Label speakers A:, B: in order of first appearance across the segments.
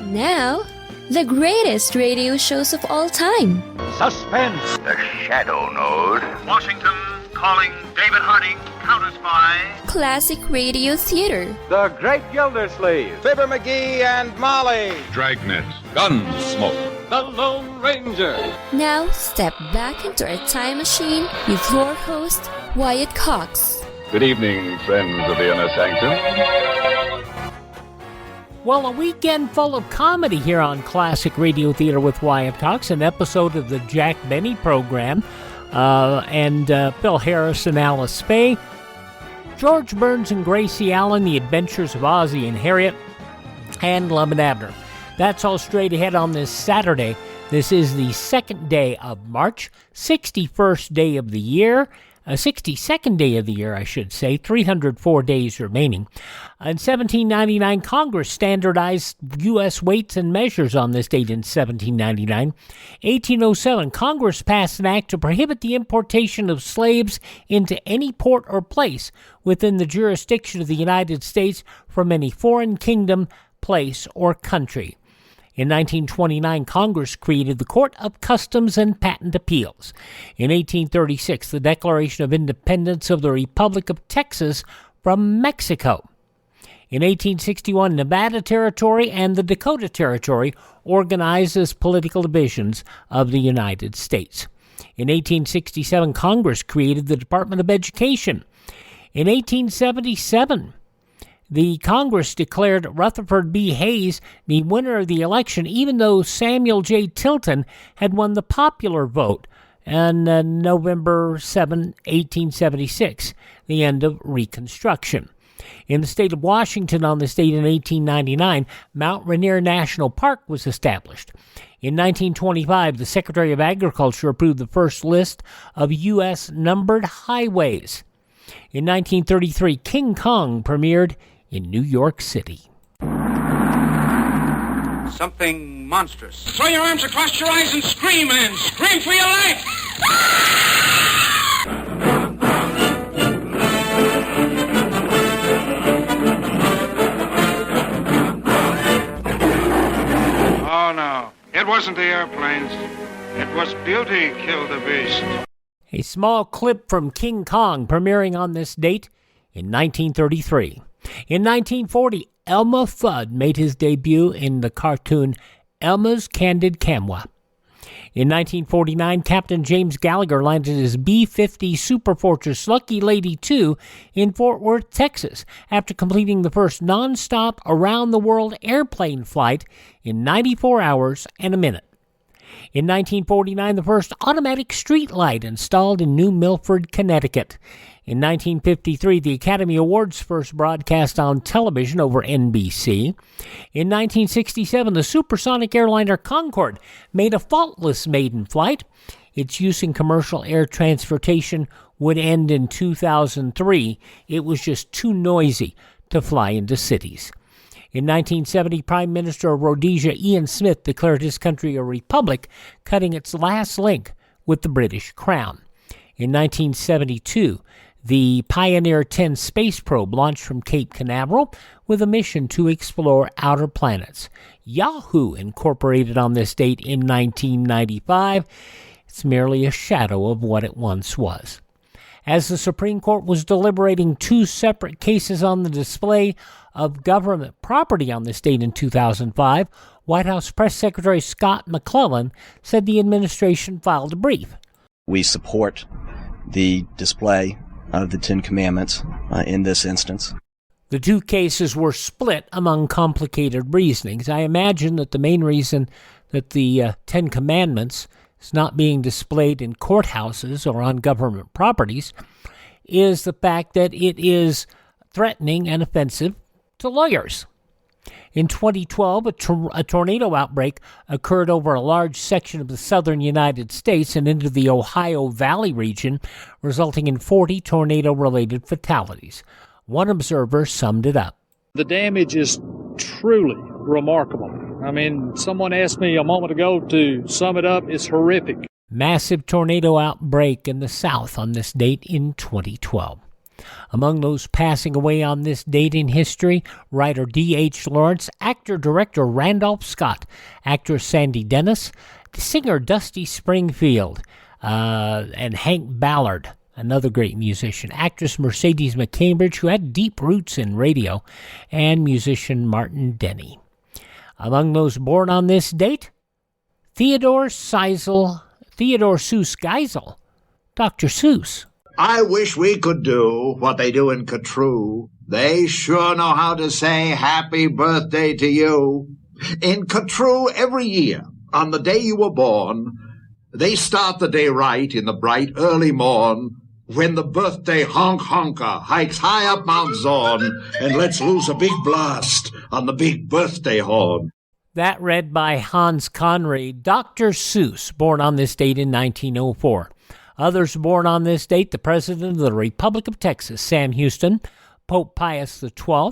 A: Now, the greatest radio shows of all time.
B: Suspense.
C: The Shadow Node.
D: Washington calling David Harding, counter-spy.
A: Classic radio theater.
B: The Great Gildersleeve. Fibber McGee and Molly.
E: Dragnet. Gunsmoke.
B: The Lone Ranger.
A: Now, step back into a time machine with your host, Wyatt Cox.
E: Good evening, friends of the Inner Sanctum.
F: Well, a weekend full of comedy here on Classic Radio Theater with Wyatt Cox, an episode of the Jack Benny program, and Phil Harris and Alice Faye, George Burns and Gracie Allen, The Adventures of Ozzie and Harriet, and Lum and Abner. That's all straight ahead on this Saturday. This is the second day of March, 61st day of the year, 62nd day of the year, I should say, 304 days remaining. In 1799, Congress standardized U.S. weights and measures on this date in 1799. 1807, Congress passed an act to prohibit the importation of slaves into any port or place within the jurisdiction of the United States from any foreign kingdom, place, or country. In 1929, Congress created the Court of Customs and Patent Appeals. In 1836, the Declaration of Independence of the Republic of Texas from Mexico. In 1861, Nevada Territory and the Dakota Territory organized as political divisions of the United States. In 1867, Congress created the Department of Education. In 1877, the Congress declared Rutherford B. Hayes the winner of the election, even though Samuel J. Tilton had won the popular vote on November 7, 1876, the end of Reconstruction. In the state of Washington on this date in 1899, Mount Rainier National Park was established. In 1925, the Secretary of Agriculture approved the first list of U.S. numbered highways. In 1933, King Kong premiered in New York City.
G: Something monstrous. Throw your arms across your eyes and scream, man. Scream for your life.
D: Oh, no. It wasn't the airplanes. It was beauty killed the beast.
F: A small clip from King Kong premiering on this date in 1933. In 1940, Elmer Fudd made his debut in the cartoon Elmer's Candid Camera. In 1949, Captain James Gallagher landed his B-50 Superfortress Lucky Lady II in Fort Worth, Texas, after completing the first non-stop around-the-world airplane flight in 94 hours and a minute. In 1949, the first automatic street light installed in New Milford, Connecticut. In 1953, the Academy Awards first broadcast on television over NBC. In 1967, the supersonic airliner Concorde made a faultless maiden flight. Its use in commercial air transportation would end in 2003. It was just too noisy to fly into cities. In 1970, Prime Minister of Rhodesia Ian Smith declared his country a republic, cutting its last link with the British Crown. In 1972, the Pioneer 10 space probe launched from Cape Canaveral with a mission to explore outer planets. Yahoo incorporated on this date in 1995. It's merely a shadow of what it once was. As the Supreme Court was deliberating two separate cases on the display of government property on this date in 2005, White House Press Secretary Scott McClellan said the administration filed a brief.
H: We support the display of the Ten Commandments in this instance.
F: The two cases were split among complicated reasonings. I imagine that the main reason that the Ten Commandments is not being displayed in courthouses or on government properties is the fact that it is threatening and offensive to lawyers. In 2012, a tornado outbreak occurred over a large section of the southern United States and into the Ohio Valley region, resulting in 40 tornado-related fatalities. One observer summed it up.
I: The damage is truly remarkable. I mean, someone asked me a moment ago to sum it up. It's horrific.
F: Massive tornado outbreak in the south on this date in 2012. Among those passing away on this date in history, writer D.H. Lawrence, actor-director Randolph Scott, actress Sandy Dennis, singer Dusty Springfield, and Hank Ballard, another great musician, actress Mercedes McCambridge, who had deep roots in radio, and musician Martin Denny. Among those born on this date, Theodore Seuss Geisel, Dr. Seuss.
J: I wish we could do what they do in Catrue. They sure know how to say happy birthday to you. In Catrue, every year, on the day you were born, they start the day right in the bright early morn, when the birthday honker hikes high up Mount Zorn and lets loose a big blast on the big birthday horn.
F: That read by Hans Conried, Dr. Seuss, born on this date in 1904. Others born on this date, the President of the Republic of Texas, Sam Houston, Pope Pius XII,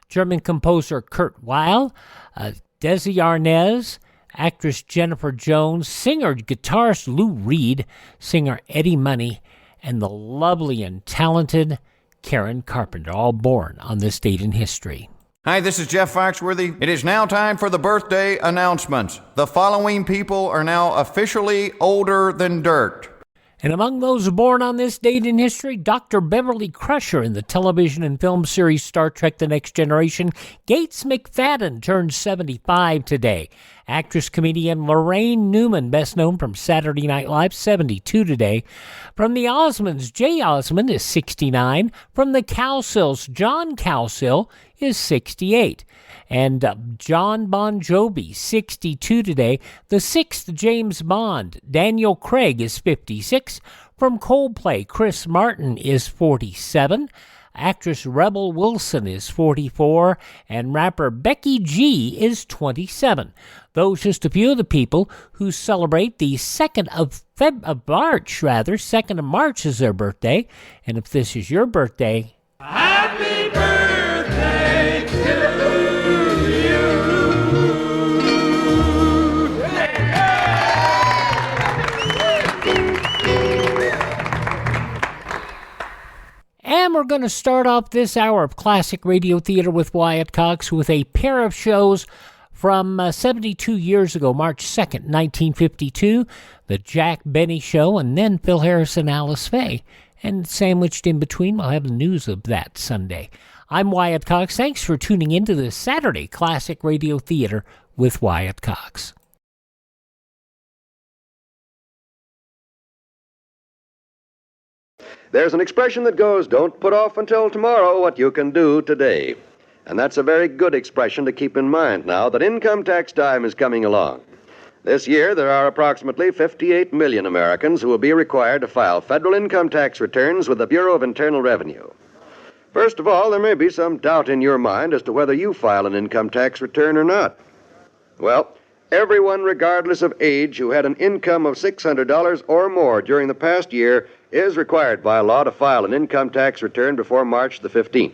F: German composer Kurt Weill, Desi Arnaz, actress Jennifer Jones, singer, guitarist Lou Reed, singer Eddie Money, and the lovely and talented Karen Carpenter, all born on this date in history.
K: Hi, this is Jeff Foxworthy. It is now time for the birthday announcements. The following people are now officially older than dirt.
F: And among those born on this date in history, Dr. Beverly Crusher in the television and film series Star Trek The Next Generation. Gates McFadden turned 75 today. Actress, comedian Lorraine Newman, best known from Saturday Night Live, 72 today. From the Osmonds, Jay Osmond is 69. From the Cowsills, John Cowsill is 68. And John Bon Jovi, 62 today. The sixth James Bond, Daniel Craig, is 56. From Coldplay, Chris Martin is 47. Actress Rebel Wilson is 44. And rapper Becky G is 27. Those just a few of the people who celebrate the 2nd of March. 2nd of March is their birthday. And if this is your birthday,
G: Happy birthday to you.
F: And we're going to start off this hour of Classic Radio Theater with Wyatt Cox with a pair of shows from 72 years ago, March 2nd, 1952, the Jack Benny Show, and then Phil Harris and Alice Faye. And sandwiched in between, we'll have the news of that Sunday. I'm Wyatt Cox. Thanks for tuning in to this Saturday Classic Radio Theater with Wyatt Cox.
B: There's an expression that goes, don't put off until tomorrow what you can do today. And that's a very good expression to keep in mind now that income tax time is coming along. This year, there are approximately 58 million Americans who will be required to file federal income tax returns with the Bureau of Internal Revenue. First of all, there may be some doubt in your mind as to whether you file an income tax return or not. Well, everyone, regardless of age, who had an income of $600 or more during the past year is required by law to file an income tax return before March the 15th.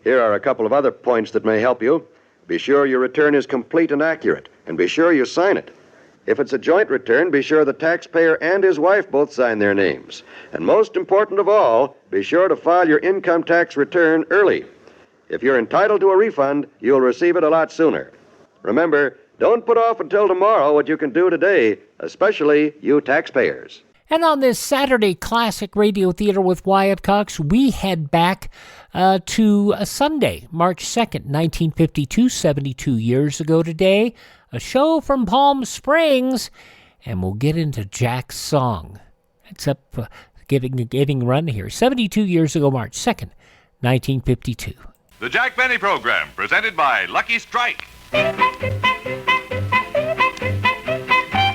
B: Here are a couple of other points that may help you. Be sure your return is complete and accurate, and be sure you sign it. If it's a joint return, be sure the taxpayer and his wife both sign their names. And most important of all, be sure to file your income tax return early. If you're entitled to a refund, you'll receive it a lot sooner. Remember, don't put off until tomorrow what you can do today, especially you taxpayers.
F: And on this Saturday Classic Radio Theater with Wyatt Cox, we head back to a Sunday, March 2nd, 1952, 72 years ago today, a show from Palm Springs, and we'll get into Jack's song. It's up, getting run here. 72 years ago, March 2nd, 1952.
E: The Jack Benny Program, presented by Lucky Strike.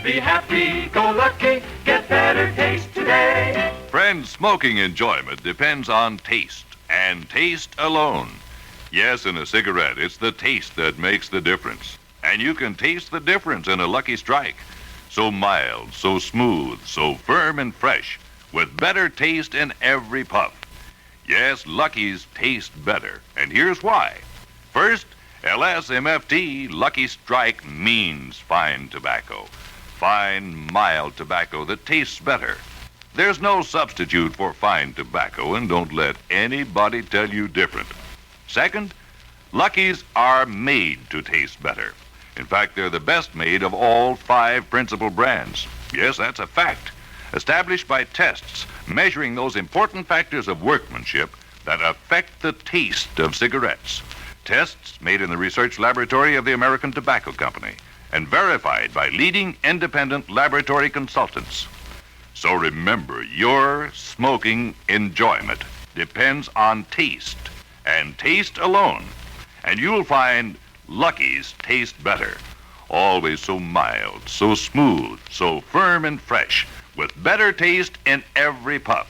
G: Be happy, go lucky, get better taste today.
E: Friends, smoking enjoyment depends on taste, and taste alone. Yes, in a cigarette, it's the taste that makes the difference. And you can taste the difference in a Lucky Strike. So mild, so smooth, so firm and fresh, with better taste in every puff. Yes, Lucky's taste better, and here's why. First, LSMFT Lucky Strike means fine tobacco. Fine, mild tobacco that tastes better. There's no substitute for fine tobacco, and don't let anybody tell you different. Second, Lucky's are made to taste better. In fact, they're the best made of all 5 principal brands. Yes, that's a fact, established by tests measuring those important factors of workmanship that affect the taste of cigarettes. Tests made in the research laboratory of the American Tobacco Company and verified by leading independent laboratory consultants. So remember, your smoking enjoyment depends on taste, and taste alone. And you'll find Lucky's taste better. Always so mild, so smooth, so firm and fresh, with better taste in every puff.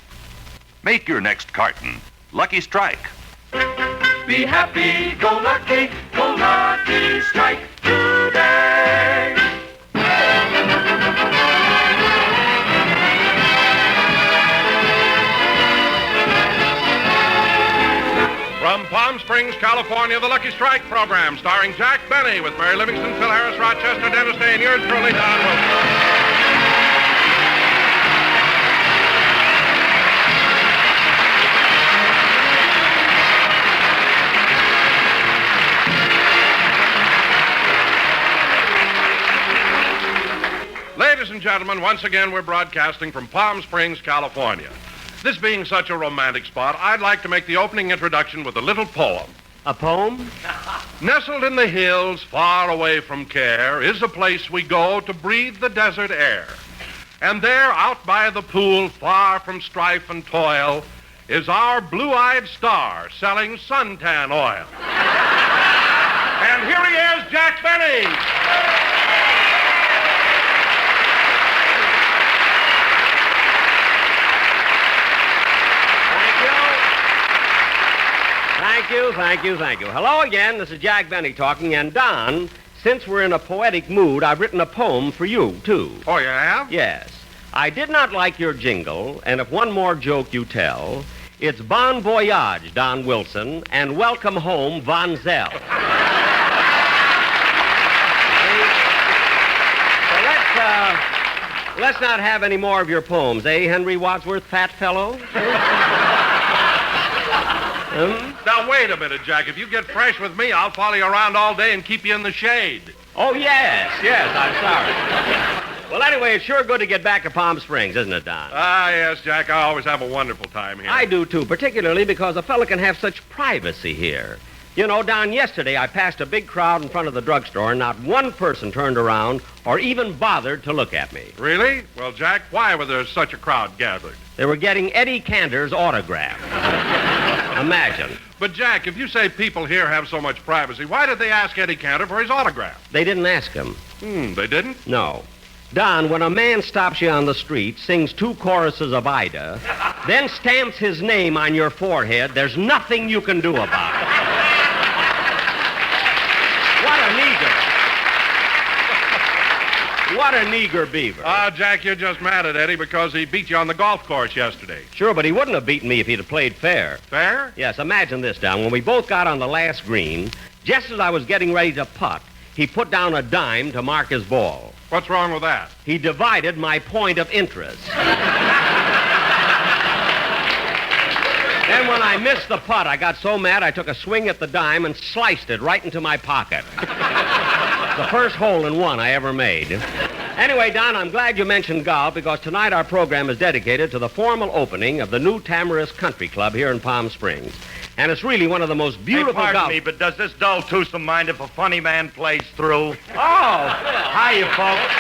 E: Make your next carton Lucky Strike.
L: Be happy, go lucky strike today.
M: From Palm Springs, California, the Lucky Strike program, starring Jack Benny with Mary Livingston, Phil Harris, Rochester, Dennis Day, and yours truly, Don Wilson. Ladies and gentlemen, once again, we're broadcasting from Palm Springs, California. This being such a romantic spot, I'd like to make the opening introduction with a little poem.
N: A poem?
M: Nestled in the hills, far away from care, is a place we go to breathe the desert air. And there, out by the pool, far from strife and toil, is our blue-eyed star selling suntan oil. And here he is, Jack Benny.
N: Thank you. Hello again, this is Jack Benny talking, and Don, since we're in a poetic mood, I've written a poem for you, too.
M: Oh, you have?
N: Yes. I did not like your jingle, and if one more joke you tell, it's Bon Voyage, Don Wilson, and Welcome Home, Von Zell. So let's not have any more of your poems, eh, Henry Wadsworth, fat fellow?
M: Now, wait a minute, Jack. If you get fresh with me, I'll follow you around all day and keep you in the shade.
N: Oh, yes, I'm sorry. Well, anyway, it's sure good to get back to Palm Springs, isn't it, Don?
M: Ah, yes, Jack. I always have a wonderful time here.
N: I do, too, particularly because a fella can have such privacy here. You know, Don, yesterday I passed a big crowd in front of the drugstore, and not one person turned around or even bothered to look at me.
M: Really? Well, Jack, why was there such a crowd gathered?
N: They were getting Eddie Cantor's autograph. Imagine.
M: But, Jack, if you say people here have so much privacy, why did they ask Eddie Cantor for his autograph?
N: They didn't ask him.
M: They didn't?
N: No. Don, when a man stops you on the street, sings 2 choruses of Ida, then stamps his name on your forehead, there's nothing you can do about it. What a meager beaver.
M: Ah, Jack, you're just mad at Eddie because he beat you on the golf course yesterday.
N: Sure, but he wouldn't have beaten me if he'd have played fair.
M: Fair?
N: Yes, imagine this, Don. When we both got on the last green, just as I was getting ready to putt, he put down a dime to mark his ball.
M: What's wrong with that?
N: He divided my point of interest. Then when I missed the putt, I got so mad I took a swing at the dime and sliced it right into my pocket. The first hole in one I ever made. Anyway, Don, I'm glad you mentioned golf because tonight our program is dedicated to the formal opening of the new Tamarisk Country Club here in Palm Springs. And it's really one of the most beautiful
O: pardon me, but does this dull twosome mind if a funny man plays through?
N: Oh!
O: Hiya, folks.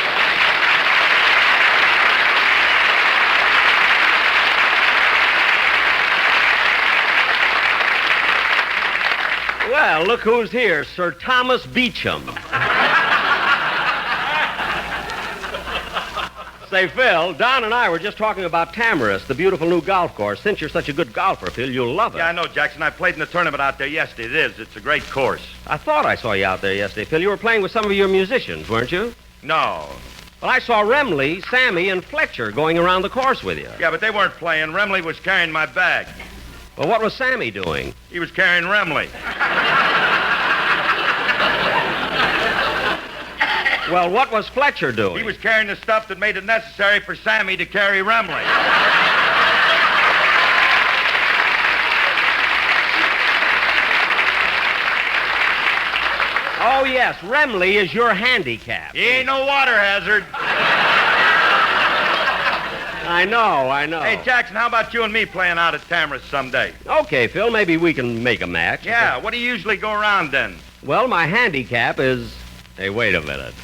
N: Well, look who's here, Sir Thomas Beecham. Say, Phil, Don and I were just talking about Tamarisk, the beautiful new golf course. Since you're such a good golfer, Phil, you'll love it.
O: Yeah, I know, Jackson. I played in the tournament out there yesterday. It is. It's a great course.
N: I thought I saw you out there yesterday, Phil. You were playing with some of your musicians, weren't you?
O: No.
N: Well, I saw Remley, Sammy, and Fletcher going around the course with you.
O: Yeah, but they weren't playing. Remley was carrying my bag.
N: Well, what was Sammy doing?
O: He was carrying Remley.
N: Well, what was Fletcher doing?
O: He was carrying the stuff that made it necessary for Sammy to carry Remley.
N: Oh, yes, Remley is your handicap.
O: He ain't no water hazard.
N: I know.
O: Hey, Jackson, how about you and me playing out at Tamara's someday?
N: Okay, Phil, maybe we can make a match.
O: Yeah, what do you usually go around then?
N: Well, my handicap is... Hey, wait a minute.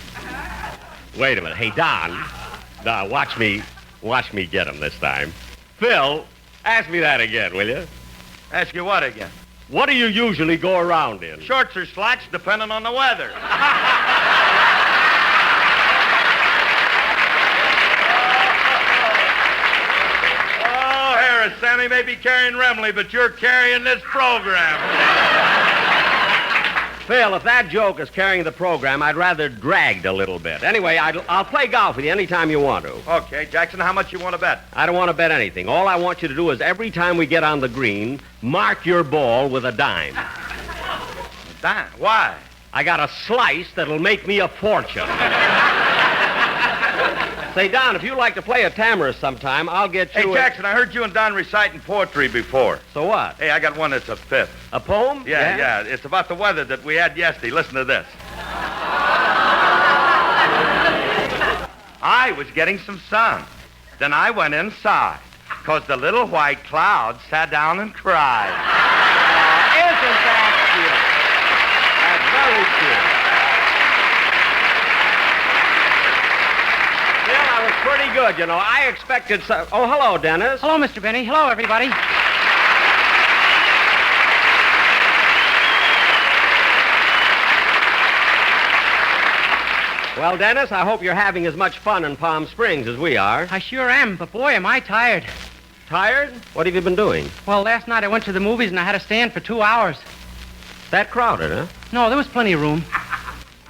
N: Hey, Don, watch me get him this time. Phil, ask me that again, will you?
O: Ask you what again?
N: What do you usually go around in?
O: Shorts or slacks, depending on the weather. Oh, Harris, Sammy may be carrying Remley, but you're carrying this program.
N: Phil, if that joke is carrying the program, I'd rather dragged a little bit. Anyway, I'll play golf with you anytime you want to.
O: Okay, Jackson, how much you want to bet?
N: I don't want to bet anything. All I want you to do is every time we get on the green, mark your ball with a dime.
O: A dime? Why?
N: I got a slice that'll make me a fortune. Say, Don, if you like to play at Tamara's sometime, I'll get you...
O: Hey, Jackson, I heard you and Don reciting poetry before.
N: So what?
O: Hey, I got one that's a fifth.
N: A poem?
O: Yeah. It's about the weather that we had yesterday. Listen to this. I was getting some sun. Then I went inside, 'cause the little white cloud sat down and cried.
N: Isn't that cute? That's very cute. Pretty good, you know. I expected some... Oh, hello, Dennis.
P: Hello, Mr. Benny. Hello, everybody.
N: Well, Dennis, I hope you're having as much fun in Palm Springs as we are.
P: I sure am, but boy, am I tired.
N: Tired? What have you been doing?
P: Well, last night I went to the movies and I had to stand for 2 hours.
N: That crowded, huh?
P: No, there was plenty of room.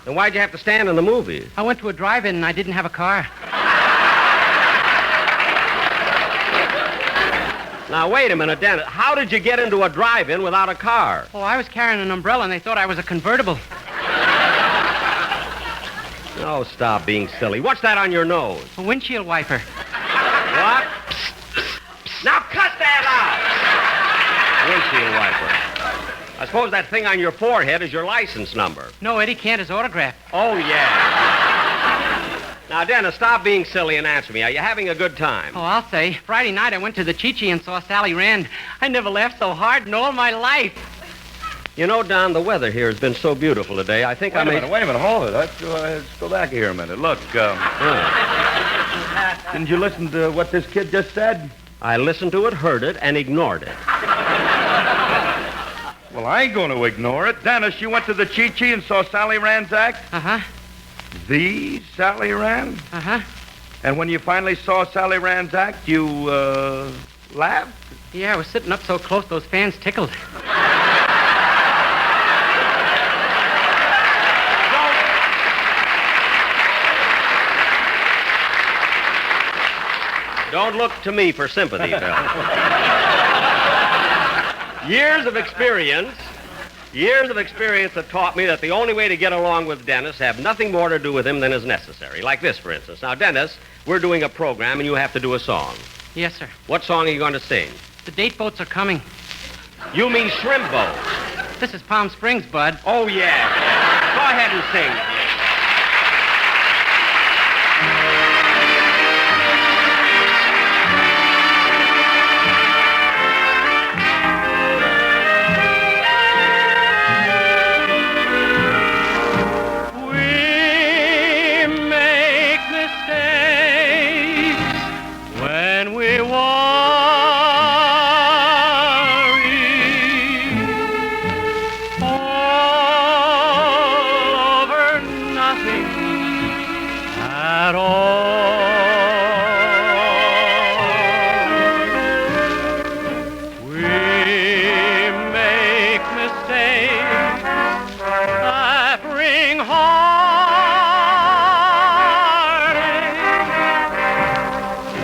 N: Then why'd you have to stand in the movies?
P: I went to a drive-in and I didn't have a car.
N: Now, wait a minute, Dennis. How did you get into a drive-in without a car?
P: Oh, I was carrying an umbrella and they thought I was a convertible.
N: Oh, stop being silly. What's that on your nose?
P: A windshield wiper.
N: What? Now cut that out! Windshield wiper. I suppose that thing on your forehead is your license number.
P: No, Eddie Cantor's autograph.
N: Oh, yeah. Now, Dennis, stop being silly and answer me. Are you having a good time?
P: Oh, I'll say. Friday night I went to the Chi-Chi and saw Sally Rand. I never laughed so hard in all my life.
N: You know, Don, the weather here has been so beautiful today. I think
O: Wait a minute, hold it. Let's go back here a minute. Look, didn't you listen to what this kid just said?
N: I listened to it, heard it, and ignored it.
O: Well, I ain't going to ignore it. Dennis, you went to the Chi-Chi and saw Sally Rand's act?
P: Uh-huh.
O: The Sally Rand?
P: Uh-huh.
O: And when you finally saw Sally Rand's act, you, laughed?
P: Yeah, I was sitting up so close those fans tickled.
N: Don't look to me for sympathy, Bill. Years of experience have taught me that the only way to get along with Dennis have nothing more to do with him than is necessary. Like this, for instance. Now, Dennis, we're doing a program and you have to do a song.
P: Yes, sir.
N: What song are you going to sing?
P: The date boats are coming.
N: You mean shrimp boat?
P: This is Palm Springs, bud.
N: Oh, yeah. Go ahead and sing.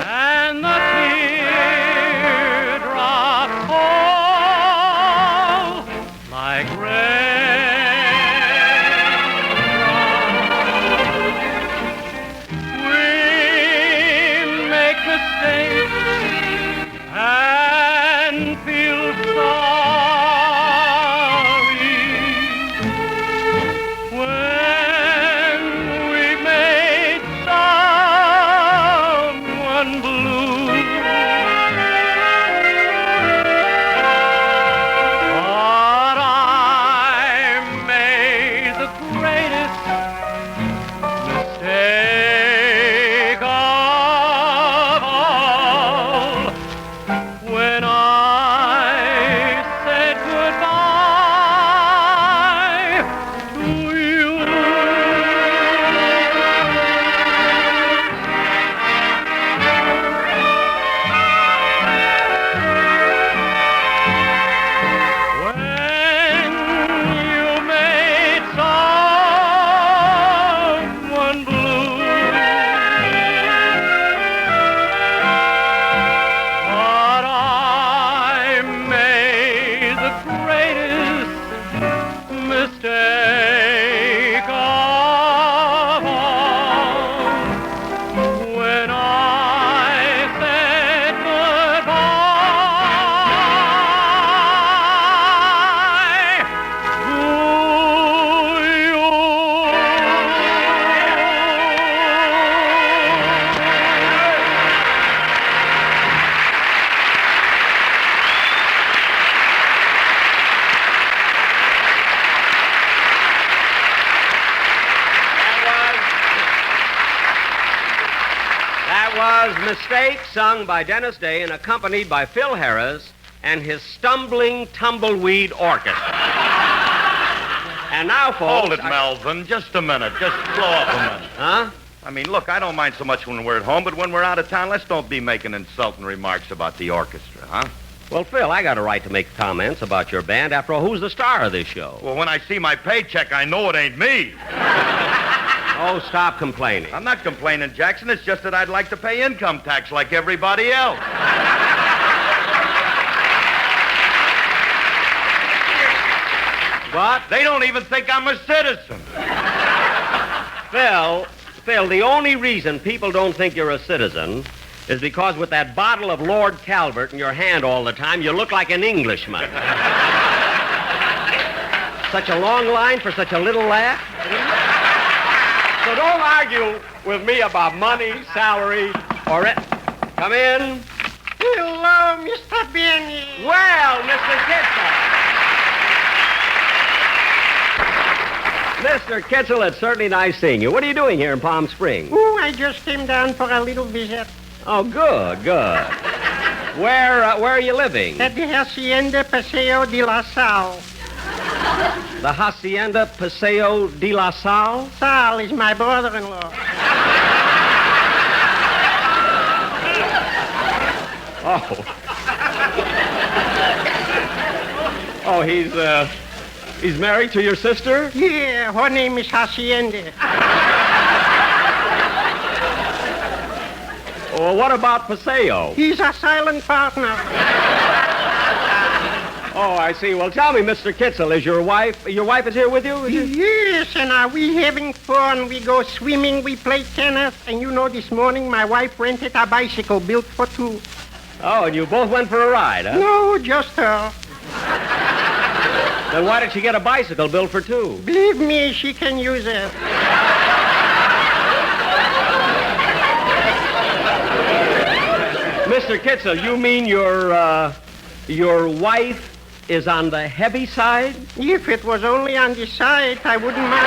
L: And the tears
N: was Mistake, sung by Dennis Day and accompanied by Phil Harris and his stumbling tumbleweed orchestra. And now, folks...
O: Hold it, Melvin. Just a minute. Just slow up a minute.
N: Huh?
O: I mean, look, I don't mind so much when we're at home, but when we're out of town, let's don't be making insulting remarks about the orchestra, huh?
N: Well, Phil, I got a right to make comments about your band. After all, who's the star of this show?
O: Well, when I see my paycheck, I know it ain't me.
N: Oh, stop complaining.
O: I'm not complaining, Jackson. It's just that I'd like to pay income tax like everybody else.
N: But
O: they don't even think I'm a citizen.
N: Phil, the only reason people don't think you're a citizen is because with that bottle of Lord Calvert in your hand all the time, you look like an Englishman. Such a long line for such a little laugh. So don't argue with me about money, salary, or... Come in.
Q: Hello, Mr. Benny.
N: Well, Mr. Kitzel. Mr. Kitzel, it's certainly nice seeing you. What are you doing here in Palm Springs?
Q: Oh, I just came down for a little visit.
N: Oh, good. Where are you living?
Q: At the Hacienda Paseo de la Sal.
N: The Hacienda Paseo de la Sal?
Q: Sal is my brother-in-law.
N: Oh, he's married to your sister?
Q: Yeah, her name is Hacienda.
N: Well, what about Paseo?
Q: He's a silent partner.
N: Oh, I see. Well, tell me, Mr. Kitzel, is your wife is here with you?
Q: Yes, and we having fun. We go swimming, we play tennis, and you know, this morning my wife rented a bicycle built for two.
N: Oh, and you both went for a ride, huh?
Q: No, just her.
N: Then why did she get a bicycle built for two?
Q: Believe me, she can use it.
N: Mr. Kitzel, you mean your wife is on the heavy side?
Q: If it was only on the side, I wouldn't mind.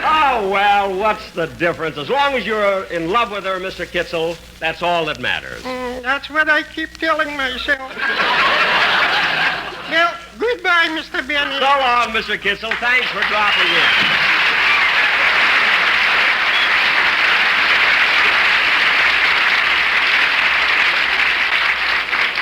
N: Oh, well, what's the difference? As long as you're in love with her, Mr. Kitzel, that's all that matters.
Q: That's what I keep telling myself. Well, goodbye, Mr. Benny.
N: So long, Mr. Kitzel. Thanks for dropping in.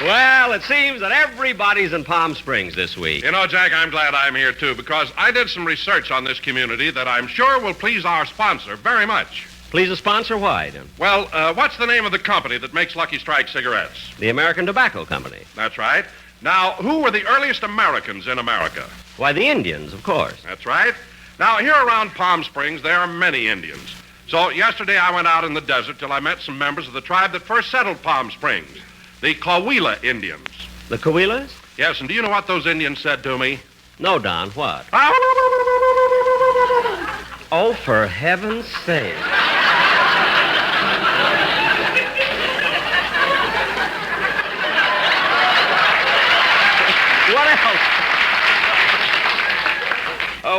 N: Well, it seems that everybody's in Palm Springs this week.
M: You know, Jack, I'm glad I'm here, too, because I did some research on this community that I'm sure will please our sponsor very much.
N: Please a sponsor? Why?
M: Well, what's the name of the company that makes Lucky Strike cigarettes?
N: The American Tobacco Company.
M: That's right. Now, who were the earliest Americans in America?
N: Why, the Indians, of course.
M: That's right. Now, here around Palm Springs, there are many Indians. So yesterday I went out in the desert till I met some members of the tribe that first settled Palm Springs. The Coahuila Indians.
N: The Coahuilas?
M: Yes, and do you know what those Indians said to me?
N: No, Don, what? Oh, for heaven's sake. What else?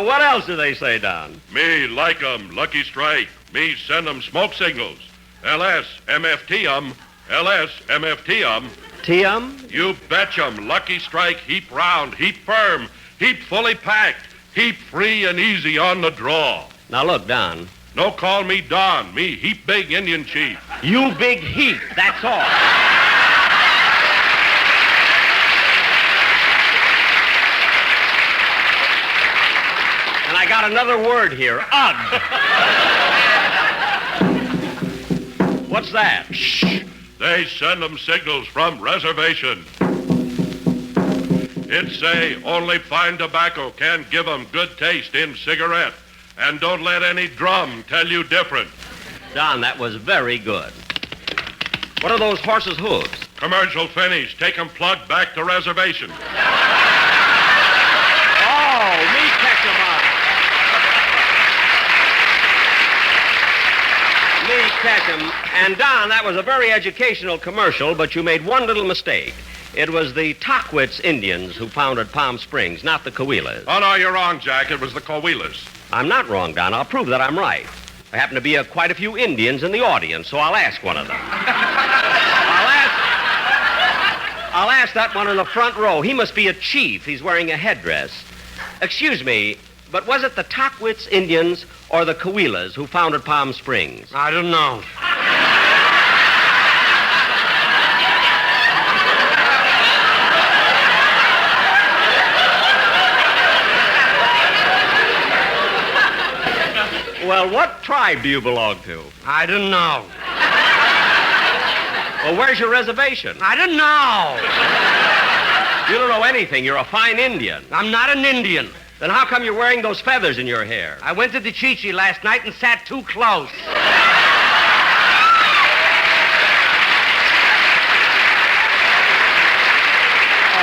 N: What else do they say, Don?
M: Me like 'em, Lucky Strike. Me send 'em smoke signals. LS, MFT 'em. LS, MFT-'em.
N: T-'em?
M: You betch'em. Lucky Strike, heap round, heap firm, heap fully packed, heap free and easy on the draw.
N: Now look, Don.
M: No call me Don. Me heap big Indian chief.
N: You big heap, that's all. And I got another word here. Ugh. What's that?
M: Shh. They send 'em signals from reservation. It say only fine tobacco can give 'em good taste in cigarette. And don't let any drum tell you different.
N: Don, that was very good. What are those horses' hooves?
M: Commercial finished. Take 'em plugged back to reservation.
N: Oh, me catch 'em up. Me catch 'em. And Don, that was a very educational commercial, but you made one little mistake. It was the Tockwitz Indians who founded Palm Springs, not the Coahuilas.
M: Oh, no, you're wrong, Jack. It was the Coahuilas.
N: I'm not wrong, Don. I'll prove that I'm right. There happen to be quite a few Indians in the audience, so I'll ask one of them. I'll ask that one in the front row. He must be a chief. He's wearing a headdress. Excuse me, but was it the Tockwitz Indians or the Coahuilas who founded Palm Springs?
O: I don't know.
N: Well, what tribe do you belong to?
O: I don't know.
N: Well, where's your reservation?
O: I don't know.
N: You don't know anything. You're a fine Indian.
O: I'm not an Indian.
N: Then how come you're wearing those feathers in your hair?
O: I went to the Chi-Chi last night and sat too close.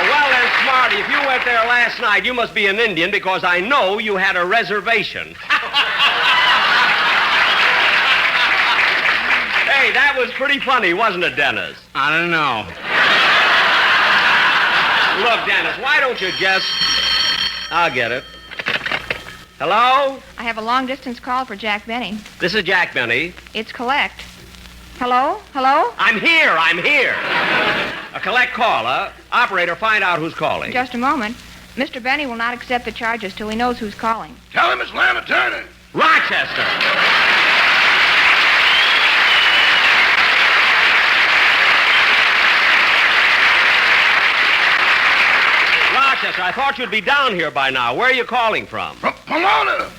N: Well then, Smarty, if you went there last night, you must be an Indian because I know you had a reservation. Hey, that was pretty funny, wasn't it, Dennis?
O: I don't know.
N: Look, Dennis, why don't you just... I'll get it. Hello?
R: I have a long-distance call for Jack Benny.
N: This is Jack Benny.
R: It's collect. Hello? Hello?
N: I'm here. A collect call, huh? Operator, find out who's calling.
R: Just a moment. Mr. Benny will not accept the charges till he knows who's calling.
C: Tell him it's Lana Turner.
N: Rochester. Rochester, I thought you'd be down here by now. Where are you calling from?
C: From Pomona.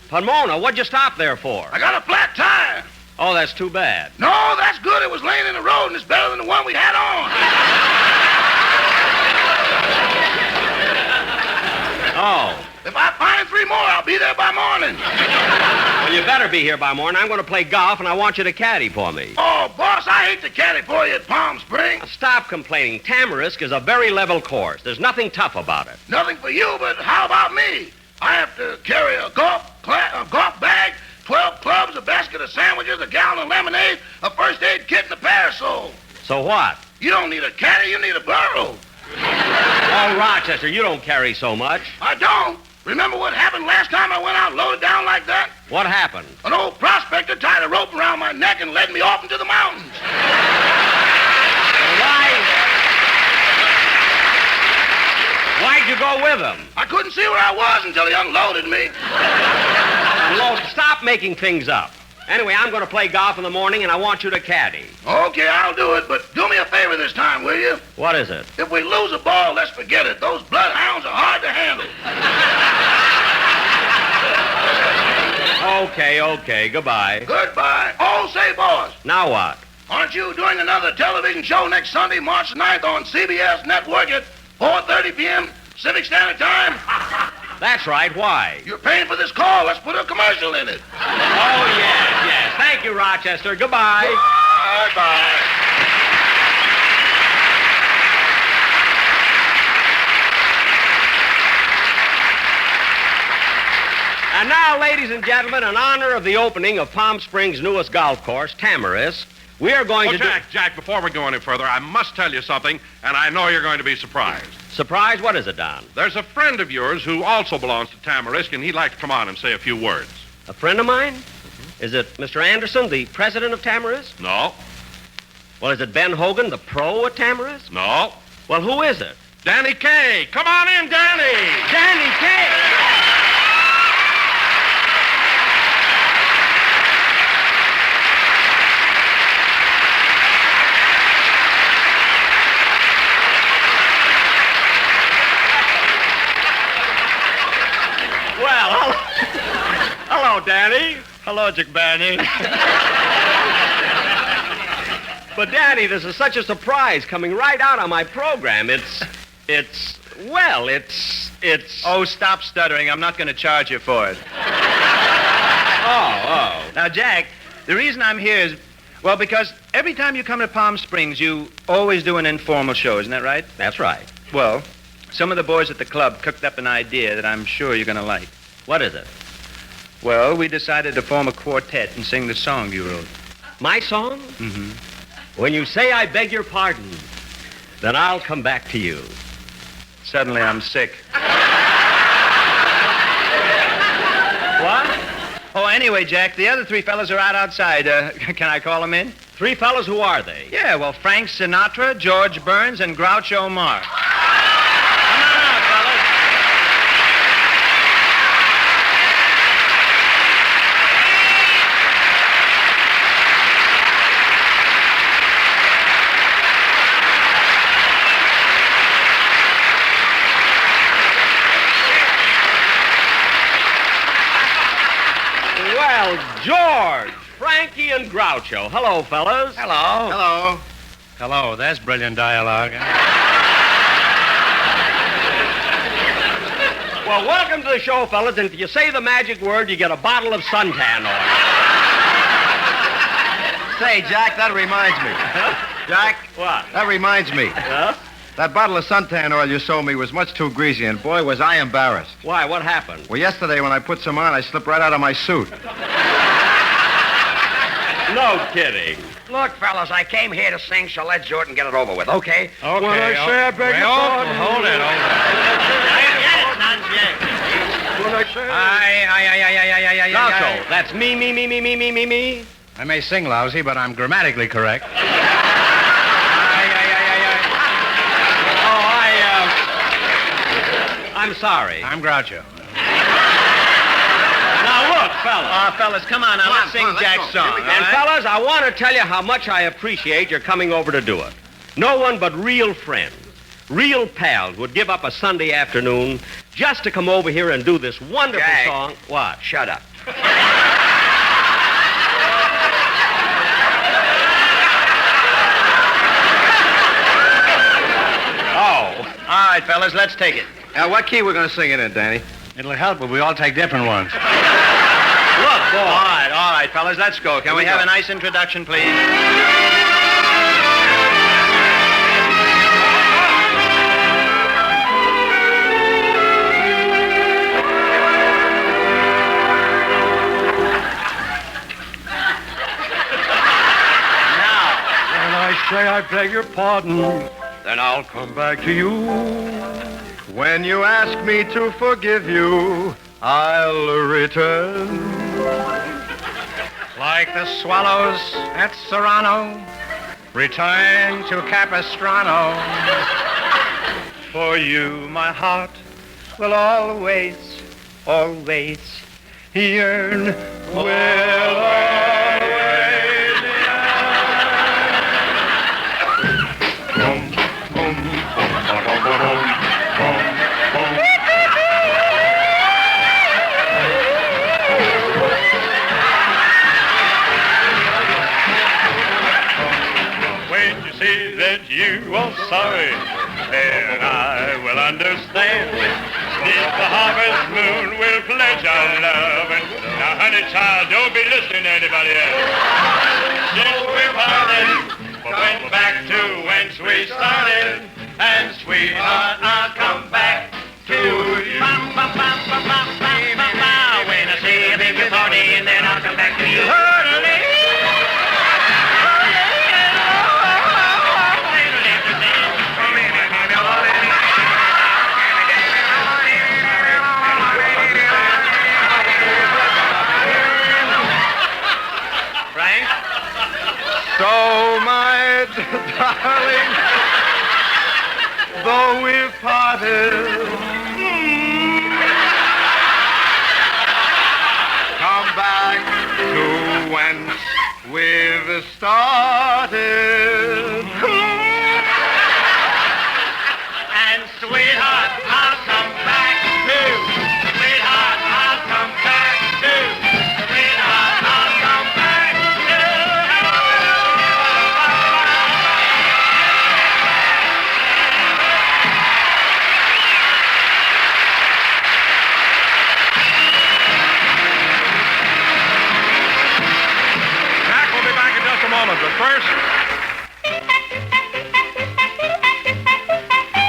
N: Pomona? What'd you stop there for?
C: I got a flat tire.
N: Oh, that's too bad.
C: No, that's good. It was laying in the road, and it's better than the one we had on.
N: Oh.
C: If I find 3 more, I'll be there by morning.
N: Well, you better be here by morning. I'm going to play golf, and I want you to caddy for me.
C: Oh, boss, I hate to caddy for you at Palm Springs.
N: Stop complaining. Tamarisk is a very level course. There's nothing tough about it.
C: Nothing for you, but how about me? I have to carry a golf bag, 12 clubs, a basket of sandwiches, a gallon of lemonade, a first aid kit, and a parasol.
N: So what?
C: You don't need a caddy, you need a burro.
N: Oh, Rochester, you don't carry so much.
C: I don't. Remember what happened last time I went out loaded down like that?
N: What happened?
C: An old prospector tied a rope around my neck and led me off into the mountains.
N: Why'd you go with him?
C: I couldn't see where I was until he unloaded me.
N: Stop making things up. Anyway, I'm going to play golf in the morning, and I want you to caddy.
C: Okay, I'll do it, but do me a favor this time, will you?
N: What is it?
C: If we lose a ball, let's forget it. Those bloodhounds are hard to handle.
N: Okay, goodbye.
C: Goodbye. Oh, say, boss.
N: Now what?
C: Aren't you doing another television show next Sunday, March 9th on CBS Network at 4:30 p.m. Pacific Standard Time?
N: That's right. Why?
C: You're paying for this call. Let's put a commercial in it.
N: Oh, yes. Thank you, Rochester. Goodbye.
C: Bye-bye.
N: And now, ladies and gentlemen, in honor of the opening of Palm Springs' newest golf course, Tamarisk, we are going to
M: Jack, before we go any further, I must tell you something, and I know you're going to be surprised.
N: Surprise? What is it, Don?
M: There's a friend of yours who also belongs to Tamarisk, and he'd like to come on and say a few words.
N: A friend of mine? Is it Mr. Anderson, the president of Tamarisk?
M: No.
N: Well, is it Ben Hogan, the pro at Tamarisk?
M: No.
N: Well, who is it?
M: Danny Kaye. Come on in, Danny.
N: Danny Kaye. Well, hello, Danny.
S: Hello, Jack Benny.
N: But, Danny, this is such a surprise coming right out on my program. It's...
S: Oh, stop stuttering. I'm not going to charge you for it.
N: Oh.
S: Now, Jack, the reason I'm here is, well, because every time you come to Palm Springs, you always do an informal show, isn't that right?
N: That's right.
S: Well, some of the boys at the club cooked up an idea that I'm sure you're going to like.
N: What is it?
S: Well, we decided to form a quartet and sing the song you wrote.
N: My song?
S: Mm-hmm.
N: When you say I beg your pardon, then I'll come back to you.
S: Suddenly I'm sick.
N: What?
S: Oh, anyway, Jack, the other three fellas are out outside. Can I call them in?
N: Three fellas, who are they?
S: Yeah, well, Frank Sinatra, George Burns, and Groucho Marx.
N: Well, George, Frankie, and Groucho. Hello, fellas.
S: Hello.
T: Hello. Hello. That's brilliant dialogue.
N: Well, welcome to the show, fellas, and if you say the magic word, you get a bottle of suntan oil.
T: Say, Jack, that reminds me. Jack?
N: What?
T: That reminds me.
N: Huh?
T: That bottle of suntan oil you sold me was much too greasy, and boy, was I embarrassed.
N: Why? What happened?
T: Well, yesterday when I put some on, I slipped right out of my suit.
N: No kidding.
U: Look, fellas, I came here to sing, so let's do it and get it over with, okay?
T: Okay.
U: When I say I beg your pardon.
T: Hold it.
U: When I say...
N: Groucho, that's me.
T: I may sing lousy, but I'm grammatically correct.
N: I'm sorry.
T: I'm Groucho.
N: Now, look, fellas.
S: Fellas, come on now. Let's sing Jack's song.
N: And, fellas, I want to tell you how much I appreciate your coming over to do it. No one but real friends, real pals would give up a Sunday afternoon just to come over here and do this wonderful
U: Jack.
N: song. What?
U: Shut up.
S: Oh. All right, fellas, let's take it.
T: What key we're going to sing it in, Danny? It'll help if we all take different ones.
S: Look, boy. All right, fellas, let's go. Can we have a nice introduction, please?
U: When I say I beg your pardon, then I'll come back to you.
T: When you ask me to forgive you, I'll return.
S: Like the swallows at Serrano, return to Capistrano. For you, my heart will always, always yearn. Will always
V: you are sorry, then I will understand. If the harvest moon will pledge our love, and now, honey child, don't be listening to anybody else. Since we're parted, we'll went back to whence we started, and sweetheart, I'll come back to you. When I say I beg your pardon, then I'll come back to you.
T: So, my darling, though we've parted, come back to whence we've started.
V: And sweetheart, I'll come back too. Sweetheart, I'll come back too. Sweetheart, I'll come back
M: Jack will be back in just a moment, but first...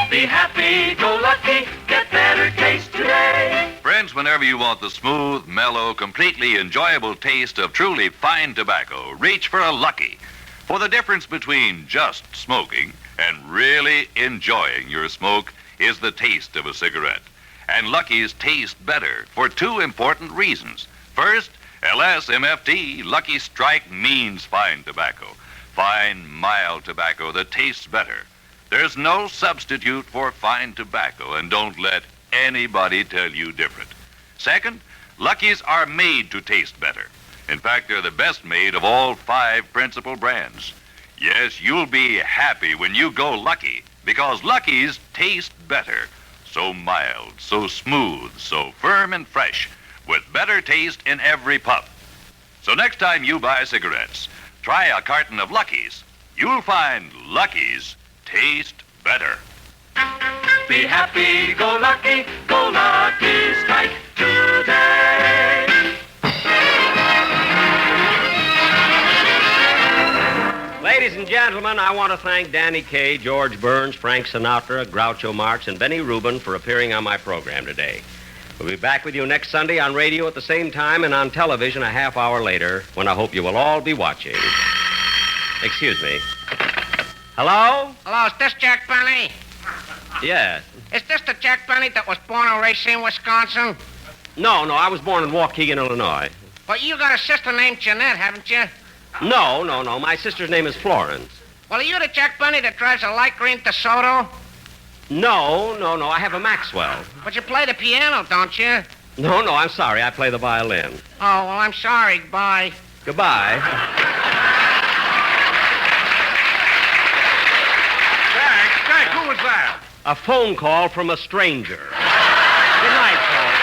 L: Be happy, go lucky, get better taste today.
E: Friends, whenever you want the smooth, mellow, completely enjoyable taste of truly fine tobacco, reach for a Lucky. For the difference between just smoking and really enjoying your smoke is the taste of a cigarette. And Lucky's taste better for two important reasons. First, LSMFT, Lucky Strike, means fine tobacco. Fine, mild tobacco that tastes better. There's no substitute for fine tobacco, and don't let anybody tell you different. Second, Lucky's are made to taste better. In fact, they're the best made of all 5 principal brands. Yes, you'll be happy when you go Lucky, because Lucky's taste better. So mild, so smooth, so firm and fresh, with better taste in every puff. So next time you buy cigarettes, try a carton of Lucky's. You'll find Lucky's taste better.
L: Be happy, go lucky strike today.
N: Ladies and gentlemen, I want to thank Danny Kaye, George Burns, Frank Sinatra, Groucho Marx, and Benny Rubin for appearing on my program today. We'll be back with you next Sunday on radio at the same time and on television a half hour later, when I hope you will all be watching. Excuse me. Hello?
Q: Hello, is this Jack Benny?
N: Yes.
Q: Is this the Jack Benny that was born in Racine, Wisconsin?
N: No, I was born in Waukegan, Illinois.
Q: Well, you got a sister named Jeanette, haven't you?
N: No. My sister's name is Florence.
Q: Well, are you the Jack Benny that drives a light green DeSoto?
N: No. I have a Maxwell.
Q: But you play the piano, don't you?
N: No, I'm sorry. I play the violin.
Q: Oh, well, I'm sorry. Bye.
N: Goodbye.
M: Jack, who was that?
N: A phone call from a stranger. Good night, folks.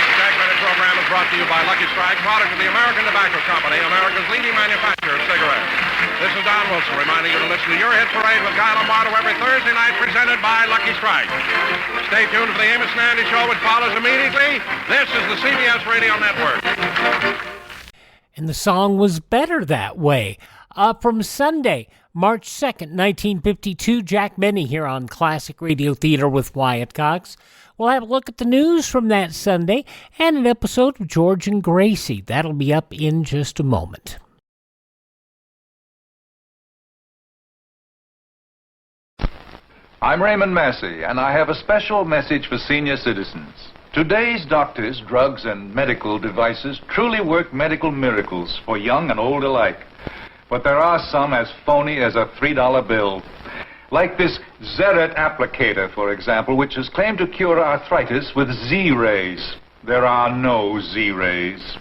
M: The Jack Benny program is brought to you by Lucky Strike, product of the American Tobacco Company, America's leading manufacturer of cigarettes. This is Don Wilson reminding you to listen to Your Hit Parade with Guy Lombardo every Thursday night, presented by Lucky Strike. Stay tuned for the Amos and Andy Show, which follows immediately. This is the CBS Radio Network.
F: And the song was better that way. From Sunday, March 2nd, 1952, Jack Benny here on Classic Radio Theater with Wyatt Cox. We'll have a look at the news from that Sunday and an episode of George and Gracie. That'll be up in just a moment.
A: I'm Raymond Massey, and I have a special message for senior citizens. Today's doctors, drugs, and medical devices truly work medical miracles for young and old alike. But there are some as phony as a $3 bill. Like this Zeret applicator, for example, which is claimed to cure arthritis with Z-rays. There are no Z-rays.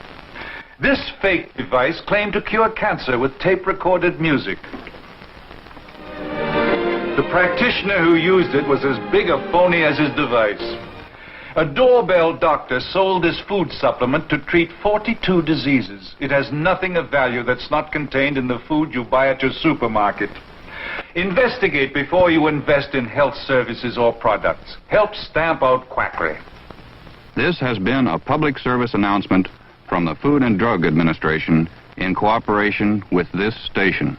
A: This fake device claimed to cure cancer with tape-recorded music. The practitioner who used it was as big a phony as his device. A doorbell doctor sold this food supplement to treat 42 diseases. It has nothing of value that's not contained in the food you buy at your supermarket. Investigate before you invest in health services or products. Help stamp out quackery.
D: This has been a public service announcement from the Food and Drug Administration in cooperation with this station.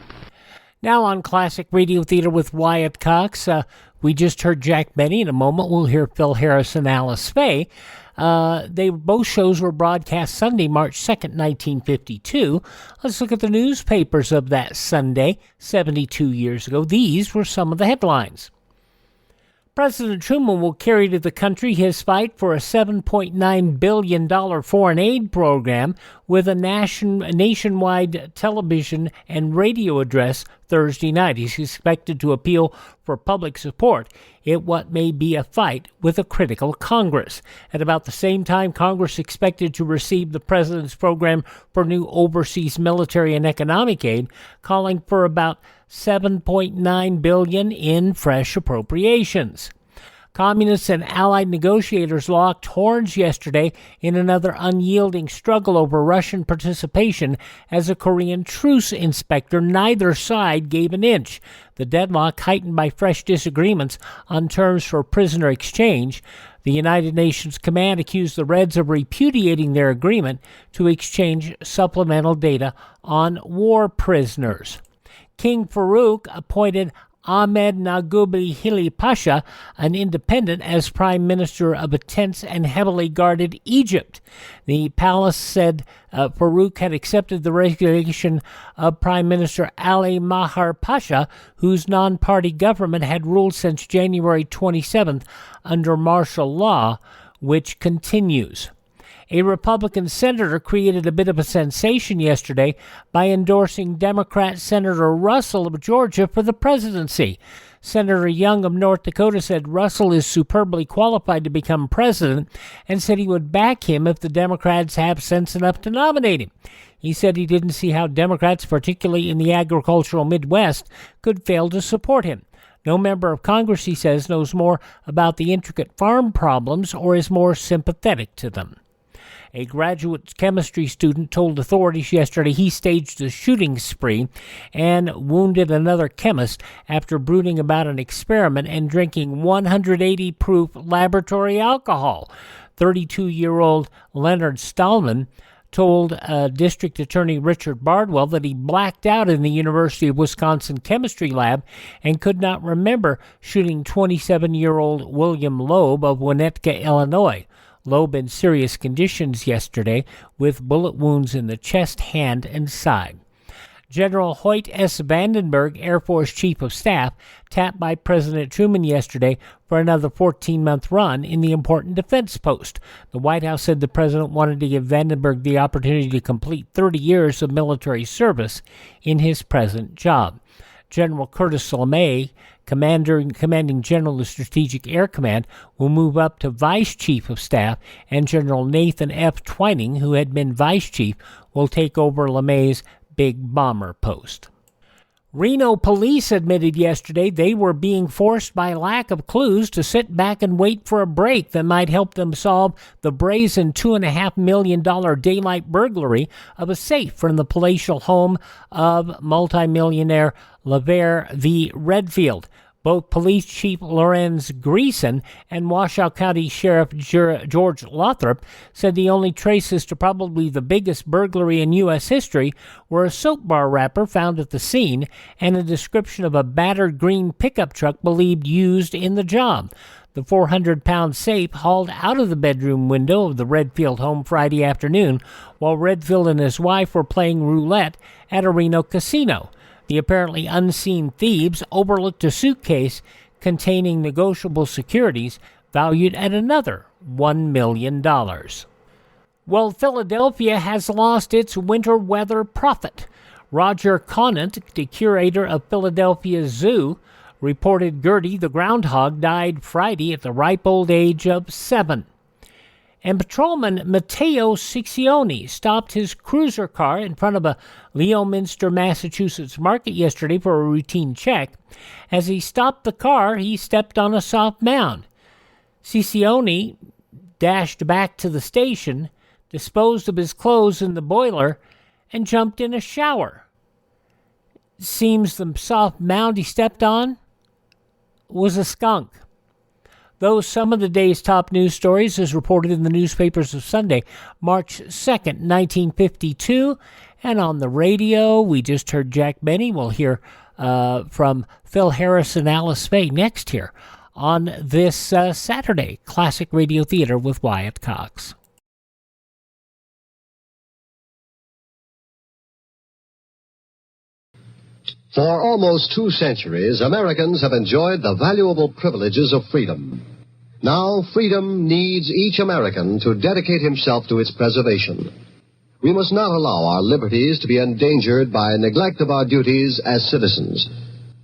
F: Now on Classic Radio Theater with Wyatt Cox, we just heard Jack Benny. In a moment, we'll hear Phil Harris and Alice Faye. Both shows were broadcast Sunday, March 2nd, 1952. Let's look at the newspapers of that Sunday, 72 years ago. These were some of the headlines. President Truman will carry to the country his fight for a $7.9 billion foreign aid program with a nationwide television and radio address Thursday night. He's expected to appeal for public support in what may be a fight with a critical Congress. At about the same time, Congress expected to receive the president's program for new overseas military and economic aid, calling for about $7.9 billion in fresh appropriations. Communists and Allied negotiators locked horns yesterday in another unyielding struggle over Russian participation as a Korean truce inspector. Neither side gave an inch. The deadlock heightened by fresh disagreements on terms for prisoner exchange. The United Nations Command accused the Reds of repudiating their agreement to exchange supplemental data on war prisoners. King Farouk appointed Ahmed Nagubli Hili Pasha, an independent, as prime minister of a tense and heavily guarded Egypt. The palace said Farouk had accepted the resignation of Prime Minister Ali Mahar Pasha, whose non-party government had ruled since January 27th under martial law, which continues. A Republican senator created a bit of a sensation yesterday by endorsing Democrat Senator Russell of Georgia for the presidency. Senator Young of North Dakota said Russell is superbly qualified to become president and said he would back him if the Democrats have sense enough to nominate him. He said he didn't see how Democrats, particularly in the agricultural Midwest, could fail to support him. No member of Congress, he says, knows more about the intricate farm problems or is more sympathetic to them. A graduate chemistry student told authorities yesterday he staged a shooting spree and wounded another chemist after brooding about an experiment and drinking 180-proof laboratory alcohol. 32-year-old Leonard Stallman told District Attorney Richard Bardwell that he blacked out in the University of Wisconsin chemistry lab and could not remember shooting 27-year-old William Loeb of Winnetka, Illinois. Loeb in serious conditions yesterday with bullet wounds in the chest, hand, and side. General Hoyt S. Vandenberg, Air Force Chief of Staff, tapped by President Truman yesterday for another 14-month run in the important defense post. The White House said the president wanted to give Vandenberg the opportunity to complete 30 years of military service in his present job. General Curtis LeMay, commanding general of Strategic Air Command, will move up to Vice Chief of Staff, and General Nathan F. Twining, who had been Vice Chief, will take over LeMay's big bomber post. Reno police admitted yesterday they were being forced by lack of clues to sit back and wait for a break that might help them solve the brazen $2.5 million daylight burglary of a safe from the palatial home of multimillionaire LaVere V. Redfield. Both Police Chief Lorenz Greason and Washoe County Sheriff George Lothrop said the only traces to probably the biggest burglary in U.S. history were a soap bar wrapper found at the scene and a description of a battered green pickup truck believed used in the job. The 400-pound safe hauled out of the bedroom window of the Redfield home Friday afternoon while Redfield and his wife were playing roulette at a Reno casino. The apparently unseen thieves overlooked a suitcase containing negotiable securities valued at another $1 million. Well, Philadelphia has lost its winter weather prophet. Roger Conant, the curator of Philadelphia Zoo, reported Gertie the groundhog died Friday at the ripe old age of 7. And patrolman Matteo Ciccione stopped his cruiser car in front of a Leominster, Massachusetts market yesterday for a routine check. As he stopped the car, he stepped on a soft mound. Ciccione dashed back to the station, disposed of his clothes in the boiler, and jumped in a shower. Seems the soft mound he stepped on was a skunk. Those some of the day's top news stories as reported in the newspapers of Sunday, March 2nd, 1952. And on the radio, we just heard Jack Benny. We'll hear from Phil Harris and Alice Faye next here on this Saturday, Classic Radio Theater with Wyatt Cox.
H: For almost 2 centuries, Americans have enjoyed the valuable privileges of freedom. Now, freedom needs each American to dedicate himself to its preservation. We must not allow our liberties to be endangered by neglect of our duties as citizens.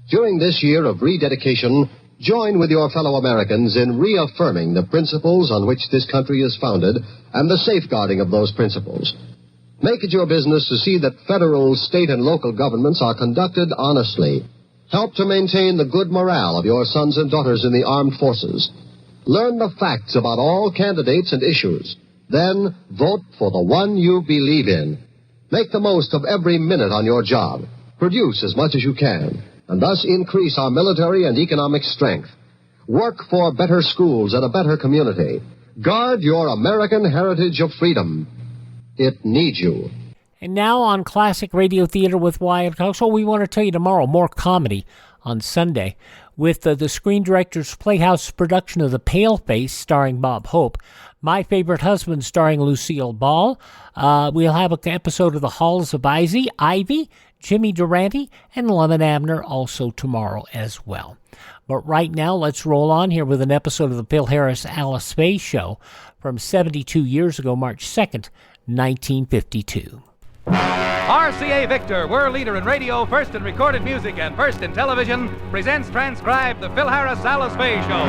H: During this year of rededication, join with your fellow Americans in reaffirming the principles on which this country is founded and the safeguarding of those principles. Make it your business to see that federal, state, and local governments are conducted honestly. Help to maintain the good morale of your sons and daughters in the armed forces. Learn the facts about all candidates and issues. Then vote for the one you believe in. Make the most of every minute on your job. Produce as much as you can, and thus increase our military and economic strength. Work for better schools and a better community. Guard your American heritage of freedom. It needs you.
F: And now on Classic Radio Theater with Wyatt Cox. So we want to tell you tomorrow more comedy on Sunday with the Screen Directors Playhouse production of The Paleface starring Bob Hope, My Favorite Husband starring Lucille Ball. We'll have an episode of The Halls of Ivy, Jimmy Durante, and Lemon Abner also tomorrow as well. But right now, let's roll on here with an episode of the Phil Harris Alice Faye Show from 72 years ago, March 2nd, 1952.
I: RCA Victor, world leader in radio, first in recorded music, and first in television, presents transcribed the Phil Harris Alice Faye Show.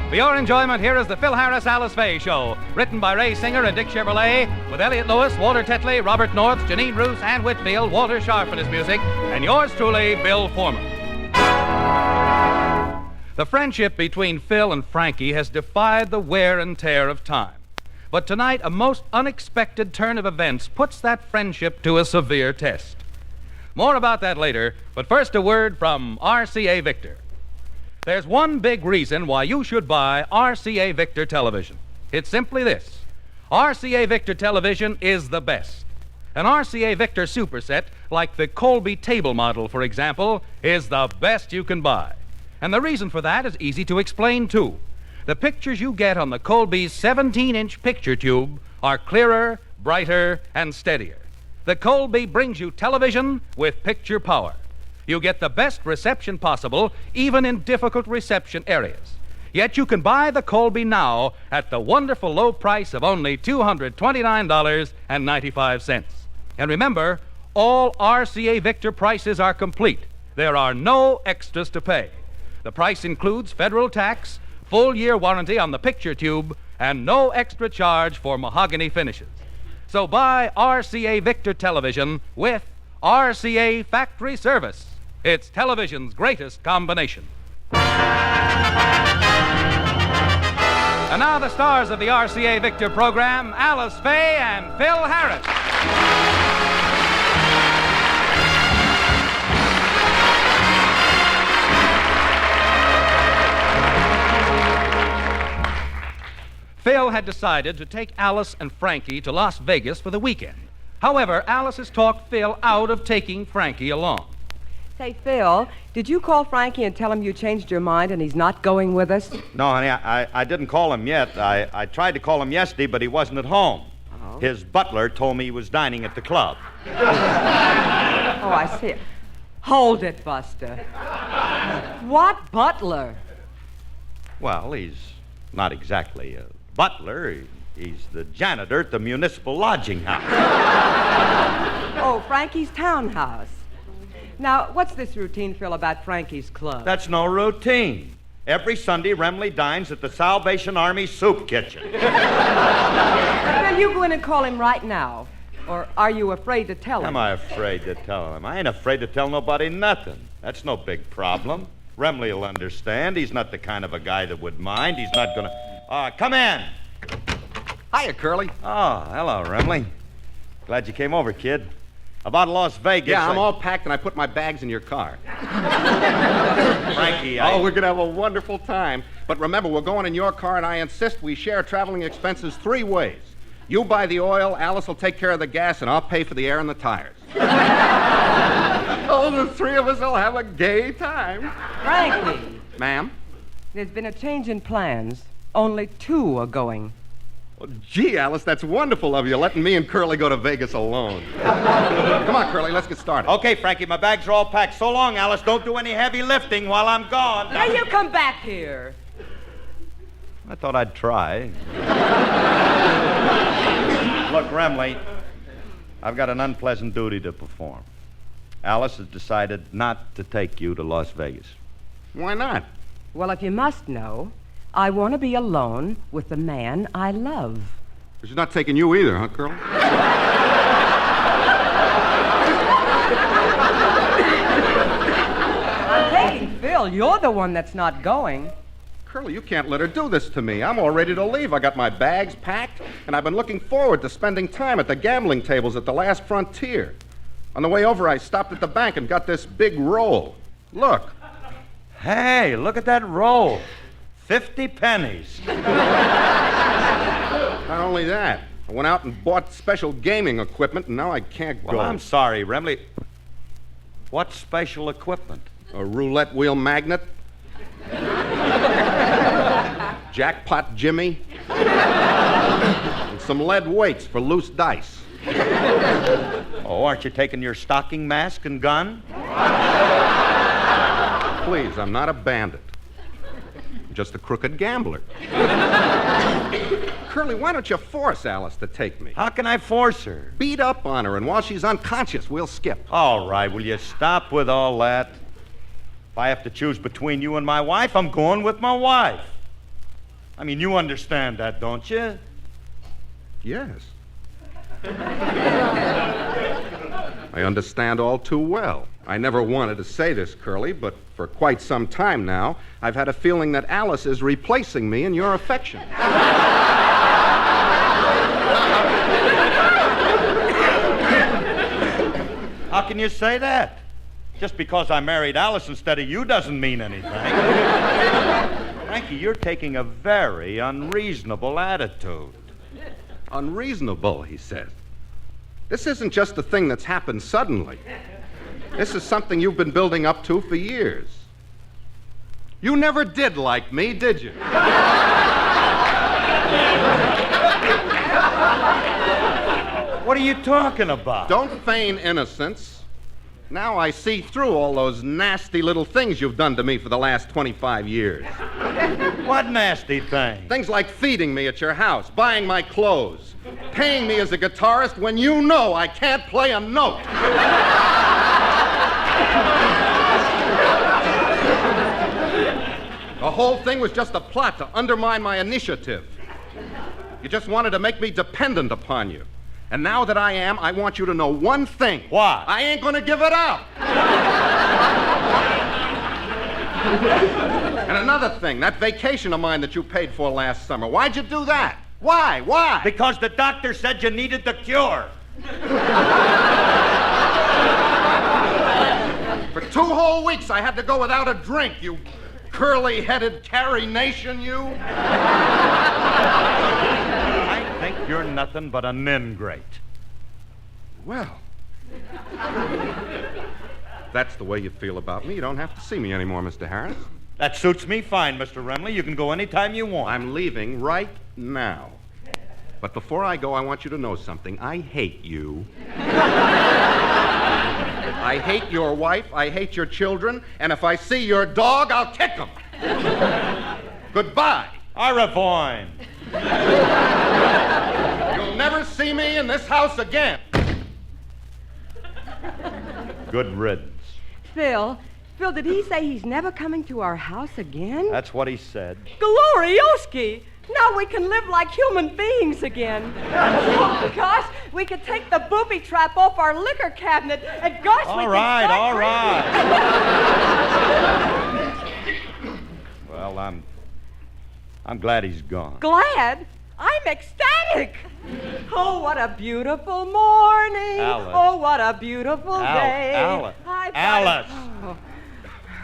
I: For your enjoyment, here is the Phil Harris Alice Faye Show, written by Ray Singer and Dick Chevrolet, with Elliot Lewis, Walter Tetley, Robert North, Janine Roos, Ann Whitfield, Walter Sharp in his music, and yours truly, Bill Foreman. The friendship between Phil and Frankie has defied the wear and tear of time. But tonight, a most unexpected turn of events puts that friendship to a severe test. More about that later, but first a word from RCA Victor. There's one big reason why you should buy RCA Victor television. It's simply this. RCA Victor television is the best. An RCA Victor superset, like the Colby table model, for example, is the best you can buy. And the reason for that is easy to explain, too. The pictures you get on the Colby's 17-inch picture tube are clearer, brighter, and steadier. The Colby brings you television with picture power. You get the best reception possible, even in difficult reception areas. Yet you can buy the Colby now at the wonderful low price of only $229.95. And remember, all RCA Victor prices are complete. There are no extras to pay. The price includes federal tax, full-year warranty on the picture tube, and no extra charge for mahogany finishes. So buy RCA Victor television with RCA factory service. It's television's greatest combination. And now the stars of the RCA Victor program, Alice Faye and Phil Harris. Phil had decided to take Alice and Frankie to Las Vegas for the weekend. However, Alice has talked Phil out of taking Frankie along.
J: Say, Phil, did you call Frankie and tell him you changed your mind and he's not going with us?
K: No, honey, I didn't call him yet. I tried to call him yesterday, but he wasn't at home. Oh. His butler told me he was dining at the club.
J: Oh, I see. Hold it, Buster. What butler?
K: Well, he's not exactly a butler. He's the janitor at the municipal lodging house.
J: Oh, Frankie's townhouse. Now, what's this routine, Phil, about Frankie's club?
K: That's no routine. Every Sunday, Remley dines at the Salvation Army soup kitchen.
J: Will you go in and call him right now? Or are you afraid to tell him?
K: Am I afraid to tell him? I ain't afraid to tell nobody nothing. That's no big problem. Remley will understand. He's not the kind of a guy that would mind. He's not gonna... come in.
W: Hiya, Curly.
K: Oh, hello, Remley. Glad you came over, kid. About Las Vegas.
W: Yeah, I'm all packed and I put my bags in your car.
K: Frankie,
W: Oh, we're going to have a wonderful time. But remember, we're going in your car and I insist we share traveling expenses 3 ways. You buy the oil, Alice will take care of the gas, and I'll pay for the air and the tires. Oh, the 3 of us will have a gay time.
J: Frankie.
W: Ma'am?
J: There's been a change in plans. Only 2 are going.
W: Oh, gee, Alice, that's wonderful of you, letting me and Curly go to Vegas alone. Come on, Curly, let's get started.
K: Okay, Frankie, my bags are all packed. So long, Alice. Don't do any heavy lifting while I'm gone.
J: Now you come back here.
K: I thought I'd try. Look, Remley, I've got an unpleasant duty to perform. Alice has decided not to take you to Las Vegas.
W: Why not?
J: Well, if you must know, I want to be alone with the man I love.
W: She's not taking you either, huh, Curly?
J: I'm taking Phil. You're the one that's not going.
W: Curly, you can't let her do this to me. I'm all ready to leave. I got my bags packed, and I've been looking forward to spending time at the gambling tables at the Last Frontier. On the way over, I stopped at the bank and got this big roll. Look.
K: Hey, look at that roll. 50 pennies.
W: Not only that, I went out and bought special gaming equipment, and now I can't go.
K: Well, I'm sorry, Remley. What special equipment?
W: A roulette wheel magnet. Jackpot Jimmy. And some lead weights for loose dice.
K: Oh, aren't you taking your stocking mask and gun?
W: Please, I'm not a bandit. I'm just a crooked gambler. Curly, why don't you force Alice to take me?
K: How can I force her?
W: Beat up on her, and while she's unconscious, we'll skip.
K: All right, will you stop with all that? If I have to choose between you and my wife, I'm going with my wife. I mean, you understand that, don't you?
W: Yes. I understand all too well. I never wanted to say this, Curly, but for quite some time now, I've had a feeling that Alice is replacing me in your affection.
K: How can you say that? Just because I married Alice instead of you doesn't mean anything. Frankie, you're taking a very unreasonable attitude.
W: Unreasonable, he says. This isn't just a thing that's happened suddenly. This is something you've been building up to for years. You never did like me, did you?
K: What are you talking about?
W: Don't feign innocence. Now I see through all those nasty little things you've done to me for the last 25 years.
K: What nasty thing?
W: Things like feeding me at your house, buying my clothes, paying me as a guitarist when you know I can't play a note. The whole thing was just a plot to undermine my initiative. You just wanted to make me dependent upon you. And now that I am, I want you to know one thing.
K: What?
W: I ain't gonna give it up. And another thing, that vacation of mine that you paid for last summer, why'd you do that? Why? Why?
K: Because the doctor said you needed the cure.
W: For 2 whole weeks, I had to go without a drink, you curly-headed Carrie Nation, you.
K: I think you're nothing but an ingrate.
W: Well, that's the way you feel about me. You don't have to see me anymore, Mr. Harris.
K: That suits me fine, Mr. Remley. You can go anytime you want.
W: I'm leaving right now. But before I go, I want you to know something. I hate you. I hate your wife, I hate your children, and if I see your dog, I'll kick him. Goodbye.
K: Au revoir.
W: You'll never see me in this house again.
K: Good riddance.
J: Phil, did he say he's never coming to our house again?
K: That's what he said.
J: Glorioski! Now we can live like human beings again. Oh, gosh, we could take the booby trap off our liquor cabinet, and gosh,
K: all right. Well, I'm glad he's gone.
J: Glad? I'm ecstatic. Oh, what a beautiful morning.
K: Alice.
J: Oh, what a beautiful day.
K: Alice.
J: Alice.
K: Oh.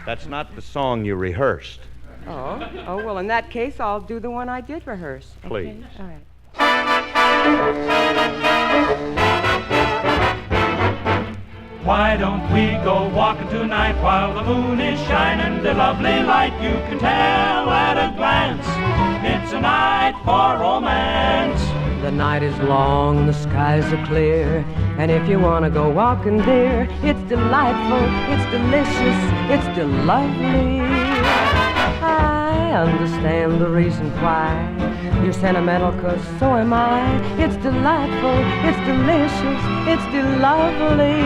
K: That's not the song you rehearsed.
J: Oh, well, in that case, I'll do the one I did rehearse.
K: Please.
J: Okay? All right.
L: Why don't we go walking tonight while the moon is shining the lovely light? You can tell at a glance it's a night for romance.
J: The night is long, the skies are clear, and if you want to go walking, dear, it's delightful, it's delicious, it's lovely. I understand the reason why you're sentimental, 'cause so am I. It's delightful, it's delicious, it's lovely.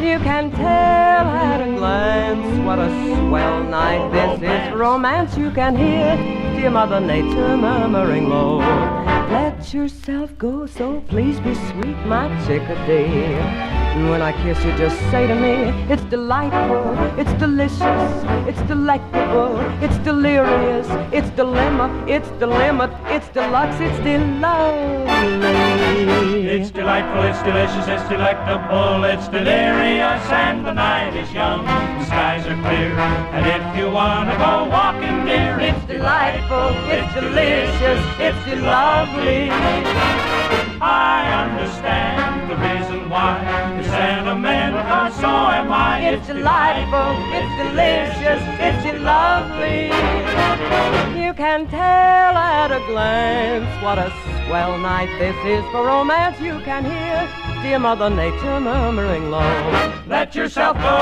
J: You can tell at a glance what a swell night this is. Romance you can hear, dear Mother Nature murmuring low. Let yourself go, so please be sweet, my chickadee. And when I kiss you, just say to me, it's delightful, it's delicious, it's delectable, it's delirious, it's dilemma, it's dilemma, it's deluxe, it's de-lovely.
L: It's delightful, it's delicious, it's delectable, it's delirious, and the night is young, the skies are clear, and if you want to go walking, dear, it's delightful, it's delicious, it's de-lovely. I understand the reason why you're sentimental, so am I.
J: It's delightful, it's delicious, it's de-lovely. You can tell at a glance what a swell night this is for romance. You can hear dear Mother Nature murmuring low, let yourself go,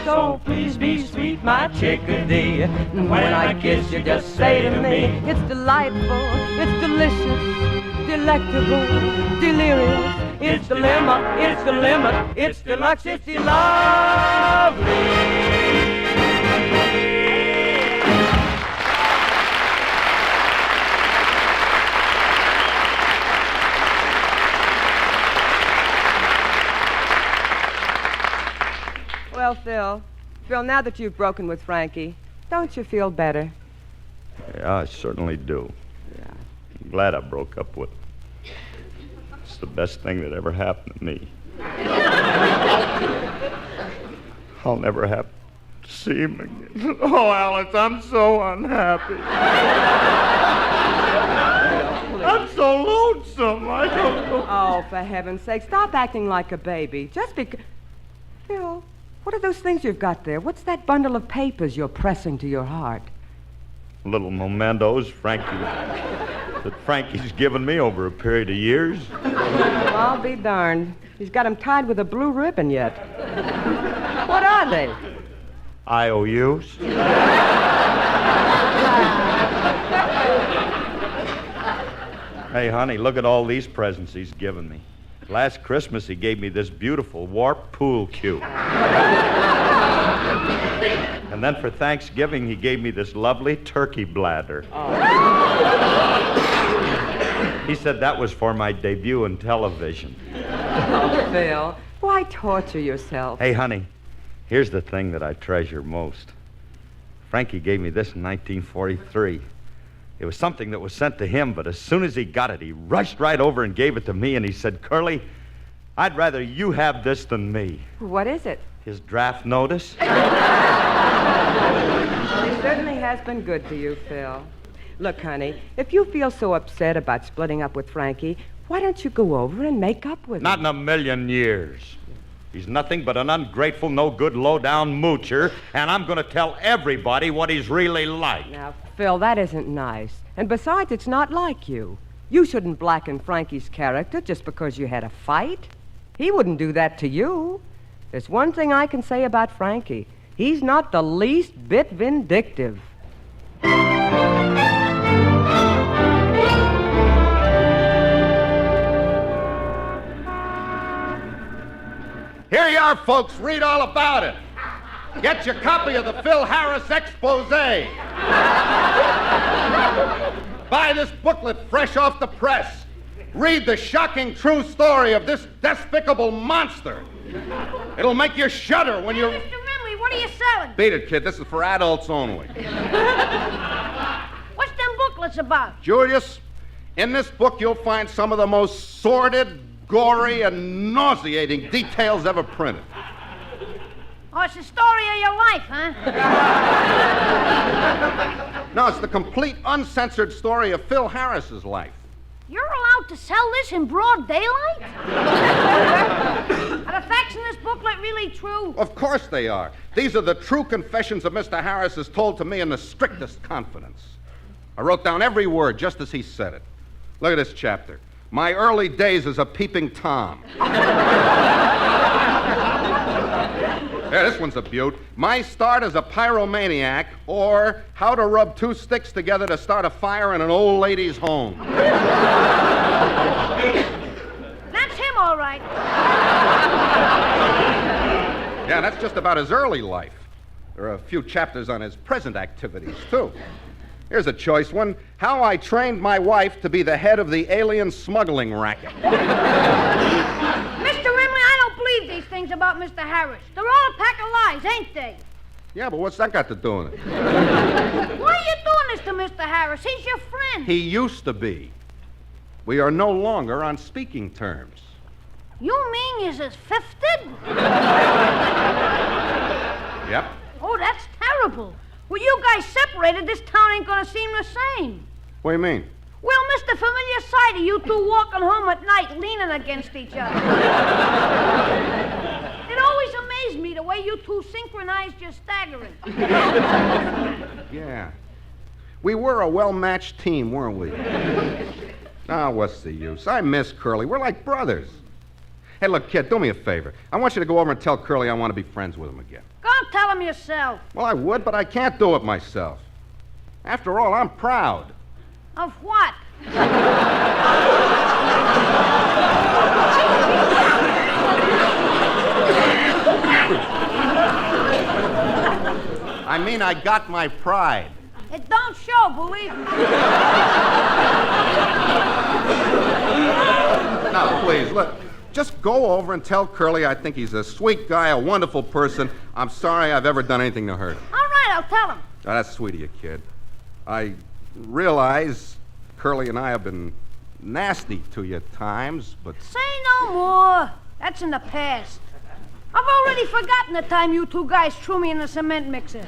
J: so please be sweet, my chickadee. And when I kiss you, just say to me, it's delightful, it's delicious, delectable, delirious, it's dilemma, it's dilemma, it's deluxe, it's de-lovely. Well, Phil, now that you've broken with Frankie, don't you feel better?
K: Yeah, I certainly do.
J: Yeah.
K: I'm glad I broke up with him. It's the best thing that ever happened to me. I'll never have to see him again. Oh, Alice, I'm so unhappy. I'm so lonesome. I don't know.
J: Oh, for heaven's sake, stop acting like a baby. Just because... Phil, what are those things you've got there? What's that bundle of papers you're pressing to your heart?
K: Little mementos that Frankie's given me over a period of years.
J: Well, I'll be darned. He's got them tied with a blue ribbon yet. What are they?
K: IOUs. Hey, honey, look at all these presents he's given me. Last Christmas, he gave me this beautiful warp pool cue. And then for Thanksgiving, he gave me this lovely turkey bladder.
J: Oh.
K: He said that was for my debut in television.
J: Oh, Phil, why torture yourself?
K: Hey, honey, here's the thing that I treasure most. Frankie gave me this in 1943. It was something that was sent to him, but as soon as he got it, he rushed right over and gave it to me, and he said, Curly, I'd rather you have this than me.
J: What is it?
K: His draft notice.
J: He certainly has been good to you, Phil. Look, honey, if you feel so upset about splitting up with Frankie, why don't you go over and make up with him?
K: Not in a million years. He's nothing but an ungrateful, no-good, low-down moocher, and I'm going to tell everybody what he's really like.
J: Now, Phil, that isn't nice. And besides, it's not like you. You shouldn't blacken Frankie's character just because you had a fight. He wouldn't do that to you. There's one thing I can say about Frankie. He's not the least bit vindictive.
W: Here you are, folks. Read all about it. Get your copy of the Phil Harris expose. Buy this booklet fresh off the press. Read the shocking true story of this despicable monster. It'll make you shudder when you...
B: Mr. Remley, what are you selling?
W: Beat it, kid. This is for adults only.
B: What's them booklets about?
W: Julius, in this book you'll find some of the most sordid, gory, and nauseating details ever printed.
B: Oh, it's the story of your life, huh?
W: No, it's the complete, uncensored story of Phil Harris's life.
B: You're allowed to sell this in broad daylight? Are the facts in this booklet really true?
W: Of course they are. These are the true confessions of Mr. Harris as told to me in the strictest confidence. I wrote down every word just as he said it. Look at this chapter. My early days as a peeping Tom. Yeah, this one's a beaut. My start as a pyromaniac, or how to rub two sticks together to start a fire in an old lady's home.
B: That's him, all right.
W: Yeah, that's just about his early life. There are a few chapters on his present activities, too. Here's a choice one. How I trained my wife to be the head of the alien smuggling racket.
B: Mr. Remley, I don't believe these things about Mr. Harris. They're all a pack of lies, ain't they?
W: Yeah, but what's that got to do with it?
B: Why are you doing this to Mr. Harris? He's your friend.
W: He used to be. We are no longer on speaking terms.
B: You mean he's as fifted?
W: Yep.
B: Oh, that's terrible. Well, you guys separated, this town ain't gonna seem the same.
W: What do you mean?
B: Well, Mr. Familiar Sight of you two walking home at night, leaning against each other. It always amazed me the way you two synchronized your staggering.
W: Yeah. We were a well-matched team, weren't we? Now, what's the use? I miss Curly. We're like brothers. Hey, look, kid, do me a favor. I want you to go over and tell Curly I want to be friends with him again.
B: Go and tell him yourself.
W: Well, I would, but I can't do it myself. After all, I'm proud.
B: Of what?
W: I mean, I got my pride.
B: It don't show, believe me.
W: Now, please, look. Just go over and tell Curly I think he's a sweet guy, a wonderful person. I'm sorry I've ever done anything to hurt him.
B: All right, I'll tell him.
W: Oh, that's sweet of you, kid. I realize Curly and I have been nasty to you at times, but...
B: Say no more. That's in the past. I've already forgotten the time you two guys threw me in the cement mixer. Or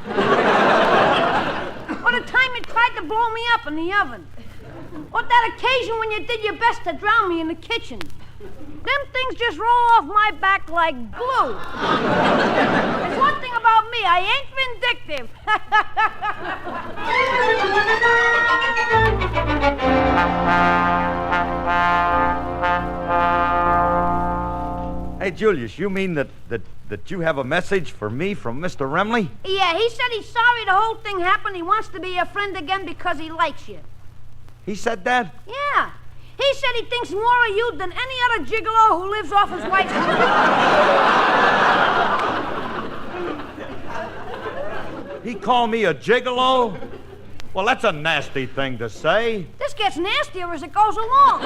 B: the time you tried to blow me up in the oven. Or that occasion when you did your best to drown me in the kitchen. Them things just roll off my back like glue. There's one thing about me, I ain't vindictive.
K: Hey, Julius, you mean that you have a message for me from Mr. Remley?
B: Yeah, he said he's sorry the whole thing happened. He wants to be your friend again because he likes you.
K: He said that?
B: Yeah. He said he thinks more of you than any other gigolo who lives off his wife's...
K: He called me a gigolo? Well, that's a nasty thing to say.
B: This gets nastier as it goes along.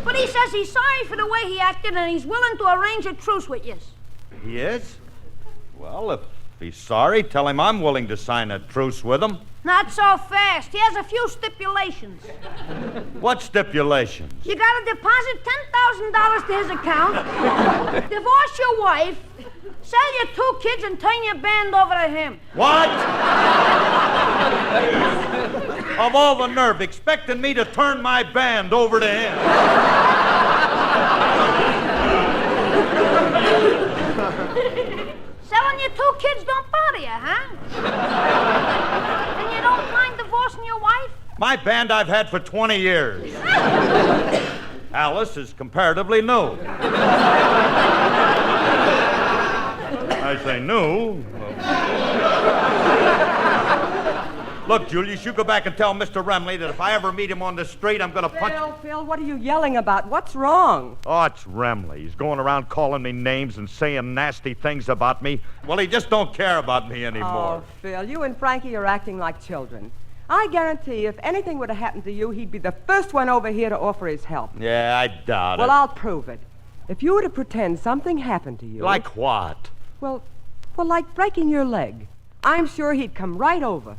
B: But he says he's sorry for the way he acted and he's willing to arrange a truce with you.
K: He is? Well, if he's sorry, tell him I'm willing to sign a truce with him.
B: Not so fast. He has a few stipulations.
K: What stipulations?
B: You gotta deposit $10,000 to his account, divorce your wife, sell your 2 kids, and turn your band over to him.
K: What? Of all the nerve, expecting me to turn my band over to him.
B: Selling your 2 kids don't bother you, huh? And you don't mind divorcing your wife?
K: My band I've had for 20 years. Alice is comparatively new. I say new. Look, Julius, you go back and tell Mr. Remley that if I ever meet him on the street, I'm going to punch...
J: Phil, what are you yelling about? What's wrong?
K: Oh, it's Remley. He's going around calling me names and saying nasty things about me. Well, he just don't care about me anymore.
J: Oh, Phil, you and Frankie are acting like children. I guarantee if anything would have happened to you, he'd be the first one over here to offer his help.
K: Yeah, I doubt it.
J: Well, I'll prove it. If you were to pretend something happened to you...
K: Like what?
J: Well, like breaking your leg. I'm sure he'd come right over.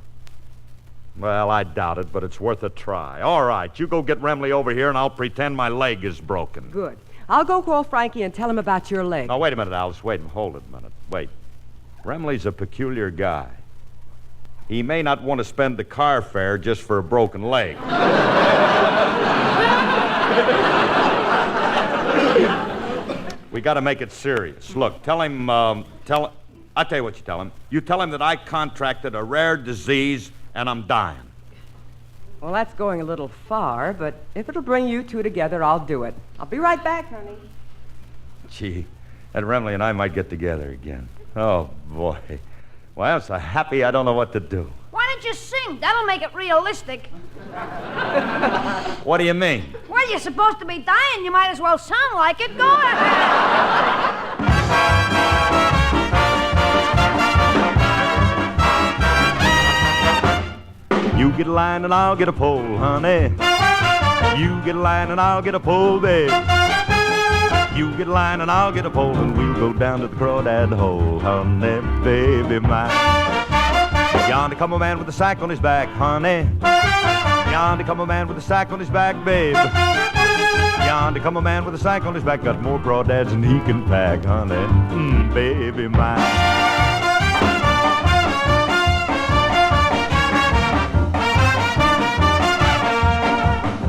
K: Well, I doubt it, but it's worth a try. All right, you go get Remley over here, and I'll pretend my leg is broken.
J: Good. I'll go call Frankie and tell him about your leg.
K: Now, wait a minute, Alice. Wait, hold it a minute. Wait. Remley's a peculiar guy. He may not want to spend the car fare just for a broken leg. We got to make it serious. Look, tell him, I'll tell you what you tell him. You tell him that I contracted a rare disease and I'm dying.
J: Well, that's going a little far, but if it'll bring you two together, I'll do it. I'll be right back, honey.
K: Gee, that Remley and I might get together again. Oh, boy. Well, I'm so happy I don't know what to do.
B: Why don't you sing? That'll make it realistic.
K: What do you mean?
B: Well, you're supposed to be dying. You might as well sound like it. Go ahead.
K: You get a line and I'll get a pole, honey. You get a line and I'll get a pole, babe. You get a line and I'll get a pole, and we'll go down to the crawdad hole, honey, baby mine. Yonder come a man with a sack on his back, honey. Yonder come a man with a sack on his back, babe. Yonder come a man with a sack on his back, got more crawdads than he can pack, honey, baby mine.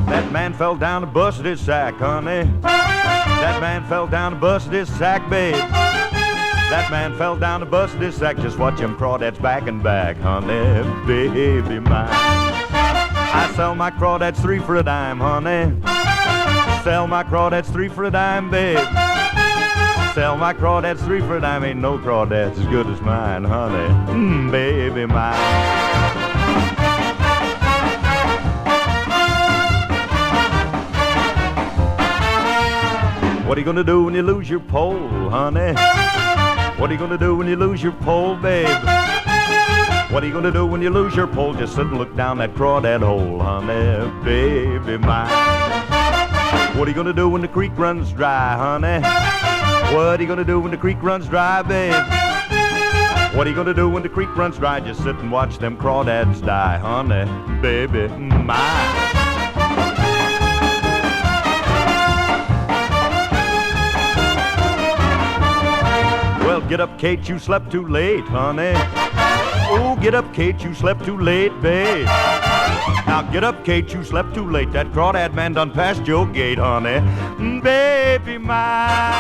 K: That man fell down and busted his sack, honey. That man fell down and busted his sack, babe. That man fell down and busted his sack. Just watch him crawdads back and back, honey, baby mine. I sell my crawdads 3 for a dime, honey. Sell my crawdads 3 for a dime, babe. Sell my crawdads 3 for a dime. Ain't no crawdads as good as mine, honey, baby mine. What are you gonna do when you lose your pole, honey? What are you gonna do when you lose your pole, babe? What are you gonna do when you lose your pole? Just sit and look down that crawdad hole, honey, baby mine. What are you gonna do when the creek runs dry, honey? What are you gonna do when the creek runs dry, babe? What are you gonna do when the creek runs dry? Just sit and watch them crawdads die, honey, baby mine. Well, get up, Kate, you slept too late, honey. Oh, get up, Kate, you slept too late, babe. Now get up, Kate, you slept too late. That crawdad man done passed your gate, honey, baby mine.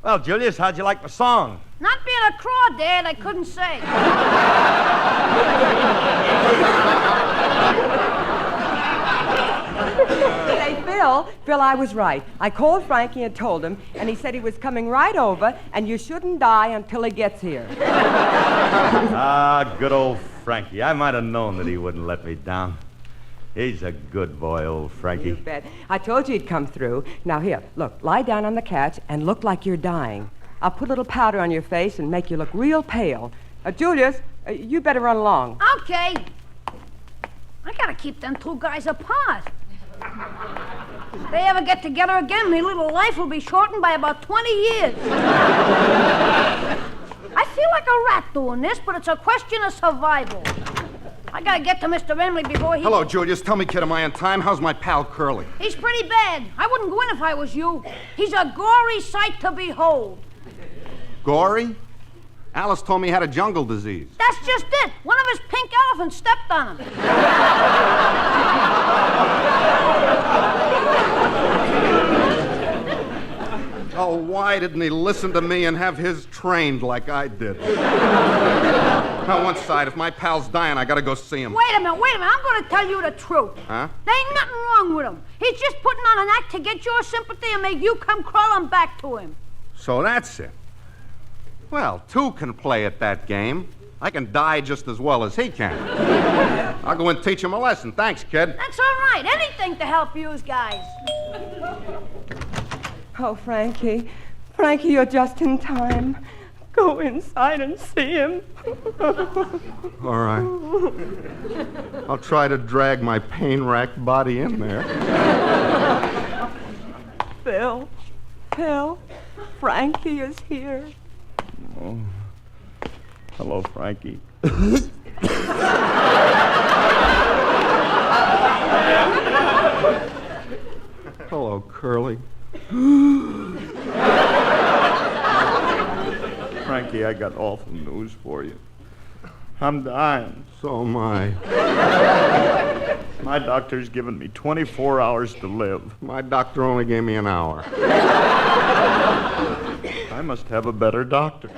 K: Well, Julius, how'd you like my song?
B: Not being a crawdad, I couldn't say.
J: Say, Phil, I was right. I called Frankie and told him, and he said he was coming right over, and you shouldn't die until he gets here.
K: Ah, good old Frankie. I might have known that he wouldn't let me down. He's a good boy, old Frankie.
J: You bet. I told you he'd come through. Now, here, look, lie down on the couch and look like you're dying. I'll put a little powder on your face and make you look real pale. Julius, you better run along.
B: Okay. I gotta keep them 2 guys apart. If they ever get together again, my little life will be shortened by about 20 years. I feel like a rat doing this, but it's a question of survival. I gotta get to Mr. Remley before he...
W: Hello, Julius. Tell me, kid, am I on time? How's my pal Curly?
B: He's pretty bad. I wouldn't go in if I was you. He's a gory sight to behold.
W: Gory? Alice told me he had a jungle disease.
B: That's just it. One of his pink elephants stepped on him.
W: Oh, why didn't he listen to me and have his trained like I did? Now, one side, if my pal's dying, I gotta go see him.
B: Wait a minute. I'm gonna tell you the truth.
W: Huh?
B: There ain't nothing wrong with him. He's just putting on an act to get your sympathy and make you come crawling back to him.
W: So that's it. Well, 2 can play at that game. I can die just as well as he can. I'll go and teach him a lesson. Thanks, kid.
B: That's all right. Anything to help you guys.
J: Oh, Frankie. Frankie, you're just in time. Go inside and see him.
W: All right. I'll try to drag my pain-racked body in there.
J: Phil, Frankie is here.
K: Oh. Hello, Frankie.
W: Hello, Curly.
K: Frankie, I got awful news for you. I'm dying.
W: So am I.
K: My doctor's given me 24 hours to live.
W: My doctor only gave me an hour.
K: I must have a better doctor.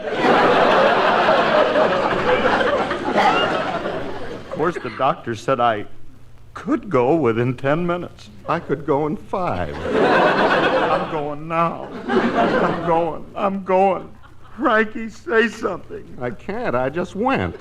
K: Of course, the doctor said I could go within 10 minutes.
W: I could go in 5.
K: I'm going now. I'm going. Frankie, say something.
W: I can't. I just went.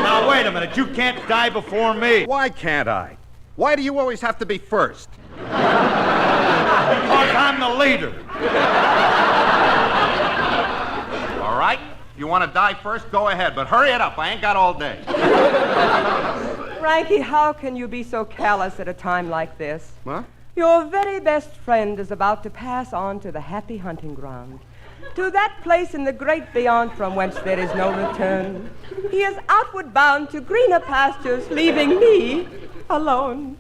K: Now, wait a minute. You can't die before me.
W: Why can't I? Why do you always have to be first?
K: Because I'm the leader.
W: All right. If you want to die first, go ahead, but hurry it up. I ain't got all day.
J: Frankie, how can you be so callous at a time like this?
W: What?
J: Your very best friend is about to pass on to the happy hunting ground, to that place in the great beyond from whence there is no return. He is outward bound to greener pastures, leaving me alone.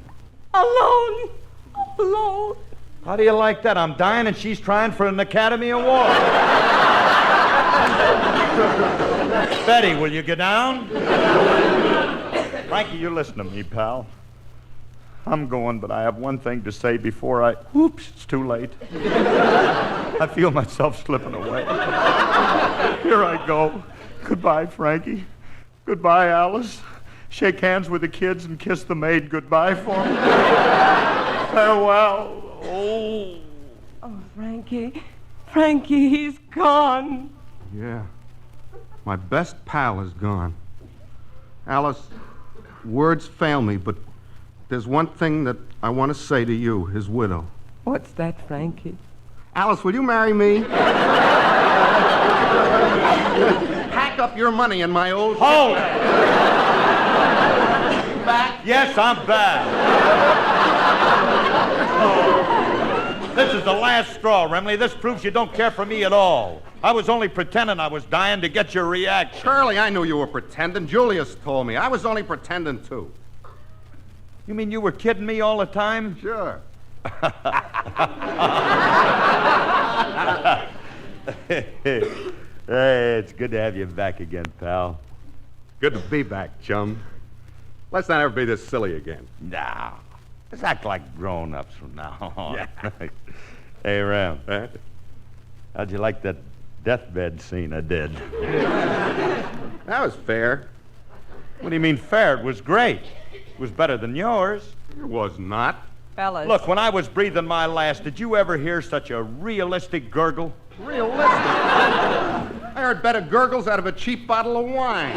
J: Alone. Alone.
K: How do you like that? I'm dying and she's trying for an Academy Award. Betty, will you get down? Frankie, you listen to me, pal. I'm going, but I have one thing to say before I... Oops, it's too late. I feel myself slipping away. Here I go. Goodbye, Frankie. Goodbye, Alice. Shake hands with the kids and kiss the maid goodbye for me. Farewell. Oh.
J: Oh, Frankie. Frankie, he's gone.
W: Yeah. My best pal is gone. Alice, words fail me, but there's one thing that I want to say to you, his widow.
J: What's that, Frankie?
W: Alice, will you marry me? Pack up your money in my old...
K: Hold it! You back? Yes, I'm back. Oh. This is the last straw, Remley. This proves you don't care for me at all. I was only pretending I was dying to get your reaction.
W: Shirley, I knew you were pretending. Julius told me. I was only pretending, too.
K: You mean you were kidding me all the time?
W: Sure.
K: Hey, it's good to have you back again, pal.
W: Good to be back, chum. Let's not ever be this silly again.
K: No. Let's act like grown-ups from now on.
W: Yeah.
K: Hey, Rem. Huh? How'd you like that deathbed scene I did?
W: That was fair.
K: What do you mean fair? It was great. It was better than yours.
W: It was not.
J: Fellas.
K: Look, when I was breathing my last, did you ever hear such a realistic gurgle?
W: Realistic? I heard better gurgles out of a cheap bottle of wine.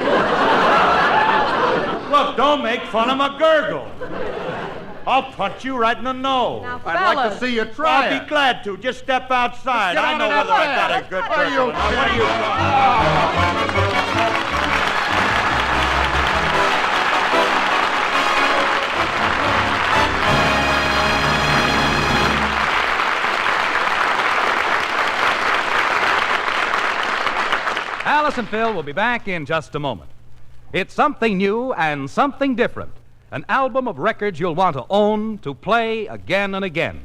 K: Look, don't make fun of my gurgle. I'll punch you right in the nose.
J: Now,
W: I'd like to see you try
K: I'll
W: it.
K: be glad to. Just step outside.
W: Get
K: I
W: out
K: know
W: of that
K: whether I got
W: bed.
K: a good
W: Are
K: gurgle.
W: you
K: Now, what are you
I: Alice and Phil will be back in just a moment. It's something new and something different. An album of records you'll want to own, to play again and again.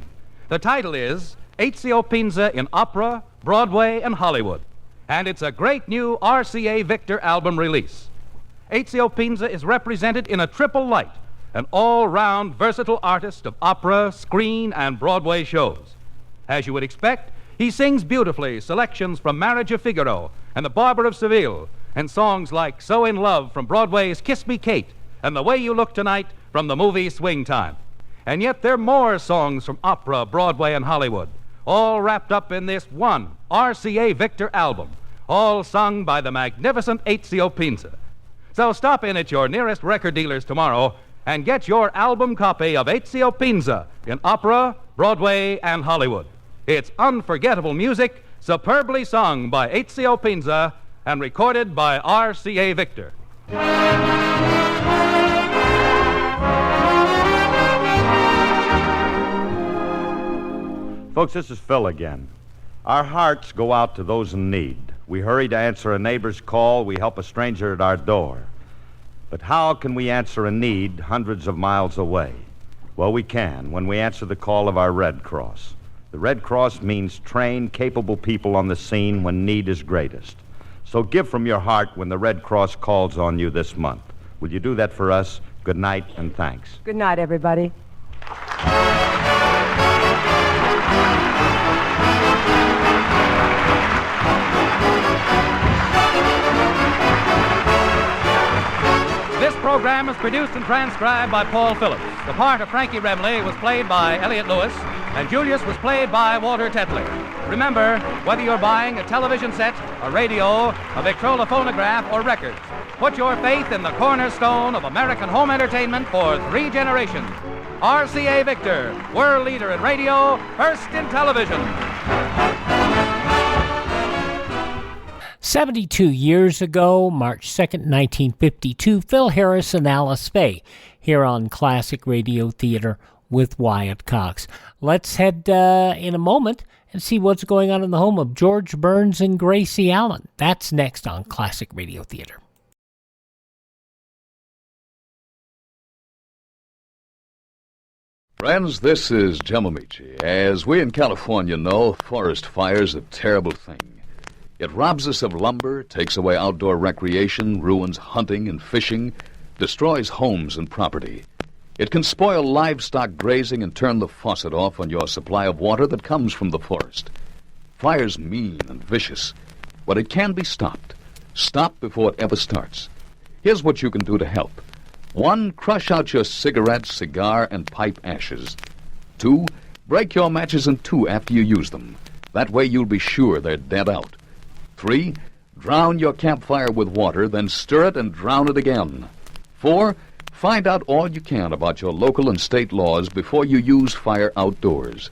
I: The title is Ezio Pinza in Opera, Broadway, and Hollywood. And it's a great new RCA Victor album release. Ezio Pinza is represented in a triple light, an all-round versatile artist of opera, screen, and Broadway shows. As you would expect, he sings beautifully selections from Marriage of Figaro and The Barber of Seville, and songs like So in Love from Broadway's Kiss Me Kate, and The Way You Look Tonight from the movie Swing Time. And yet there are more songs from opera, Broadway, and Hollywood, all wrapped up in this one RCA Victor album, all sung by the magnificent Ezio Pinza. So stop in at your nearest record dealers tomorrow and get your album copy of Ezio Pinza in opera, Broadway, and Hollywood. It's unforgettable music, superbly sung by Ezio Pinza and recorded by RCA Victor.
K: Folks, this is Phil again. Our hearts go out to those in need. We hurry to answer a neighbor's call. We help a stranger at our door. But how can we answer a need hundreds of miles away? Well, we can when we answer the call of our Red Cross. The Red Cross means trained, capable people on the scene when need is greatest. So give from your heart when the Red Cross calls on you this month. Will you do that for us? Good night and thanks.
J: Good night, everybody.
I: This program is produced and transcribed by Paul Phillips. The part of Frankie Remley was played by Elliot Lewis, and Julius was played by Walter Tetley. Remember, whether you're buying a television set, a radio, a Victrola phonograph, or records, put your faith in the cornerstone of American home entertainment for 3 generations. RCA Victor, world leader in radio, first in television.
F: 72 years ago, March 2nd, 1952, Phil Harris and Alice Faye here on Classic Radio Theater with Wyatt Cox. Let's head in a moment and see what's going on in the home of George Burns and Gracie Allen. That's next on Classic Radio Theater.
G: Friends, this is Jim Amici. As we in California know, forest fire's a terrible thing. It robs us of lumber, takes away outdoor recreation, ruins hunting and fishing, destroys homes and property. It can spoil livestock grazing and turn the faucet off on your supply of water that comes from the forest. Fire's mean and vicious, but it can be stopped. Stop before it ever starts. Here's what you can do to help. 1, crush out your cigarette, cigar, and pipe ashes. 2, break your matches in 2 after you use them. That way you'll be sure they're dead out. 3, drown your campfire with water, then stir it and drown it again. 4, find out all you can about your local and state laws before you use fire outdoors.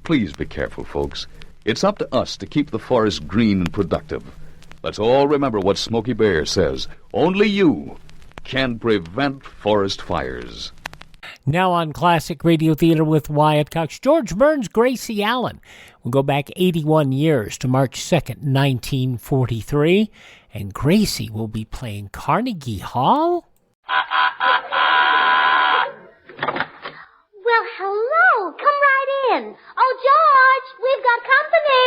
G: Please be careful, folks. It's up to us to keep the forest green and productive. Let's all remember what Smokey Bear says. Only you can prevent forest fires.
F: Now on Classic Radio Theater with Wyatt Cox, George Burns, Gracie Allen. We'll go back 81 years to March 2nd, 1943, and Gracie will be playing Carnegie Hall.
O: Well, hello. Come right in. Oh, George, we've got company.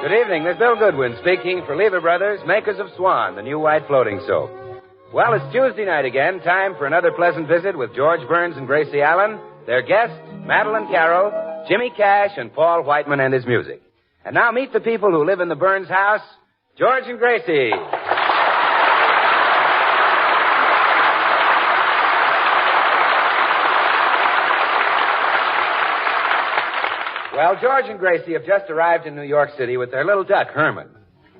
P: Good evening. This is Bill Goodwin speaking for Lever Brothers, makers of Swan, the new white floating soap. Well, it's Tuesday night again, time for another pleasant visit with George Burns and Gracie Allen, their guests, Madeleine Carroll, Jimmy Cash, and Paul Whiteman and his music. And now meet the people who live in the Burns house, George and Gracie. Well, George and Gracie have just arrived in New York City with their little duck, Herman.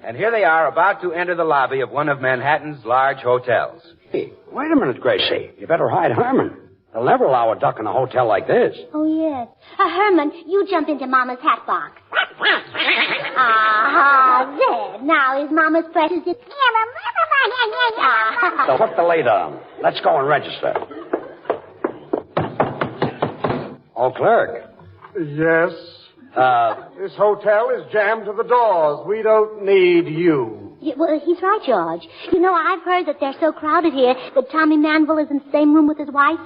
P: And here they are about to enter the lobby of one of Manhattan's large hotels.
X: Hey, wait a minute, Gracie. You better hide Herman. They'll never allow a duck in a hotel like this.
O: Oh, yes. Herman, you jump into Mama's hat box. There. Now is Mama's precious.
X: So put the lid on. Let's go and register. Oh, clerk.
Y: Yes? This hotel is jammed to the doors. We don't need you.
O: Yeah, well, he's right, George. You know, I've heard that they're so crowded here that Tommy Manville is in the same room with his wife.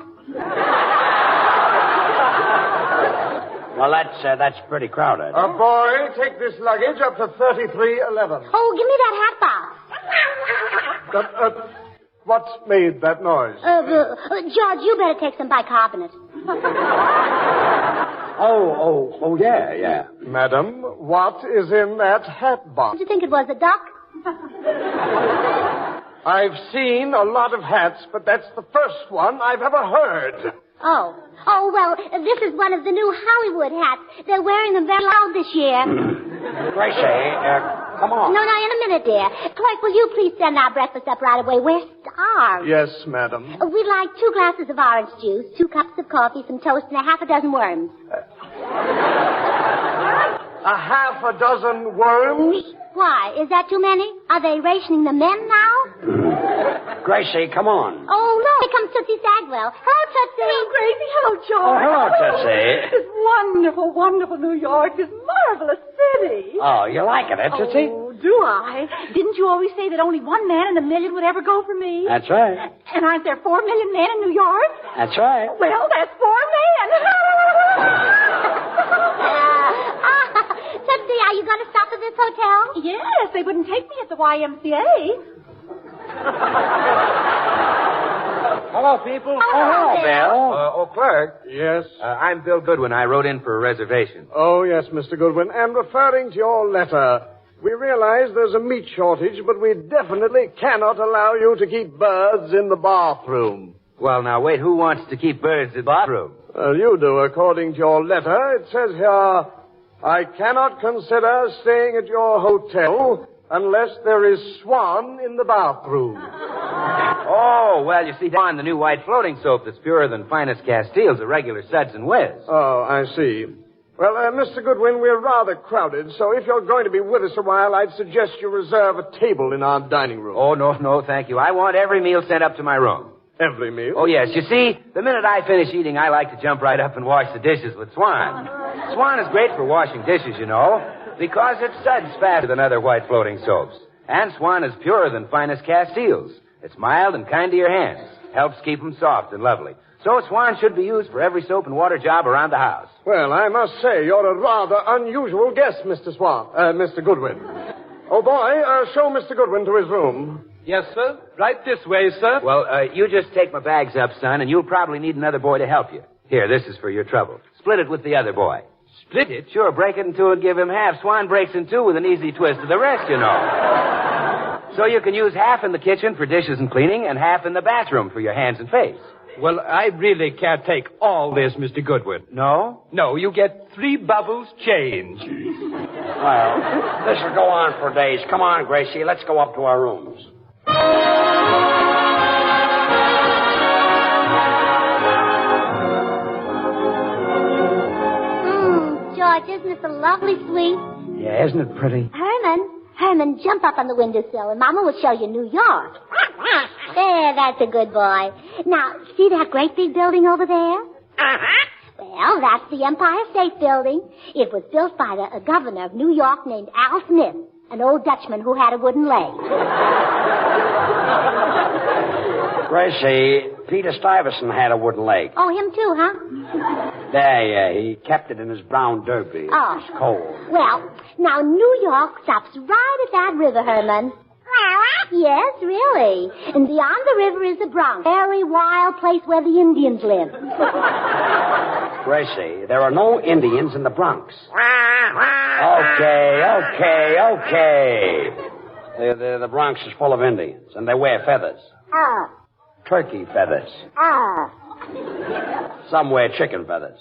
X: Well, that's pretty crowded.
Y: Boy, take this luggage up to 3311.
O: Oh, give me that hat box.
Y: What's made that noise?
O: George, you better take some bicarbonate.
X: Oh, yeah.
Y: Madam, what is in that hat box?
O: Did you think it was a duck?
Y: I've seen a lot of hats, but that's the first one I've ever heard.
O: Oh, well, this is one of the new Hollywood hats. They're wearing them very loud this year.
X: Gracie, come on.
O: No, in a minute, dear. Clerk, will you please send our breakfast up right away? We're starved.
Y: Yes, madam.
O: We'd like 2 glasses of orange juice, 2 cups of coffee, some toast, and a half a dozen worms.
Y: A half a dozen worms?
O: Why? Is that too many? Are they rationing the men now?
X: Gracie, come on.
O: Oh, no. Here comes Tootsie Sagwell. Hello, Tootsie.
Z: Hello, Gracie. Hello, George.
X: Oh, hello, Tootsie.
Z: This wonderful, wonderful New York. This marvelous city.
X: Oh, you like it, Tootsie?
Z: Oh, do I? Didn't you always say that only 1 man in a million would ever go for me?
X: That's right.
Z: And aren't there 4 million men in New York?
X: That's right.
Z: Well, that's 4 men.
O: Tootsie, are you going to stop at this hotel?
Z: Yes, they wouldn't take me at the YMCA.
P: Hello, people.
O: Hello,
P: Bill. Clerk.
Y: Yes?
P: I'm Bill Goodwin. I wrote in for a reservation.
Y: Oh, yes, Mr. Goodwin. And referring to your letter, we realize there's a meat shortage, but we definitely cannot allow you to keep birds in the bathroom.
P: Well, now, wait. Who wants to keep birds in the bathroom?
Y: You do, according to your letter. It says here, I cannot consider staying at your hotel unless there is Swan in the bathroom.
P: Oh, well, you see, Swan, the new white floating soap that's purer than finest Castile's a regular suds and whiz.
Y: Oh, I see. Well, Mr. Goodwin, we're rather crowded, so if you're going to be with us a while, I'd suggest you reserve a table in our dining room.
P: Oh, no, thank you. I want every meal sent up to my room.
Y: Every meal?
P: Oh, yes. You see, the minute I finish eating, I like to jump right up and wash the dishes with Swan. Swan is great for washing dishes, you know, because it suds faster than other white floating soaps. And Swan is purer than finest Castile's. It's mild and kind to your hands. Helps keep them soft and lovely. So Swan should be used for every soap and water job around the house.
Y: Well, I must say, you're a rather unusual guest, Mr. Mr. Goodwin. Oh, boy, show Mr. Goodwin to his room.
P: Yes, sir. Right this way, sir. Well, you just take my bags up, son, and you'll probably need another boy to help you. Here, this is for your trouble. Split it with the other boy. Split it? Sure, break it in two and give him half. Swan breaks in two with an easy twist of the rest, you know. So you can use half in the kitchen for dishes and cleaning and half in the bathroom for your hands and face.
C: Well, I really can't take all this, Mr. Goodwin.
P: No?
C: No, you get 3 bubbles change.
X: Well, this will go on for days. Come on, Gracie, let's go up to our rooms.
O: George, isn't this a lovely suite?
X: Yeah, isn't it pretty?
O: Herman, jump up on the windowsill and Mama will show you New York. There, that's a good boy. Now, see that great big building over there? Uh-huh. Well, that's the Empire State Building. It was built by a governor of New York named Al Smith, an old Dutchman who had a wooden leg.
X: Gracie, Peter Stuyvesant had a wooden leg.
O: Oh, him too, huh?
X: Yeah, he kept it in his brown derby.
O: Oh.
X: It's cold.
O: Well, now New York stops right at that river, Herman. Yes, really. And beyond the river is the Bronx, very wild place where the Indians live.
X: Gracie, there are no Indians in the Bronx. Okay. The Bronx is full of Indians, and they wear feathers. Turkey feathers. Some wear chicken feathers.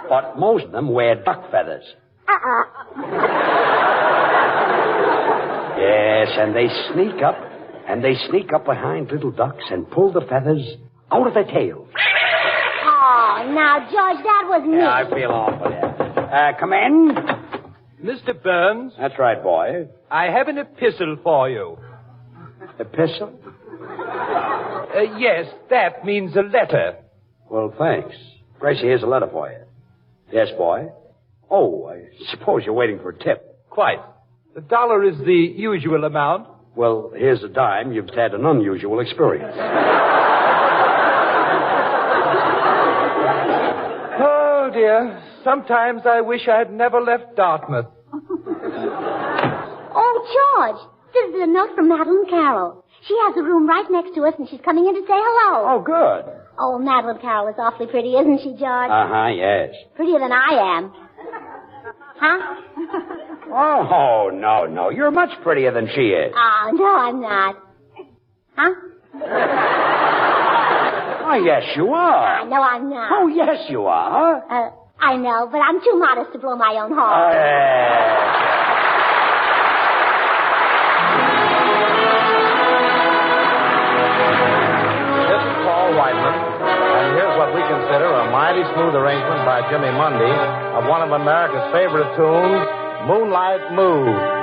X: But most of them wear duck feathers. Yes, and they sneak up behind little ducks and pull the feathers out of their tails.
O: Oh, now, George, that was me.
X: Yeah, I feel awful, yeah. Come in.
C: Mr. Burns?
X: That's right, boy.
C: I have an epistle for you.
X: Epistle?
C: Yes, that means a letter.
X: Well, thanks. Gracie, here's a letter for you. Yes, boy? Oh, I suppose you're waiting for a tip.
C: Quite. $1 is the usual amount.
X: Well, here's a dime. You've had an unusual experience.
C: Oh, dear. Sometimes I wish I had never left Dartmouth.
O: Oh, George, this is a note from Madeleine Carroll. She has a room right next to us, and she's coming in to say hello.
X: Oh, good.
O: Oh, Madeleine Carroll is awfully pretty, isn't she, George?
X: Uh-huh, yes.
O: Prettier than I am. Huh?
X: Oh, no. You're much prettier than she is.
O: Oh, no, I'm not. Huh?
X: Oh, yes, you are.
O: No, I'm not.
X: Oh, yes, you are.
O: I know, but I'm too modest to blow my own horn.
R: This is Paul Whiteman, and here's what we consider a mighty smooth arrangement by Jimmy Mundy of one of America's favorite tunes, Moonlight Mood.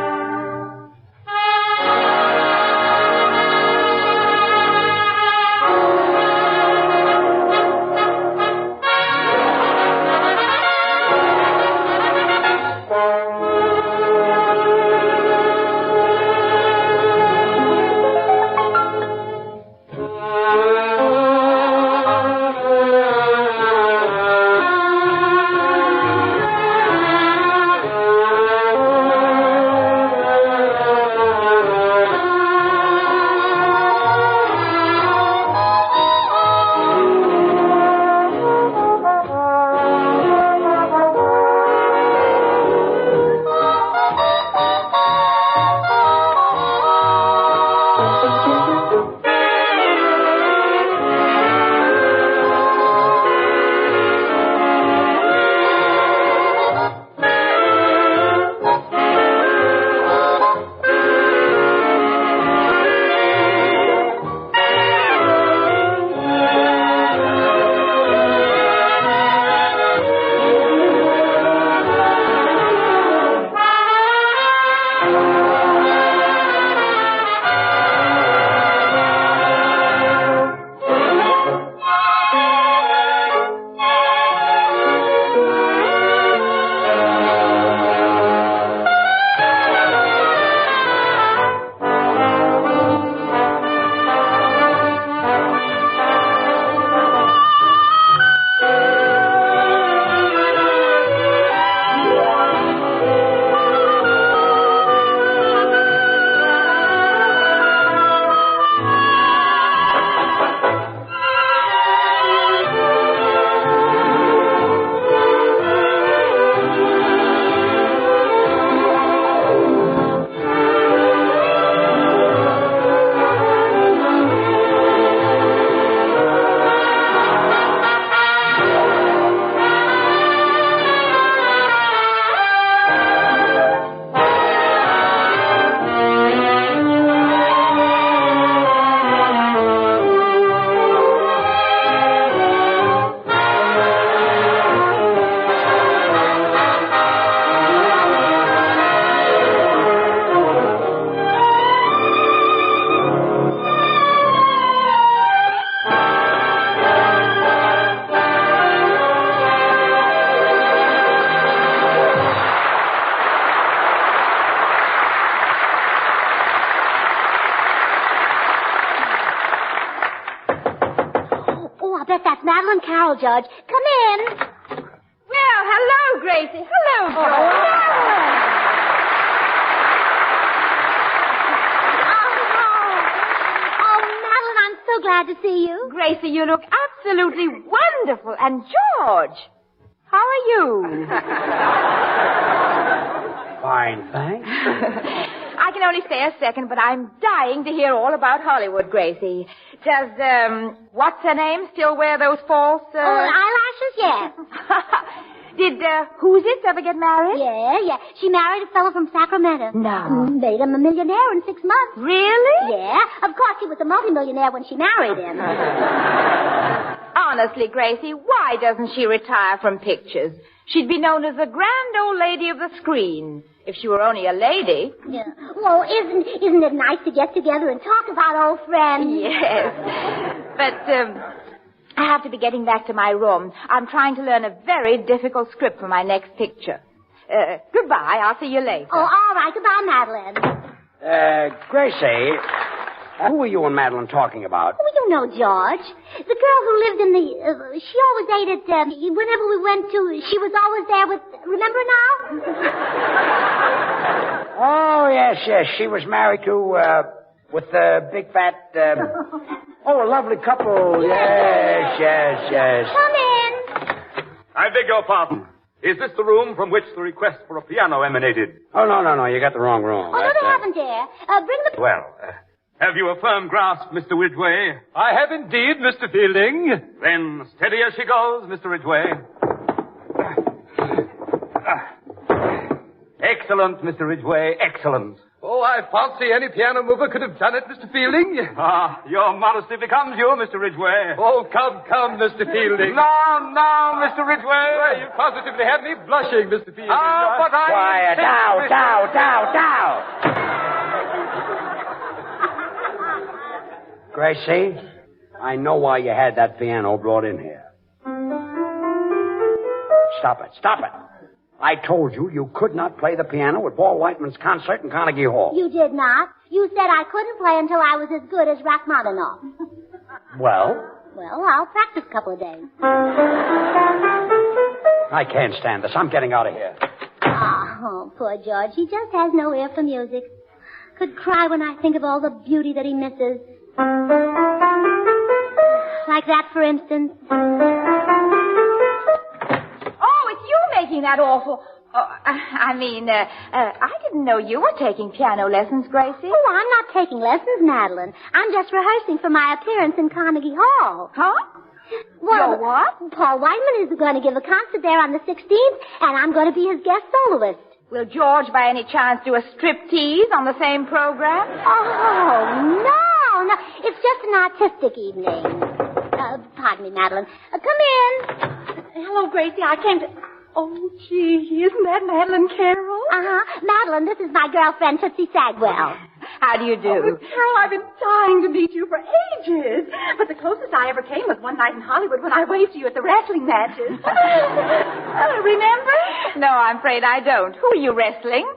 O: Madeleine Carroll, Judge. Come in.
Z: Well, hello, Gracie. Hello, George.
O: I'm so glad to see you.
Z: Gracie, you look absolutely wonderful. And George, how are you?
X: Fine, thanks.
Z: I can only stay a second, but I'm dying to hear all about Hollywood, Gracie. Does, what's her name still wear those false,
O: eyelashes? Yes.
Z: Did, Who's It ever get married?
O: Yeah. She married a fellow from Sacramento.
Z: No.
O: Made him a millionaire in 6 months.
Z: Really?
O: Yeah. Of course, he was a multimillionaire when she married him.
Z: Honestly, Gracie, why doesn't she retire from pictures? She'd be known as the grand old lady of the screen, if she were only a lady.
O: Yeah. Well, isn't it nice to get together and talk about old friends?
Z: Yes. But, I have to be getting back to my room. I'm trying to learn a very difficult script for my next picture. Goodbye. I'll see you later.
O: Oh, all right. Goodbye, Madeleine.
X: Gracie, who were you and Madeleine talking about?
O: Oh, you know George. The girl who lived in the... she always ate at... whenever we went to... She was always there with... Remember now?
X: Oh, yes. She was married to, with the big fat, oh, a lovely couple. Yes.
O: Come in.
E: I beg your pardon. Is this the room from which the request for a piano emanated?
X: Oh, no. You got the wrong room.
O: Oh, no, they haven't, dear. Bring the...
E: Well, have you a firm grasp, Mr. Ridgway?
C: I have indeed, Mr. Fielding.
E: Then steady as she goes, Mr. Ridgway. Excellent, Mr. Ridgway, excellent.
C: Oh, I fancy any piano mover could have done it, Mr. Fielding.
E: Ah, your modesty becomes you, Mr. Ridgway.
C: Oh, come, Mr. Fielding.
E: No, Mr. Ridgway.
C: Well, you positively have me blushing, Mr. Fielding.
E: Ah, but I...
X: Quiet, down. Gracie, I know why you had that piano brought in here. Stop it. I told you could not play the piano at Paul Whiteman's concert in Carnegie Hall.
O: You did not. You said I couldn't play until I was as good as Rachmaninoff.
X: Well?
O: Well, I'll practice a couple of days.
X: I can't stand this. I'm getting out of here.
O: Oh, poor George. He just has no ear for music. Could cry when I think of all the beauty that he misses. Like that, for instance.
Z: Making that awful... I didn't know you were taking piano lessons, Gracie.
O: Oh, I'm not taking lessons, Madeleine. I'm just rehearsing for my appearance in Carnegie Hall.
Z: Huh?
O: Well,
Z: you're what?
O: Paul Whiteman is going to give a concert there on the 16th, and I'm going to be his guest soloist.
Z: Will George, by any chance, do a striptease on the same program?
O: Oh, no. It's just an artistic evening. Pardon me, Madeleine. Come in.
Z: Hello, Gracie. I came to... Oh, gee, isn't that Madeleine Carroll?
O: Uh-huh. Madeleine, this is my girlfriend, Tootsie Sagwell.
Z: How do you do? Oh, Carol, I've been dying to meet you for ages. But the closest I ever came was one night in Hollywood when I waved to you at the wrestling matches. Remember? No, I'm afraid I don't. Who are you wrestling?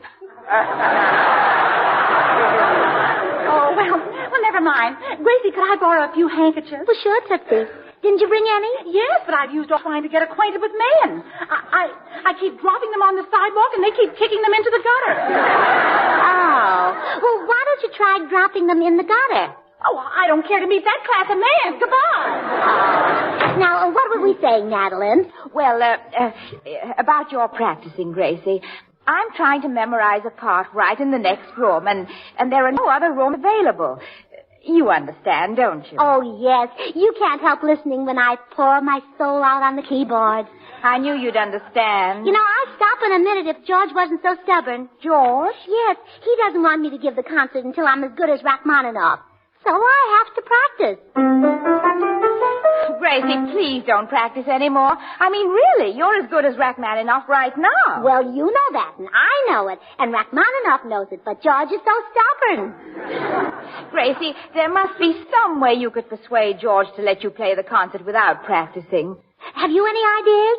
Z: Oh, well, never mind. Gracie, could I borrow a few handkerchiefs?
O: Well, sure, Tootsie. Didn't you bring any?
Z: Yes, but I've used all trying to get acquainted with men. I keep dropping them on the sidewalk, and they keep kicking them into the gutter.
O: Oh. Well, why don't you try dropping them in the gutter?
Z: Oh, I don't care to meet that class of man. Goodbye.
O: Now, what were we saying, Madeleine?
Z: Well, about your practicing, Gracie. I'm trying to memorize a part right in the next room, and there are no other rooms available. You understand, don't you?
O: Oh, yes. You can't help listening when I pour my soul out on the keyboard.
Z: I knew you'd understand.
O: You know, I'd stop in a minute if George wasn't so stubborn.
Z: George?
O: Yes. He doesn't want me to give the concert until I'm as good as Rachmaninoff. So I have to practice.
Z: Gracie, please don't practice anymore. I mean, really, you're as good as Rachmaninoff right now.
O: Well, you know that, and I know it, and Rachmaninoff knows it, but George is so stubborn.
Z: Gracie, there must be some way you could persuade George to let you play the concert without practicing.
O: Have you any ideas?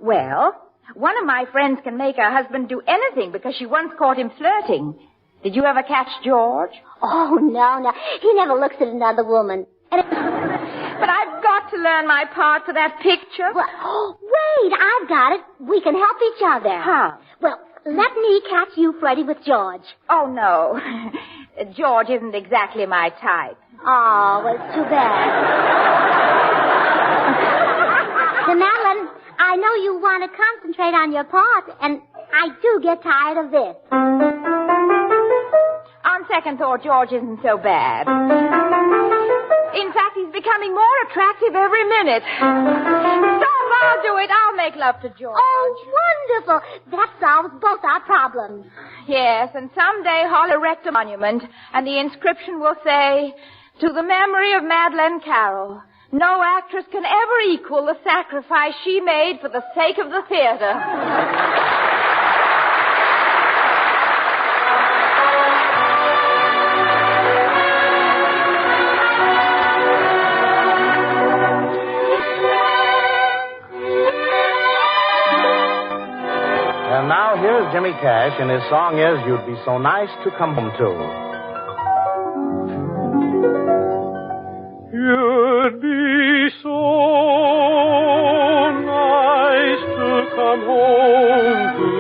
Z: Well, one of my friends can make her husband do anything because she once caught him flirting. Did you ever catch George?
O: Oh, no. He never looks at another woman.
Z: But I've got to learn my part for that picture?
O: Well, wait, I've got it. We can help each other.
Z: How?
O: Well, let me catch you, Freddie, with George.
Z: Oh, no. George isn't exactly my type.
O: Oh, well, it's too bad. So, Madeleine, I know you want to concentrate on your part, and I do get tired of this.
Z: On second thought, George isn't so bad. In fact, he's becoming more attractive every minute. Stop, I'll do it. I'll make love to George.
O: Oh, wonderful. That solves both our problems.
Z: Yes, and someday I'll erect a monument, and the inscription will say, "To the memory of Madeleine Carroll. No actress can ever equal the sacrifice she made for the sake of the theater."
R: And now here's Jimmy Cash, and his song is "You'd Be So Nice to Come Home To."
L: You'd be so nice to come home to.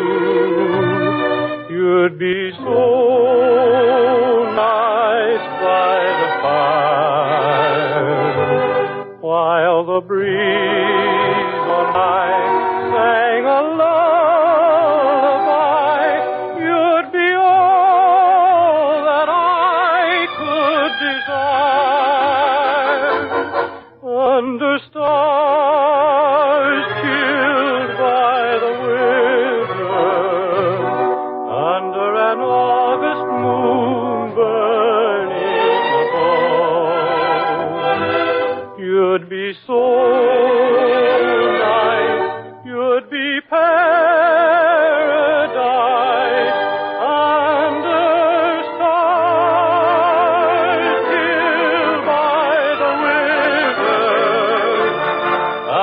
L: You'd be so nice by the fire while the breeze on high sang a lullaby. You'd be all that I could desire. Under stars chilled by the winter, under an August moon burning above, you'd be so nice, you'd be paradise under stars chilled by the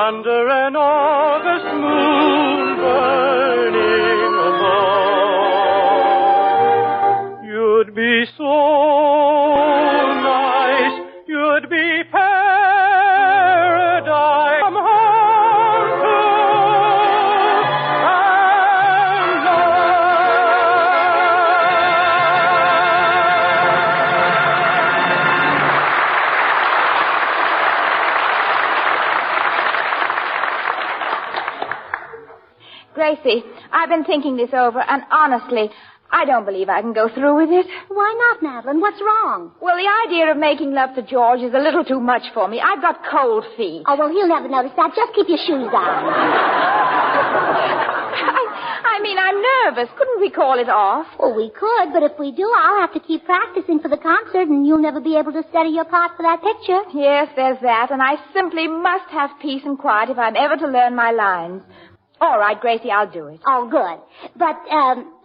L: under an August moon burning above. You'd be so nice, you'd be paradise. Come home to and
Z: Gracie, I've been thinking this over, and honestly, I don't believe I can go through with it.
O: Why not, Madeleine? What's wrong?
Z: Well, the idea of making love to George is a little too much for me. I've got cold feet.
O: Oh, well, he'll never notice that. Just keep your shoes on.
Z: I mean, I'm nervous. Couldn't we call it off?
O: Well, we could, but if we do, I'll have to keep practicing for the concert, and you'll never be able to study your part for that picture.
Z: Yes, there's that, and I simply must have peace and quiet if I'm ever to learn my lines. All right, Gracie, I'll do it.
O: Oh, good. But,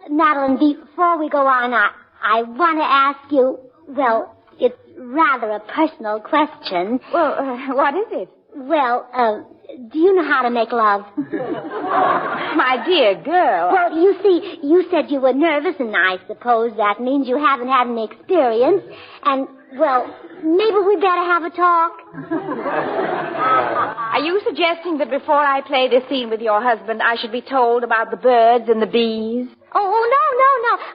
O: Madeleine, before we go on, I want to ask you, well, it's rather a personal question.
Z: Well, what is it?
O: Well, do you know how to make love?
Z: My dear girl.
O: Well, you see, you said you were nervous, and I suppose that means you haven't had any experience. And, well, maybe we better have a talk.
Z: Are you suggesting that before I play this scene with your husband, I should be told about the birds and the bees?
O: Oh, no.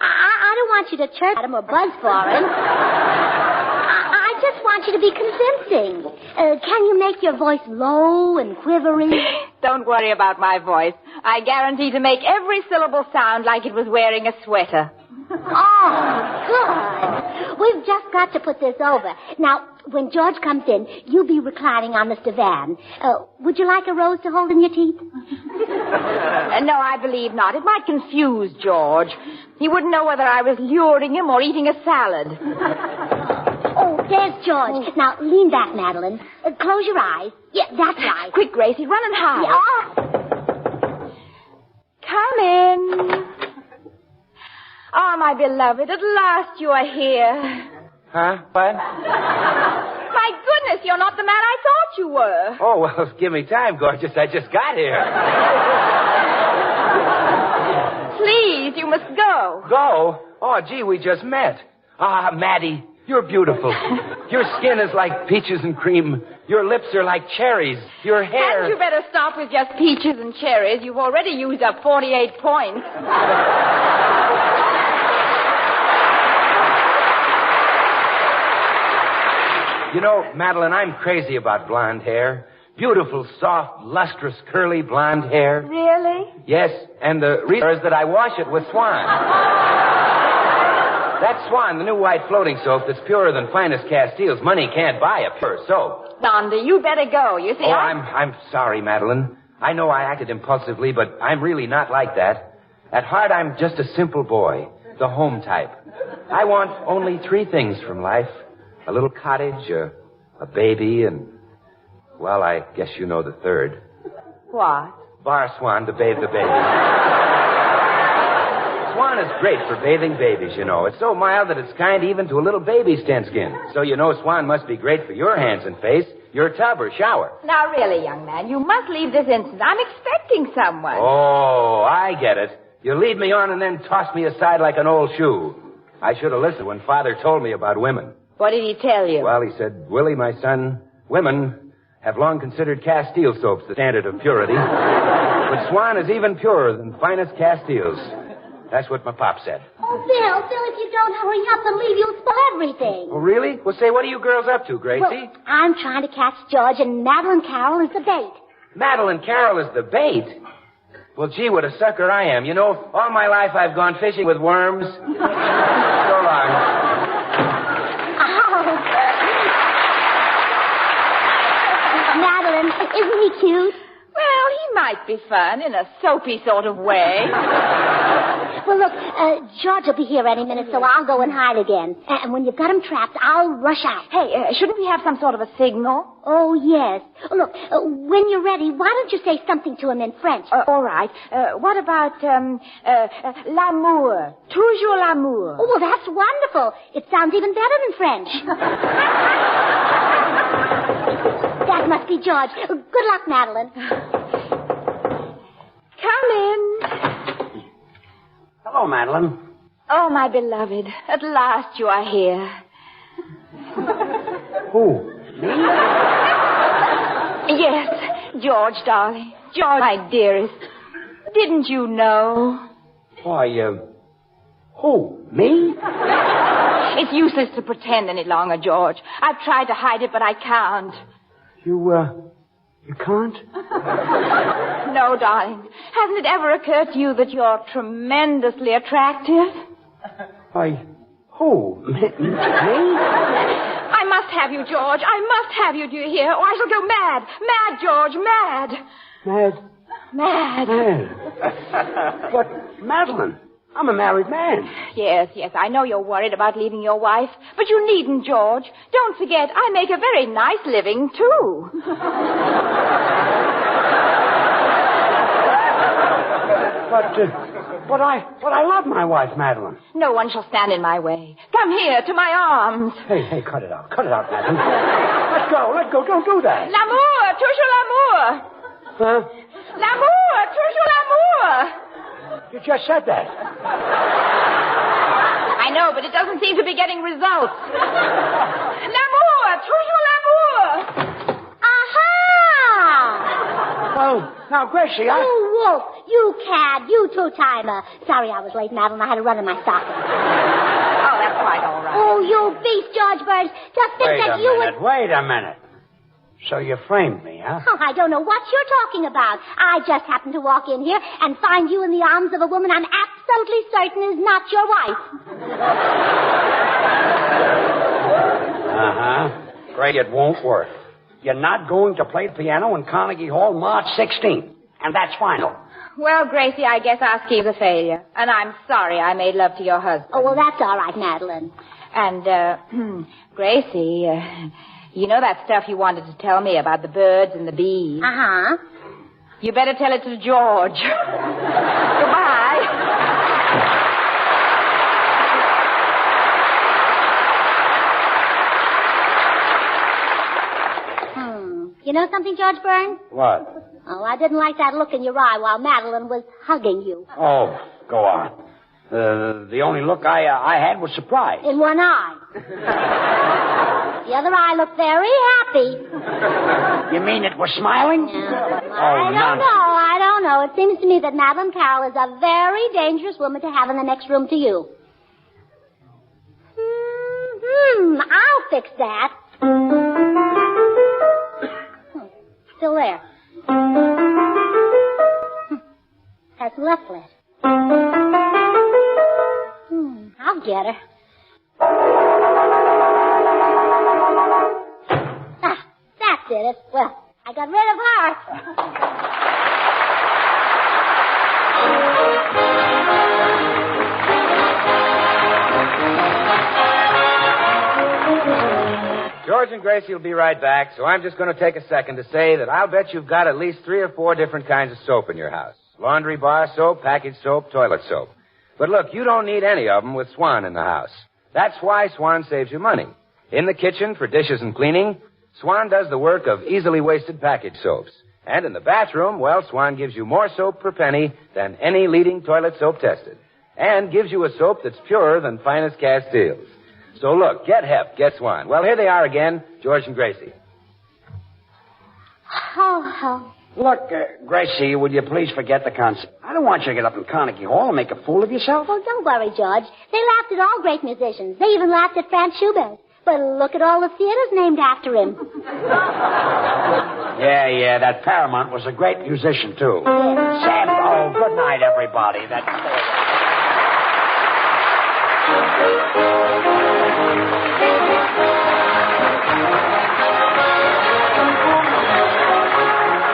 O: I don't want you to chirp at him or buzz for him. I just want you to be convincing. Can you make your voice low and quivery?
Z: Don't worry about my voice. I guarantee to make every syllable sound like it was wearing a sweater.
O: Oh, good. We've just got to put this over. Now, when George comes in, you'll be reclining on this divan. Would you like a rose to hold in your teeth?
Z: No, I believe not. It might confuse George. He wouldn't know whether I was luring him or eating a salad.
O: Oh, there's George. Now, lean back, Madeleine. Close your eyes. Yeah, that's right.
Z: Quick, Gracie, run and hide.
O: Yeah.
Z: Come in. Oh, my beloved, at last you are here.
P: Huh? What?
Z: My goodness, you're not the man I thought you were.
P: Oh, well, give me time, gorgeous. I just got here.
Z: Please, you must go.
P: Go? Oh, gee, we just met. Ah, Maddie, you're beautiful. Your skin is like peaches and cream. Your lips are like cherries. Your hair...
Z: Hadn't you better stop with just peaches and cherries? You've already used up 48 points.
P: You know, Madeleine, I'm crazy about blonde hair. Beautiful, soft, lustrous, curly blonde hair.
Z: Really?
P: Yes, and the reason is that I wash it with Swan. That's Swan, the new white floating soap that's purer than finest Castiles. Money can't buy a pure soap.
Z: Blondie, you better go. You see,
P: I'm sorry, Madeleine. I know I acted impulsively, but I'm really not like that. At heart, I'm just a simple boy, the home type. I want only 3 things from life. A little cottage, a baby, and, well, I guess you know the third.
Z: What?
P: Bar Swan to bathe the baby. Swan is great for bathing babies, you know. It's so mild that it's kind even to a little baby's tent skin. So you know Swan must be great for your hands and face, your tub or shower.
Z: Now, really, young man, you must leave this instant. I'm expecting someone.
P: Oh, I get it. You lead me on and then toss me aside like an old shoe. I should have listened when Father told me about women.
Z: What did he tell you?
P: Well, he said, Willie, my son, women have long considered Castile soaps the standard of purity. But Swan is even purer than finest Castiles. That's what my pop said.
O: Oh, Bill, if you don't hurry up and leave, you'll spoil everything.
P: Oh, really? Well, say, what are you girls up to, Gracie?
O: Well, I'm trying to catch George, and Madeleine Carroll is the bait.
P: Madeleine Carroll is the bait? Well, gee, what a sucker I am. You know, all my life I've gone fishing with worms. So long.
O: Madeleine, isn't he cute?
Z: Well, he might be fun in a soapy sort of way.
O: Well, look, George will be here any minute, so I'll go and hide again. And when you've got him trapped, I'll rush out.
Z: Hey, shouldn't we have some sort of a signal?
O: Oh, yes. Look, when you're ready, why don't you say something to him in French?
Z: All right. What about, l'amour? Toujours l'amour.
O: Oh, well, that's wonderful. It sounds even better than French. That must be George. Good luck, Madeleine.
Z: Come in.
X: Hello, Madeleine.
Z: Oh, my beloved. At last you are here.
X: Who? Me?
Z: Yes, George, darling. George, my dearest. Didn't you know?
X: Why, who? Me?
Z: It's useless to pretend any longer, George. I've tried to hide it, but I can't.
X: You can't?
Z: No, darling. Hasn't it ever occurred to you that you're tremendously attractive?
X: Why, who? Me?
Z: I must have you, George. I must have you, do you hear? Or I shall go mad. Mad, George, mad.
X: Mad?
Z: Mad.
X: But, Madeleine, I'm a married man.
Z: Yes, I know you're worried about leaving your wife, but you needn't, George. Don't forget, I make a very nice living, too.
X: But I love my wife, Madeleine.
Z: No one shall stand in my way. Come here, to my arms.
X: Hey, cut it out, Madeleine. Let go, don't do that.
Z: L'amour, toujours l'amour.
X: Huh?
Z: L'amour, toujours l'amour.
X: You just said that.
Z: I know, but it doesn't seem to be getting results. L'amour, toujours l'amour.
O: Aha!
X: Well, now, Gracie,
O: You wolf, you cad, you two-timer. Sorry I was late, Madeleine. I had to run in my stocking.
Z: Oh, that's quite all right.
O: Oh, you beast, George Burns. Just think that you would...
X: Wait a minute. So you framed me, huh?
O: Oh, I don't know what you're talking about. I just happened to walk in here and find you in the arms of a woman I'm absolutely certain is not your wife.
X: Uh-huh. Great, it won't work. You're not going to play the piano in Carnegie Hall March 16th. And that's final.
Z: Well, Gracie, I guess our scheme's a failure. And I'm sorry I made love to your husband.
O: Oh, well, that's all right, Madeleine.
Z: And, Gracie, you know that stuff you wanted to tell me about the birds and the bees?
O: Uh-huh.
Z: You better tell it to George. Goodbye.
O: You know something, George Byrne?
X: What?
O: Oh, I didn't like that look in your eye while Madeleine was hugging you.
X: Oh, go on. The only look I had was surprise.
O: In one eye. The other eye looked very happy.
X: You mean it was smiling?
O: I don't know. It seems to me that Madeleine Carroll is a very dangerous woman to have in the next room to you. I'll fix that. Still there. Has the left lid. I'll get her. That did it. Well, I got rid of her.
P: George and Gracie will be right back, so I'm just going to take a second to say that I'll bet you've got at least 3 or 4 different kinds of soap in your house. Laundry bar soap, package soap, toilet soap. But look, you don't need any of them with Swan in the house. That's why Swan saves you money. In the kitchen for dishes and cleaning, Swan does the work of easily wasted package soaps. And in the bathroom, well, Swan gives you more soap per penny than any leading toilet soap tested. And gives you a soap that's purer than finest Castiles. So look, get Hep, get Swan. Well, here they are again, George and Gracie.
O: Oh.
X: Look, Gracie, would you please forget the concert? I don't want you to get up in Carnegie Hall and make a fool of yourself.
O: Oh, don't worry, George. They laughed at all great musicians. They even laughed at Franz Schubert. But look at all the theaters named after him.
X: Yeah, that Paramount was a great musician, too. Yeah. Sam, oh, good night, everybody.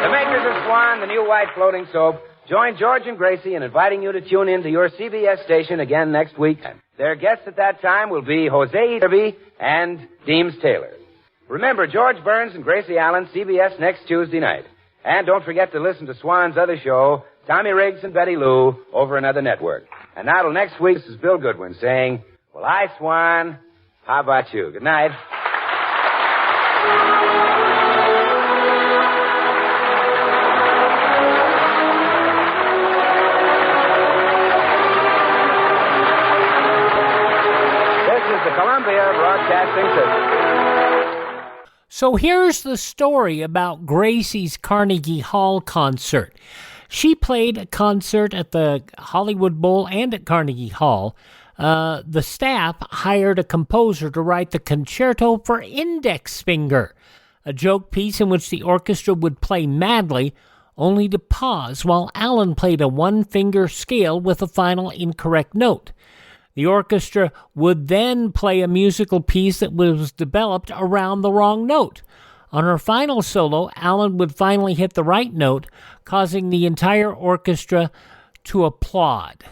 P: The makers of Swan, the new white floating soap, join George and Gracie in inviting you to tune in to your CBS station again next week. Their guests at that time will be Jose Derby and Deems Taylor. Remember, George Burns and Gracie Allen, CBS next Tuesday night. And don't forget to listen to Swan's other show, Tommy Riggs and Betty Lou, over another network. And now till next week, this is Bill Goodwin saying, well, hi, Swan. How about you? Good night. Columbia Broadcasting System.
F: So here's the story about Gracie's Carnegie Hall concert. She played a concert at the Hollywood Bowl and at Carnegie Hall. The staff hired a composer to write the Concerto for Index Finger, a joke piece in which the orchestra would play madly, only to pause while Allen played a one-finger scale with a final incorrect note. The orchestra would then play a musical piece that was developed around the wrong note. On her final solo, Allen would finally hit the right note, causing the entire orchestra to applaud.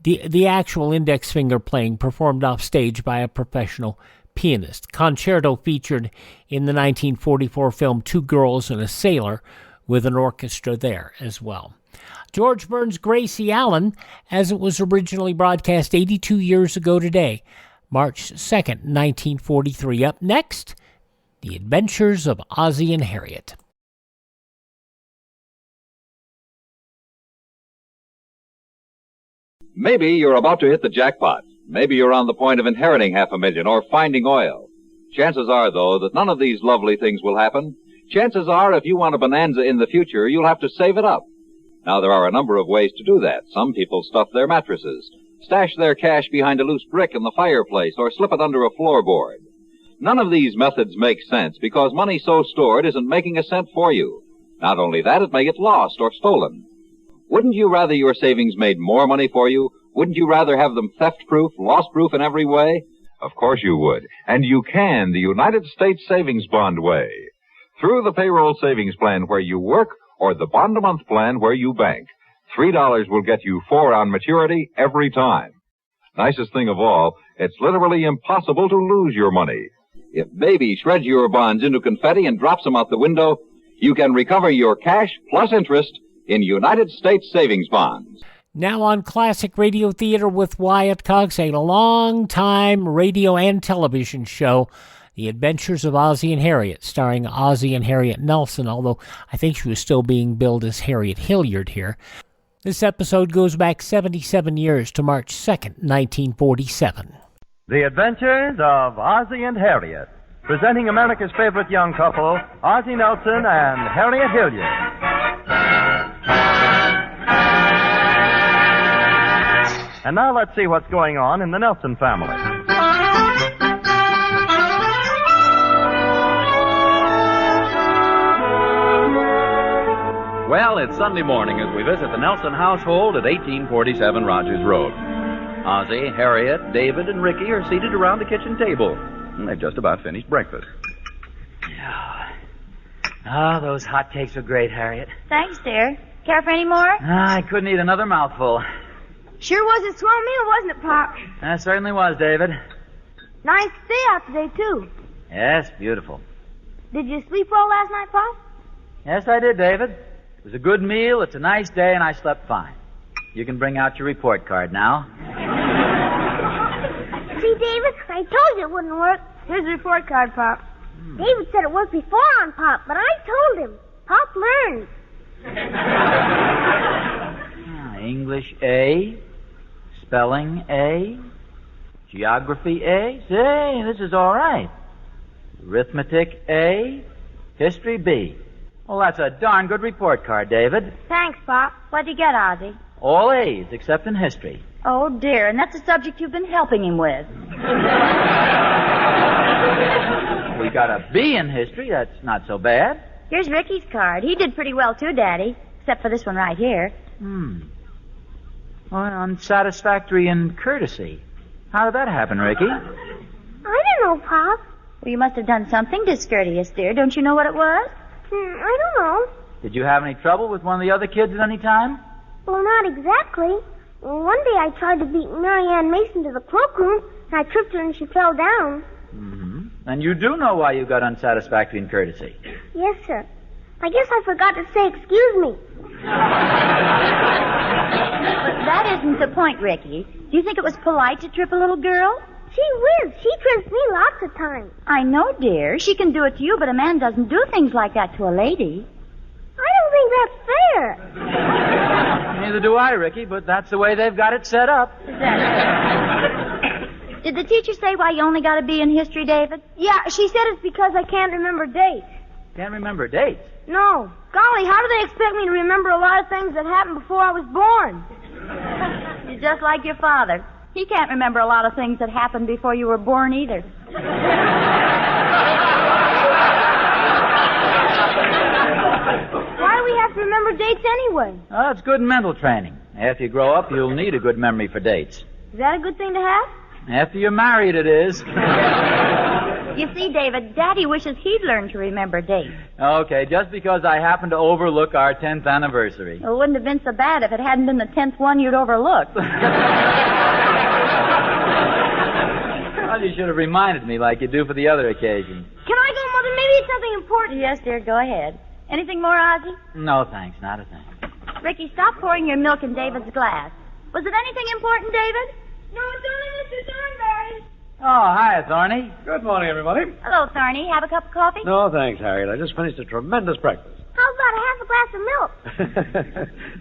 F: The actual index finger playing performed off stage by a professional pianist. Concerto featured in the 1944 film Two Girls and a Sailor, with an orchestra there as well. George Burns' Gracie Allen, as it was originally broadcast 82 years ago today, March 2nd, 1943. Up next, The Adventures of Ozzie and Harriet.
N: Maybe you're about to hit the jackpot. Maybe you're on the point of inheriting $500,000 or finding oil. Chances are, though, that none of these lovely things will happen. Chances are, if you want a bonanza in the future, you'll have to save it up. Now, there are a number of ways to do that. Some people stuff their mattresses, stash their cash behind a loose brick in the fireplace, or slip it under a floorboard. None of these methods make sense because money so stored isn't making a cent for you. Not only that, it may get lost or stolen. Wouldn't you rather your savings made more money for you? Wouldn't you rather have them theft-proof, loss-proof in every way?
A: Of course you would. And you can the United States Savings Bond way. Through the payroll savings plan where you work, or the bond-a-month plan where you bank. $3 will get you 4 on maturity every time. Nicest thing of all, it's literally impossible to lose your money.
N: If Baby shreds your bonds into confetti and drops them out the window, you can recover your cash plus interest in United States Savings Bonds.
F: Now on Classic Radio Theater with Wyatt Cox, a long-time radio and television show, The Adventures of Ozzie and Harriet, starring Ozzie and Harriet Nelson, although I think she was still being billed as Harriet Hilliard here. This episode goes back 77 years to March 2nd, 1947.
M: The Adventures of Ozzie and Harriet, presenting America's favorite young couple, Ozzie Nelson and Harriet Hilliard. And now let's see what's going on in the Nelson family.
Q: Well, it's Sunday morning as we visit the Nelson household at 1847 Rogers Road. Ozzie, Harriet, David, and Ricky are seated around the kitchen table. And they've just about finished breakfast.
S: Oh, those hot cakes are great, Harriet.
T: Thanks, dear. Care for any more?
S: I couldn't eat another mouthful.
T: Sure was a swell meal, wasn't it, Pop?
S: That certainly was, David.
T: Nice day out today, too.
S: Yes, beautiful.
T: Did you sleep well last night, Pop?
S: Yes, I did, David. It was a good meal, it's a nice day, and I slept fine. You can bring out your report card now.
O: See, David, I told you it wouldn't work.
T: Here's the report card, Pop.
O: David said it worked before on Pop, but I told him. Pop learned.
S: English A, spelling A, geography A. Say, this is all right. Arithmetic A, history B. Well, that's a darn good report card, David.
T: Thanks, Pop. What'd you get, Ozzie?
S: All A's, except in history.
T: Oh, dear, and that's the subject you've been helping him with.
S: We got a B in history. That's not so bad.
T: Here's Ricky's card. He did pretty well, too, Daddy. Except for this one right here.
S: Well, unsatisfactory in courtesy. How did that happen, Ricky?
O: I don't know, Pop.
T: Well, you must have done something discourteous, dear. Don't you know what it was?
O: I don't know.
S: Did you have any trouble with one of the other kids at any time?
O: Well, not exactly. One day I tried to beat Mary Ann Mason to the cloakroom, and I tripped her and she fell down.
S: And you do know why you got unsatisfactory in courtesy.
O: Yes, sir. I guess I forgot to say excuse me.
T: But that isn't the point, Ricky. Do you think it was polite to trip a little girl?
O: Gee whiz, she trips me lots of times.
T: I know, dear. She can do it to you, but a man doesn't do things like that to a lady.
O: I don't think that's fair.
S: Neither do I, Ricky, but that's the way they've got it set up.
T: Did the teacher say why you only got a B in history, David?
O: Yeah, she said it's because I can't remember dates.
S: Can't remember dates?
O: No. Golly, how do they expect me to remember a lot of things that happened before I was born?
T: You're just like your father. He can't remember a lot of things that happened before you were born either.
O: Why do we have to remember dates anyway?
S: Oh, it's good mental training. After you grow up, you'll need a good memory for dates.
O: Is that a good thing to have?
S: After you're married, it is.
T: You see, David, Daddy wishes he'd learn to remember dates.
S: Okay, just because I happen to overlook our 10th anniversary.
T: Well, it wouldn't have been so bad if it hadn't been the 10th one you'd overlooked.
S: Well, you should have reminded me like you do for the other occasions.
O: Can I go, Mother? Maybe it's something important.
T: Yes, dear, go ahead. Anything more, Ozzie?
S: No, thanks, not a thing.
T: Ricky, stop pouring your milk in David's glass. Was it anything important, David?
O: No, it's only Mr. Thornberry.
S: Oh, hi, Thorny.
U: Good morning, everybody.
T: Hello, Thorny. Have a cup of coffee?
U: No, thanks, Harriet. I just finished a tremendous breakfast.
O: How about half a glass of milk?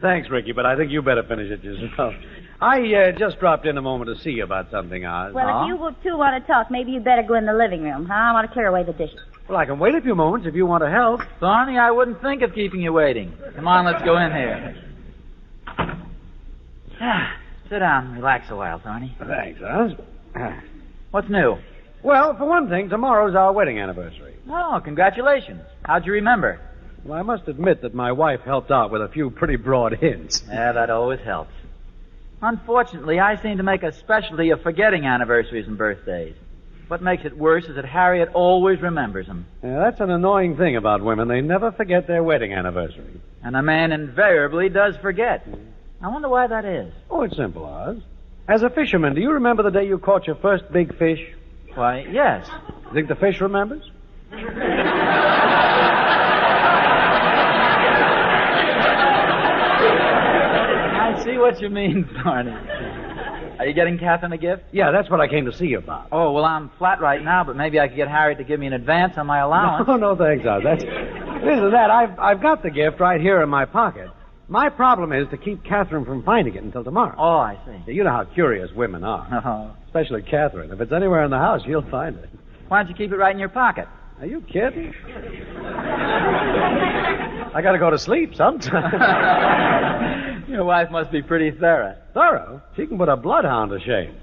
U: Thanks, Ricky, but I think you better finish it yourself. I just dropped in a moment to see you about something, Oz.
T: Well, if you two want to talk, maybe you'd better go in the living room, huh? I want to clear away the dishes.
U: Well, I can wait a few moments if you want to help.
S: Thorny, I wouldn't think of keeping you waiting. Come on, let's go in here. Sit down. Relax a while, Thorny.
U: Thanks, Oz.
S: What's new?
U: Well, for one thing, tomorrow's our wedding anniversary.
S: Oh, congratulations. How'd you remember?
U: Well, I must admit that my wife helped out with a few pretty broad hints.
S: Yeah, that always helps. Unfortunately, I seem to make a specialty of forgetting anniversaries and birthdays. What makes it worse is that Harriet always remembers them.
U: Yeah, that's an annoying thing about women. They never forget their wedding anniversary.
S: And a man invariably does forget. I wonder why that is.
U: Oh, it's simple, Oz. As a fisherman, do you remember the day you caught your first big fish?
S: Why, yes.
U: You think the fish remembers?
S: I see what you mean, Thorny. Are you getting Catherine a gift?
U: Yeah, that's what I came to see you about.
S: Oh, well, I'm flat right now, but maybe I could get Harriet to give me an advance on my allowance.
U: No, thanks, Oz. Listen to that. I've got the gift right here in my pocket. My problem is to keep Catherine from finding it until tomorrow.
S: Oh, I see.
U: You know how curious women are.
S: Oh.
U: Especially Catherine. If it's anywhere in the house, she'll find it.
S: Why don't you keep it right in your pocket?
U: Are you kidding? I gotta go to sleep sometime.
S: Your wife must be pretty thorough.
U: Thorough? She can put a bloodhound to shame.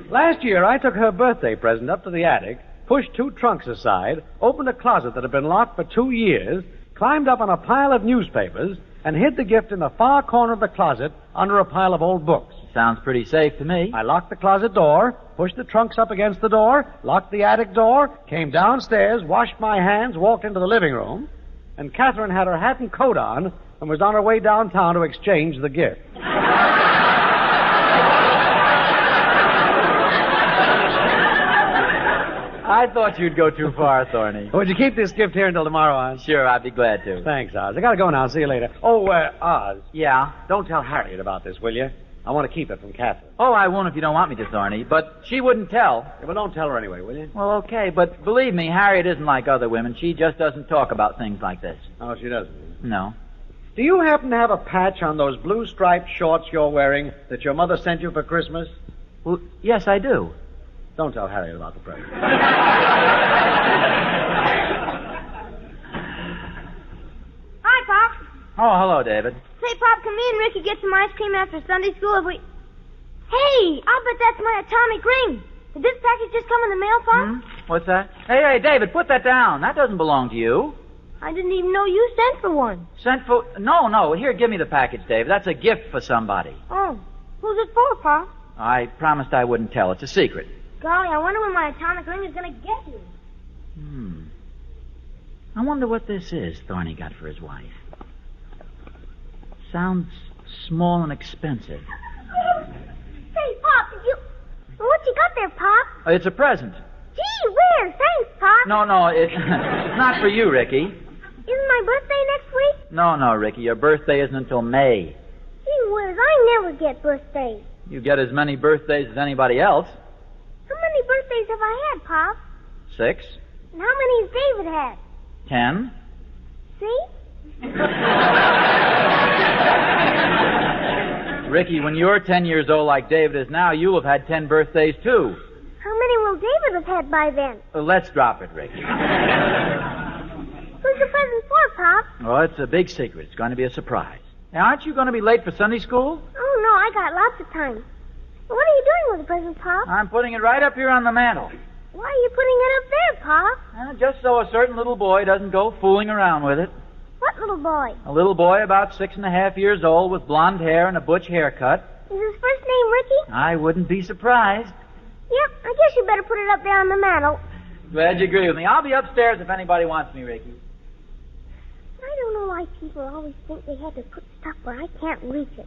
U: Last year, I took her birthday present up to the attic, pushed 2 trunks aside, opened a closet that had been locked for 2 years, climbed up on a pile of newspapers, and hid the gift in the far corner of the closet under a pile of old books.
S: Sounds pretty safe to me.
U: I locked the closet door, pushed the trunks up against the door, locked the attic door, came downstairs, washed my hands, walked into the living room, and Catherine had her hat and coat on and was on her way downtown to exchange the gift.
S: I thought you'd go too far, Thorny.
U: Would you keep this gift here until tomorrow, Oz?
S: Sure, I'd be glad to.
U: Thanks, Oz. I gotta go now. See you later. Oh, Oz.
S: Yeah?
U: Don't tell Harriet about this, will you? I want to keep it from Catherine.
S: Oh, I won't if you don't want me to, Thorny. But she wouldn't tell.
U: Yeah, well, don't tell her anyway, will you?
S: Well, okay, but believe me, Harriet isn't like other women. She just doesn't talk about things like this.
U: Oh, she doesn't?
S: No.
U: Do you happen to have a patch on those blue striped shorts you're wearing that your mother sent you for Christmas?
S: Well, yes, I do.
U: Don't tell Harriet about the present.
B: Hi, Pop.
S: Oh, hello, David.
B: Say, Pop, can me and Ricky get some ice cream after Sunday school if we... Hey, I'll bet that's my atomic ring. Did this package just come in the mail, Pop?
S: What's that? Hey, David, put that down. That doesn't belong to you.
B: I didn't even know you sent for one.
S: Sent for... No. Here, give me the package, David. That's a gift for somebody.
B: Oh, who's it for, Pop?
S: I promised I wouldn't tell. It's a secret.
B: Golly, I wonder when my atomic ring is going to get you.
S: I wonder what this is Thorny got for his wife. Sounds small and expensive.
B: Say, Pop, what you got there, Pop?
S: It's a present.
B: Gee whiz, thanks, Pop.
S: No, it's not for you, Ricky.
B: Isn't my birthday next week?
S: No, Ricky, your birthday isn't until May.
B: Gee whiz, I never get birthdays.
S: You get as many birthdays as anybody else.
B: How many birthdays have I had, Pop?
S: 6.
B: And how many has David had?
S: 10.
B: See?
S: Ricky, when you're 10 years old like David is now, you'll have had 10 birthdays, too.
B: How many will David have had by then?
S: Let's drop it, Ricky.
B: Who's the present for, Pop?
S: Oh, it's a big secret. It's going to be a surprise. Now, aren't you going to be late for Sunday school?
B: Oh, no, I got lots of time. What are you doing with the present, Pop?
S: I'm putting it right up here on the mantel.
B: Why are you putting it up there, Pop?
S: Just so a certain little boy doesn't go fooling around with it.
B: What little boy?
S: A little boy about 6.5 years old with blonde hair and a butch haircut.
B: Is his first name Ricky?
S: I wouldn't be surprised.
B: Yep, I guess you better put it up there on the mantel.
S: Glad you agree with me. I'll be upstairs if anybody wants me, Ricky.
B: I don't know why people always think they have to put stuff where I can't reach it.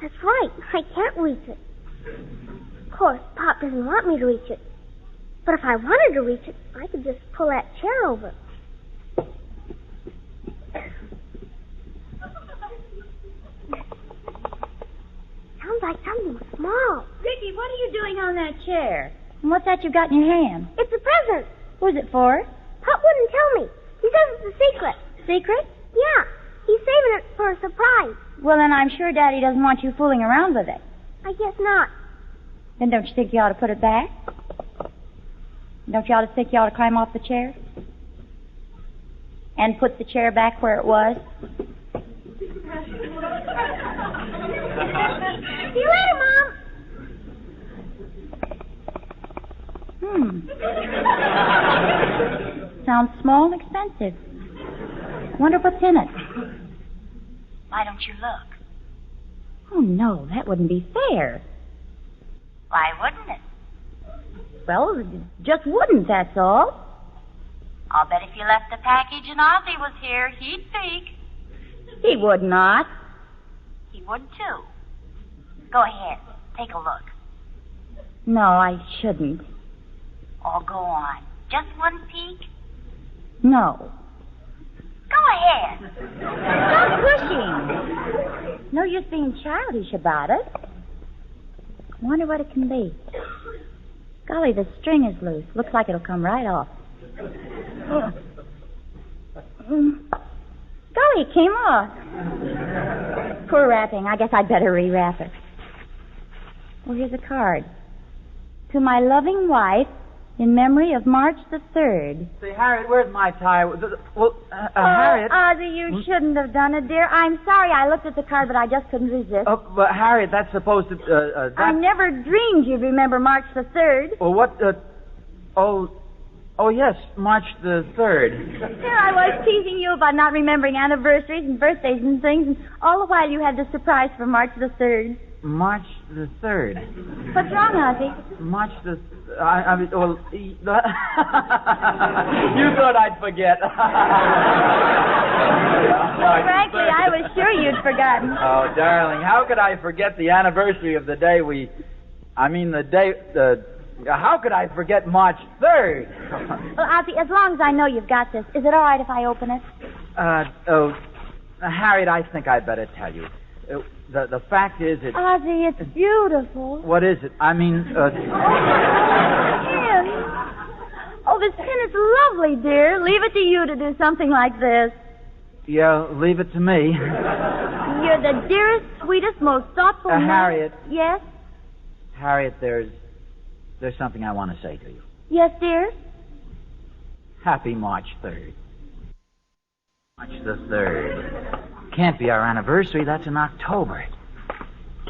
B: That's right, I can't reach it. Of course, Pop doesn't want me to reach it. But if I wanted to reach it, I could just pull that chair over. Sounds like something small.
T: Ricky, what are you doing on that chair? And what's that you got in your hand?
B: It's a present.
T: Who's it for?
B: Pop wouldn't tell me. He says it's a secret.
T: Secret?
B: Yeah. He's saving it for a surprise.
T: Well, then I'm sure Daddy doesn't want you fooling around with it.
B: I guess not.
T: Then don't you think you ought to put it back? Don't you think you ought to climb off the chair? And put the chair back where it was?
B: See you later, Mom.
T: Sounds small and expensive. Wonder what's in it.
D: Why don't you look?
T: Oh, no, that wouldn't be fair.
D: Why wouldn't it?
T: Well, it just wouldn't, that's all.
D: I'll bet if you left the package and Ozzie was here, he'd peek.
T: He would not.
D: He would, too. Go ahead. Take a look.
T: No, I shouldn't.
D: Oh, go on. Just one peek?
T: No.
D: Go ahead.
T: Stop pushing. No use being childish about it. Wonder what it can be. Golly, the string is loose. Looks like it'll come right off. Golly, it came off. Poor wrapping. I guess I'd better rewrap it. Well, here's a card. To my loving wife, in memory of March the 3rd.
S: Say, Harriet, where's my tie? Harriet.
T: Ozzy, you shouldn't have done it, dear. I'm sorry I looked at the card, but I just couldn't resist.
S: Oh, but Harriet, that's supposed to,
T: I never dreamed you'd remember March the 3rd.
S: Well, what, Oh, yes, March the 3rd.
T: Here I was teasing you about not remembering anniversaries and birthdays and things, and all the while you had the surprise for March the 3rd.
S: March the 3rd.
T: What's wrong, Ozzy?
S: March the... I mean, well... You thought I'd forget.
T: Frankly, I was sure you'd forgotten.
S: Oh, darling, how could I forget the anniversary of the day how could I forget March 3rd?
T: Well, Ozzy, as long as I know you've got this, is it all right if I open it?
S: Harriet, I think I'd better tell you. The fact is it...
T: Ozzy, it's beautiful.
S: What is it? I mean,
T: Pin. Oh, this pin is lovely, dear. Leave it to you to do something like this.
S: Yeah, leave it to me.
T: You're the dearest, sweetest, most thoughtful man.
S: Harriet.
T: Yes?
S: Harriet, there's something I want to say to you.
T: Yes, dear?
S: Happy March 3rd. March the 3rd. Can't be our anniversary. That's in October.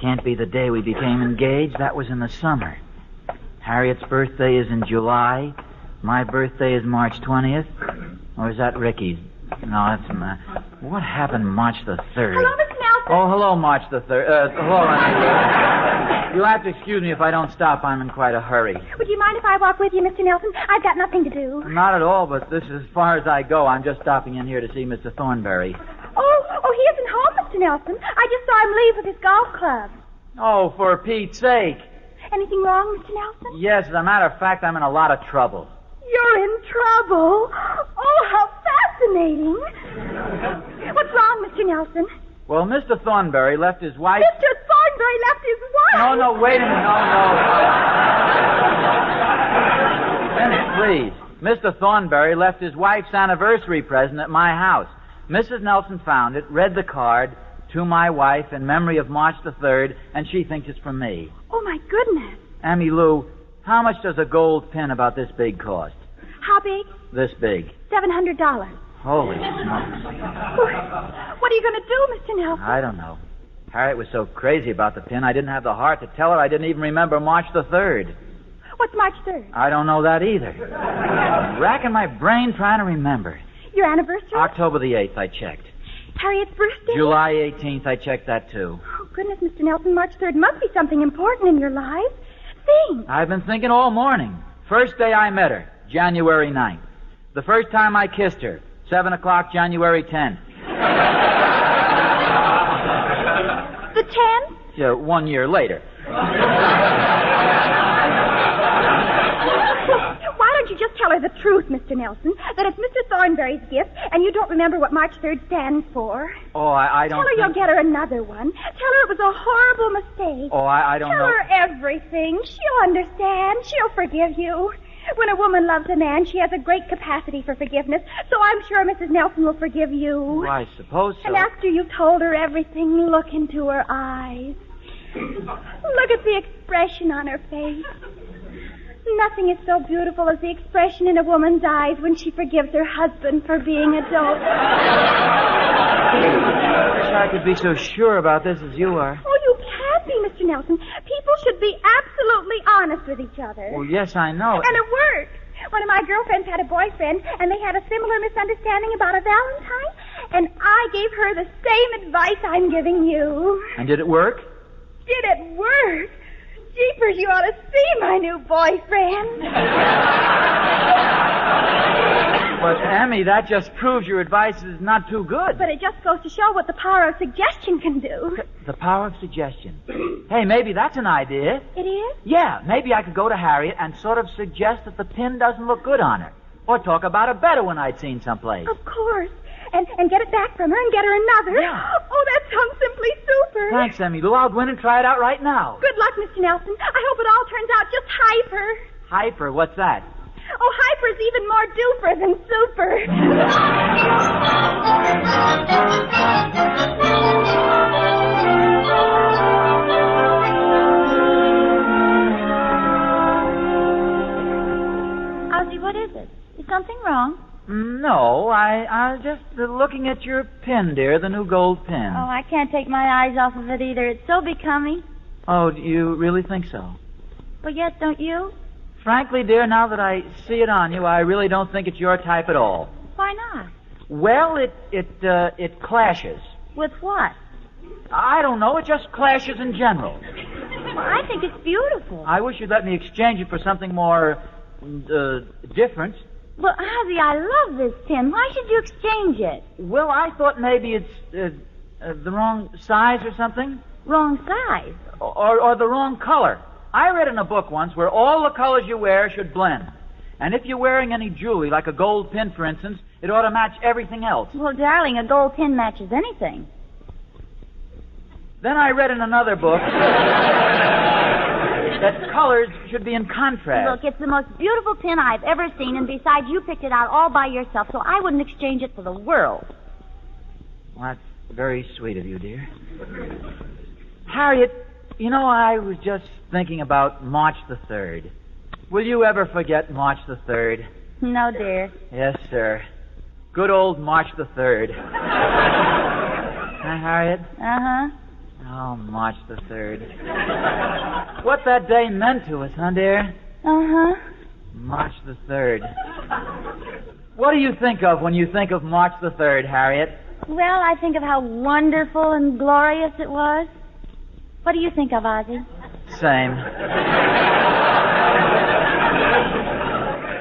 S: Can't be the day we became engaged. That was in the summer. Harriet's birthday is in July. My birthday is March 20th. Or is that Ricky's? No, that's what happened March the 3rd?
T: Hello, Miss Nelson.
S: Oh, hello, March the 3rd. Hello. You'll have to excuse me if I don't stop. I'm in quite a hurry.
T: Would you mind if I walk with you, Mr. Nelson? I've got nothing to do.
S: Not at all, but this is as far as I go. I'm just stopping in here to see Mr. Thornberry.
T: Oh, he isn't home, Mr. Nelson. I just saw him leave with his golf club.
S: Oh, for Pete's sake.
T: Anything wrong, Mr. Nelson?
S: Yes, as a matter of fact, I'm in a lot of trouble.
T: You're in trouble? Oh, how fascinating. What's wrong, Mr. Nelson?
S: Well, Mr. Thornberry left his wife...
T: Mr. Thornberry left his wife?
S: No, wait a minute. No. Please. Mr. Thornberry left his wife's anniversary present at my house. Mrs. Nelson found it, read the card, to my wife in memory of March the 3rd, and she thinks it's from me.
T: Oh, my goodness.
S: Amy Lou, how much does a gold pin about this big cost?
T: How big?
S: This big.
T: $700.
S: Holy smokes.
T: What are you going to do, Mr. Nelson?
S: I don't know. Harriet was so crazy about the pin, I didn't have the heart to tell her I didn't even remember March the 3rd.
T: What's March 3rd?
S: I don't know that either. I'm racking my brain trying to remember.
T: Your anniversary?
S: October the 8th, I checked.
T: Harriet's birthday?
S: July 18th, I checked that too.
T: Oh, goodness, Mr. Nelson, March 3rd must be something important in your life. Think.
S: I've been thinking all morning. First day I met her, January 9th. The first time I kissed her, 7 o'clock, January 10th.
T: The 10th?
S: Yeah, 1 year later.
T: Why don't you just tell her the truth, Mr. Nelson, that it's Mr. Thornberry's gift, and you don't remember what March 3rd stands for?
S: Oh, I don't
T: Tell her you'll get her another one. Tell her it was a horrible mistake.
S: Oh, I don't know.
T: Tell her everything. She'll understand. She'll forgive you. When a woman loves a man, she has a great capacity for forgiveness, so I'm sure Mrs. Nelson will forgive you.
S: Well, I suppose so.
T: And after you've told her everything, look into her eyes. Look at the expression on her face. Nothing is so beautiful as the expression in a woman's eyes when she forgives her husband for being a dope.
S: I wish I could be so sure about this as you are.
T: Oh, you can't be, Mr. Nelson. People should be absolutely honest with each other.
S: Well, yes, I know.
T: And it worked. One of my girlfriends had a boyfriend, and they had a similar misunderstanding about a Valentine, and I gave her the same advice I'm giving you.
S: And did it work?
T: Did it work? Jeepers, you ought to see my new boyfriend.
S: But, Emmy, that just proves your advice is not too good.
T: But it just goes to show what the power of suggestion can do.
S: The power of suggestion. Hey, maybe that's an idea.
T: It is?
S: Yeah, maybe I could go to Harriet and sort of suggest that the pin doesn't look good on her. Or talk about a better one I'd seen someplace.
T: Of course. And get it back from her and get her another.
S: Yeah.
T: Oh, that sounds simply super.
S: Thanks, Emmy Lou. I'll go in and try it out right now.
T: Good luck, Mr. Nelson. I hope it all turns out just hyper.
S: Hyper? What's that?
T: Oh, hyper's even more duper than super. Ozzy, what is it? Is something wrong?
S: No, I was just looking at your pin, dear, the new gold pin.
T: Oh, I can't take my eyes off of it either. It's so becoming.
S: Oh, do you really think so?
T: Well, yes, don't you?
S: Frankly, dear, now that I see it on you, I really don't think it's your type at all.
T: Why not?
S: Well, it clashes.
T: With what?
S: I don't know. It just clashes in general.
T: Well, I think it's beautiful.
S: I wish you'd let me exchange it for something more, different.
T: Well, Ozzy, I love this pin. Why should you exchange it?
S: Well, I thought maybe it's the wrong size or something.
T: Wrong size?
S: Or the wrong color. I read in a book once where all the colors you wear should blend. And if you're wearing any jewelry, like a gold pin, for instance, it ought to match everything else.
T: Well, darling, a gold pin matches anything.
S: Then I read in another book that colors should be in contrast.
T: Look, it's the most beautiful pin I've ever seen, and besides, you picked it out all by yourself, so I wouldn't exchange it for the world.
S: Well, that's very sweet of you, dear. Harriet, you know, I was just thinking about March the 3rd. Will you ever forget March the 3rd?
T: No, dear.
S: Yes, sir. Good old March the 3rd. Huh, Harriet?
T: Uh-huh.
S: Oh, March the 3rd. What that day meant to us, huh, dear?
T: Uh-huh.
S: March the 3rd. What do you think of when you think of March the 3rd, Harriet?
T: Well, I think of how wonderful and glorious it was. What do you think of, Ozzy?
S: Same.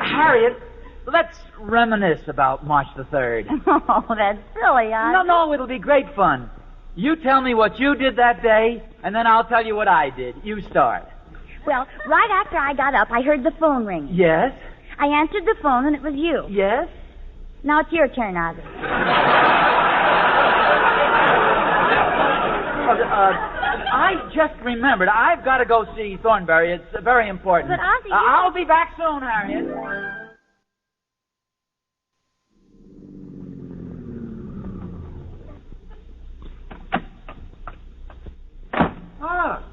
S: Harriet, let's reminisce about March the 3rd.
T: Oh, that's silly, Ozzy.
S: No, it'll be great fun. You tell me what you did that day, and then I'll tell you what I did. You start.
T: Well, right after I got up, I heard the phone ring.
S: Yes?
T: I answered the phone, and it was you.
S: Yes?
T: Now it's your turn, Ozzy.
S: I just remembered. I've got to go see Thornberry. It's very important.
T: But, Ozzy,
S: I'll be back soon, Harriet.
U: Ah,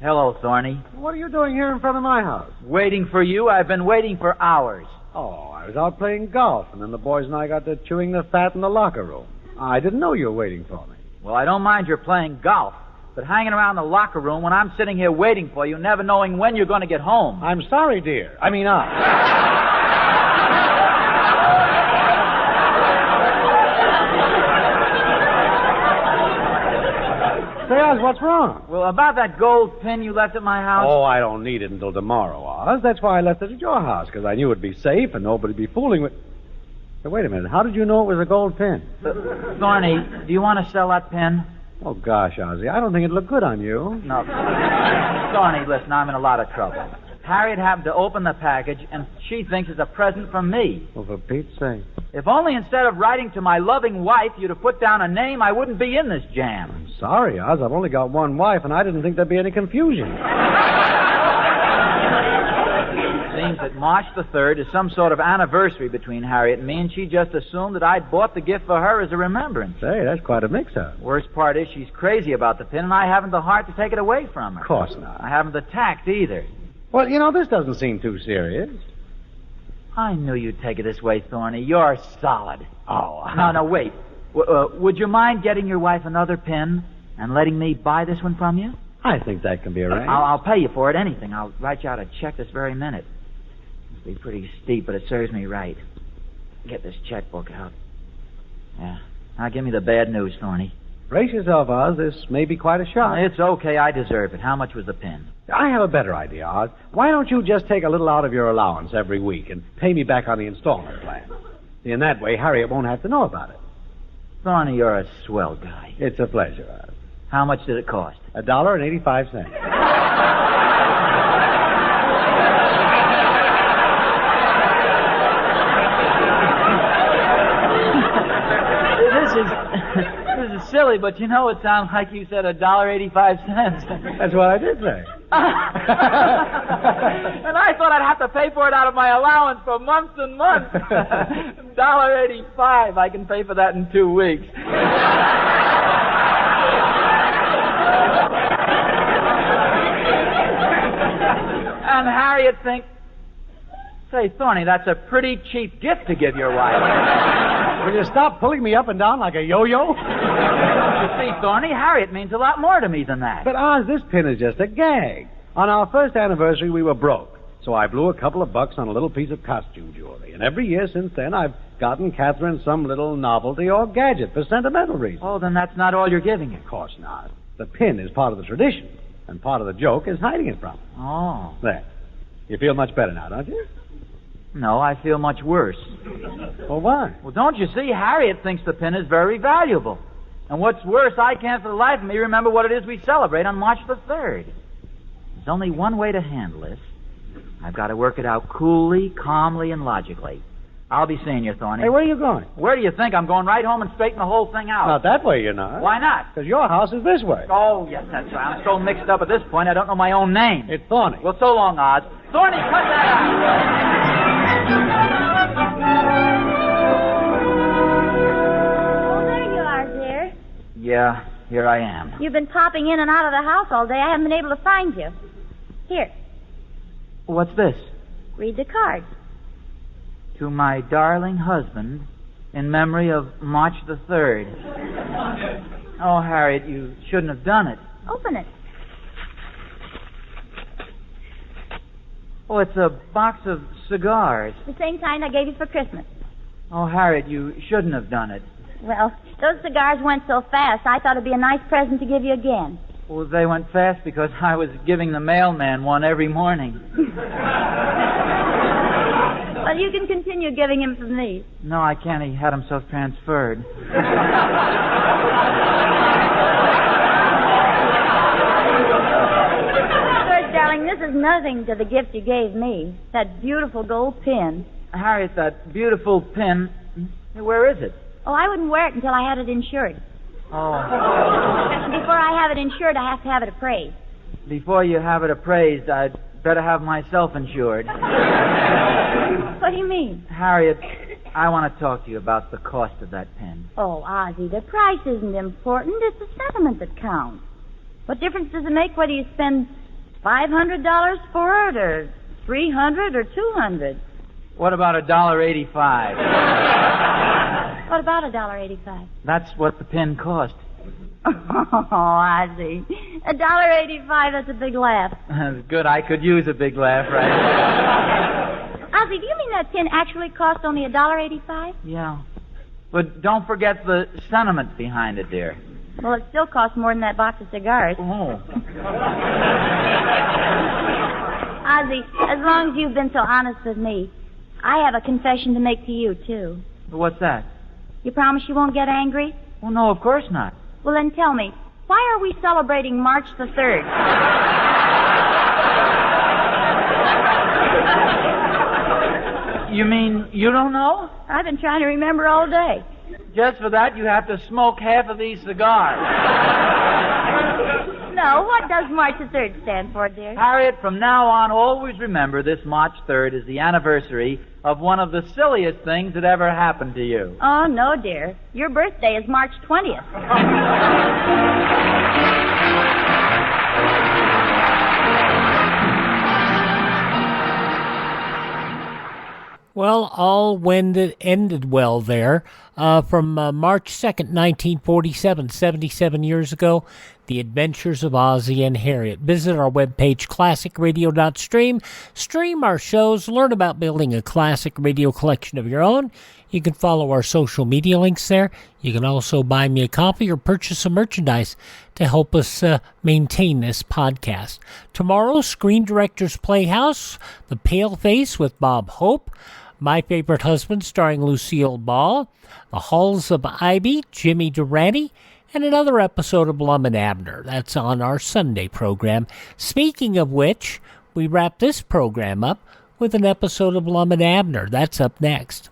S: Hello, Thorny.
U: what are you doing here in front of my house?
S: Waiting for you. I've been waiting for hours.
U: Oh, I was out playing golf, and then the boys and I got to chewing the fat in the locker room. I didn't know you were waiting for me.
S: Well, I don't mind your playing golf, but hanging around the locker room when I'm sitting here waiting for you, never knowing when you're going to get home.
U: I'm sorry, dear. I mean, Say, Oz, what's wrong?
S: Well, about that gold pin you left at my house.
U: Oh, I don't need it until tomorrow, Oz. That's why I left it at your house, because I knew it'd be safe and nobody'd be fooling with... Hey, wait a minute. How did you know it was a gold pin?
S: Thorny, do you want to sell that pin?
U: Oh, gosh, Ozzy, I don't think it'd look good on you.
S: No. Thorny, listen, I'm in a lot of trouble. Harriet happened to open the package, and she thinks it's a present from me.
U: Well, for Pete's sake.
S: If only instead of writing to my loving wife, you'd have put down a name, I wouldn't be in this jam.
U: I'm sorry, Oz. I've only got one wife, and I didn't think there'd be any confusion.
S: It seems that March the 3rd is some sort of anniversary between Harriet and me, and she just assumed that I'd bought the gift for her as a remembrance.
U: Say, that's quite a mix-up.
S: Worst part is she's crazy about the pin, and I haven't the heart to take it away from her.
U: Of course not.
S: I haven't the tact either.
U: Well, you know, this doesn't seem too serious.
S: I knew you'd take it this way, Thorny. You're solid.
U: Oh,
S: No, wait. Would you mind getting your wife another pin and letting me buy this one from you?
U: I think that can be arranged.
S: I'll pay you for it, anything. I'll write you out a check this very minute. It'll be pretty steep, but it serves me right. Get this checkbook out. Yeah. Now give me the bad news, Thorny.
U: Brace yourself, Oz. This may be quite a shock.
S: It's okay. I deserve it. How much was the pin?
U: I have a better idea, Oz. Why don't you just take a little out of your allowance every week and pay me back on the installment plan? In that way, Harriet won't have to know about it.
S: Thorny, you're a swell guy.
U: It's a pleasure, Oz.
S: How much did it cost?
U: $1.85.
S: This is silly, but you know it sounds like you said $1.85.
U: That's what I did say.
S: And I thought I'd have to pay for it out of my allowance for months and months. $1.85. I can pay for that in 2 weeks. And Harriet thinks, say, Thorny, that's a pretty cheap gift to give your wife.
U: Will you stop pulling me up and down like a yo-yo?
S: You see, Thorny, Harriet means a lot more to me than that.
U: But, Oz, this pin is just a gag. On our first anniversary, we were broke. So I blew a couple of bucks on a little piece of costume jewelry. And every year since then, I've gotten Catherine some little novelty or gadget for sentimental reasons.
S: Oh, then that's not all you're giving her.
U: Of course not. The pin is part of the tradition. And part of the joke is hiding it from her.
S: Oh.
U: There. You feel much better now, don't you?
S: No, I feel much worse.
U: Well, why?
S: Well, don't you see? Harriet thinks the pin is very valuable. And what's worse, I can't for the life of me remember what it is we celebrate on March the 3rd. There's only one way to handle this. I've got to work it out coolly, calmly, and logically. I'll be seeing you, Thorny.
U: Hey, where are you going?
S: Where do you think? I'm going right home and straighten the whole thing out.
U: Not that way, you're not.
S: Why not?
U: Because your house is this way.
S: Oh, yes, that's right. I'm so mixed up at this point, I don't know my own name.
U: It's Thorny.
S: Well, so long, Oz. Thorny, cut that out.
B: Oh, there you are, dear.
S: Yeah, here I am.
B: You've been popping in and out of the house all day. I haven't been able to find you. Here,
S: What's this?
B: read the card.
S: To my darling husband, in memory of March the 3rd. Oh, Harriet, you shouldn't have done it.
B: Open it.
S: Oh, it's a box of cigars.
B: The same kind I gave you for Christmas.
S: Oh, Harriet, you shouldn't have done it.
B: Well, those cigars went so fast, I thought it'd be a nice present to give you again.
S: Well, they went fast because I was giving the mailman one every morning.
B: Well, you can continue giving him from these.
S: No, I can't. He had himself transferred.
B: George, darling, this is nothing to the gift you gave me. That beautiful gold pin.
S: Harriet, that beautiful pin. Where is it?
B: Oh, I wouldn't wear it until I had it insured.
S: Oh.
B: Before I have it insured, I have to have it appraised.
S: Before you have it appraised, I'd better have myself insured.
B: What do you mean?
S: Harriet, I want to talk to you about the cost of that pen.
B: Oh, Ozzie, the price isn't important. It's the sentiment that counts. What difference does it make whether you spend $500 for it or $300 or $200?
S: What about $1.85?
B: What about $1.85?
S: That's what the pen cost.
B: Oh, Ozzie, $1.85, that's a big laugh.
S: Good, I could use a big laugh right now.
B: Ozzie, do you mean that pin actually cost only $1.85?
S: Yeah. But don't forget the sentiment behind it, dear.
B: Well, it still costs more than that box of cigars.
S: Oh.
B: Ozzie, as long as you've been so honest with me, I have a confession to make to you, too.
S: What's that?
B: You promise you won't get angry?
S: Well, no, of course not.
B: Well, then tell me, why are we celebrating March the 3rd?
S: You mean you don't know?
B: I've been trying to remember all day.
S: Just for that, you have to smoke half of these cigars.
B: No, what does March the 3rd stand for, dear?
S: Harriet, from now on, always remember this March 3rd is the anniversary of one of the silliest things that ever happened to you.
B: Oh, no, dear. Your birthday is March 20th.
F: Well, all ended well there. From March 2nd, 1947, 77 years ago, The Adventures of Ozzie and Harriet. Visit our webpage, classicradio.stream. Stream our shows. Learn about building a classic radio collection of your own. You can follow our social media links there. You can also buy me a copy or purchase some merchandise to help us maintain this podcast. Tomorrow, Screen Directors Playhouse, The Pale Face with Bob Hope, My Favorite Husband starring Lucille Ball, The Halls of Ivy, Jimmy Durante, and another episode of Blum and Abner. That's on our Sunday program. Speaking of which, we wrap this program up with an episode of Blum and Abner. That's up next.